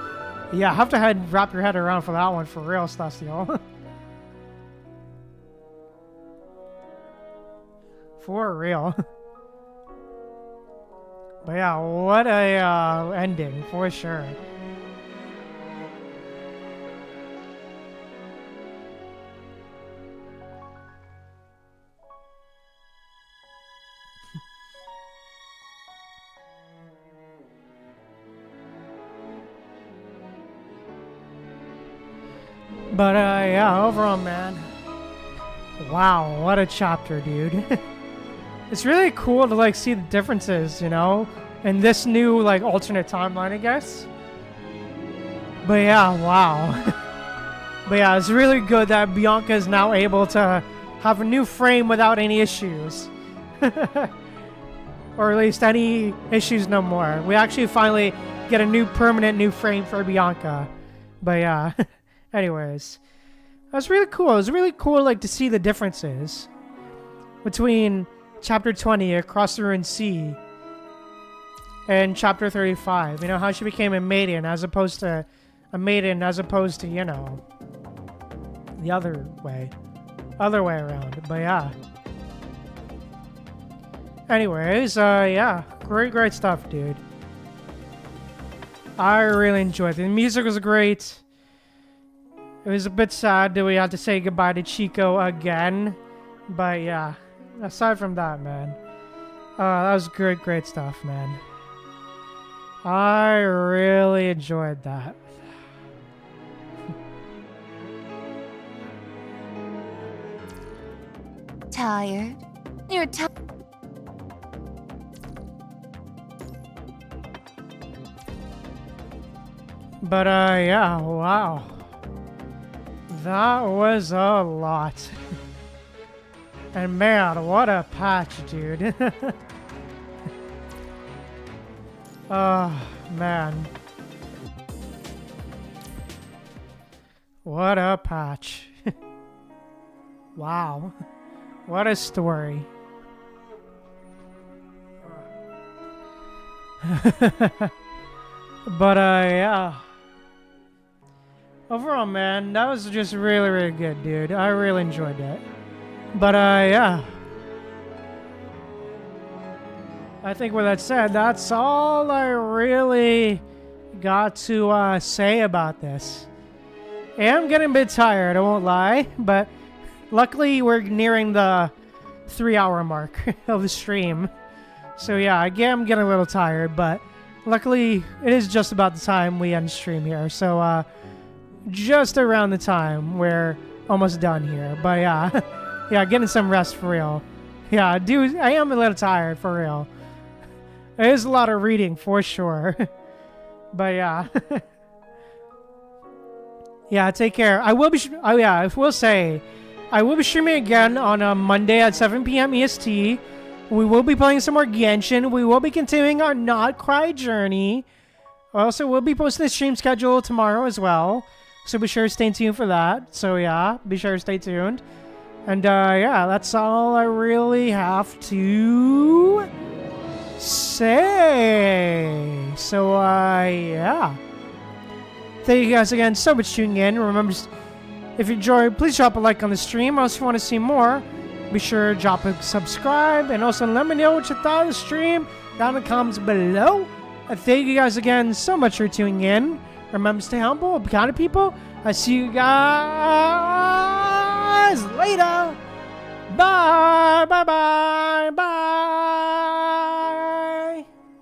Yeah, have to wrap your head around for that one, for real, Celestial. For real. But yeah, what a ending, for sure. But yeah, overall, man. Wow, what a chapter, dude. It's really cool to like see the differences, you know, in this new like alternate timeline, I guess. But yeah, wow. But yeah, it's really good that Bianca is now able to have a new frame without any issues. Or at least any issues no more. We actually finally get a new permanent new frame for Bianca. But yeah. Anyways, that's really cool. It was really cool, like, to see the differences between Chapter 20, Across the Ruined Sea, and Chapter 35. You know, how she became a maiden as opposed to, you know, the other way around. But yeah. Anyways, yeah, great stuff, dude. I really enjoyed it. The music was great. It was a bit sad that we had to say goodbye to Chico again. But yeah, aside from that, man. That was great stuff, man. I really enjoyed that. Tired? You're tired. But yeah, wow. That was a lot. And man, what a patch, dude. Oh, man. What a patch. Wow. What a story. But yeah. Overall, man, that was just really good, dude. I really enjoyed it. But yeah. I think with that said, that's all I really got to say about this. I am getting a bit tired, I won't lie, but luckily we're nearing the 3-hour mark of the stream. So yeah, again, I'm getting a little tired, but luckily it is just about the time we end stream here. So just around the time we're almost done here. But yeah, yeah, getting some rest for real. Yeah, dude, I am a little tired for real. It is a lot of reading for sure. But yeah. Yeah, take care. I will be, oh yeah, I will say, I will be streaming again on Monday at 7 p.m. EST. We will be playing some more Genshin. We will be continuing our Not Cry journey. Also, we'll be posting the stream schedule tomorrow as well. So be sure to stay tuned for that. So yeah, be sure to stay tuned. And yeah, that's all I really have to say. So yeah. Thank you guys again so much for tuning in. Remember, if you enjoyed, please drop a like on the stream. Also, if you want to see more, be sure to drop a subscribe. And also let me know what you thought of the stream down in the comments below. And thank you guys again so much for tuning in. Remember, stay humble, be kind to people. I see you guys later. Bye. Bye.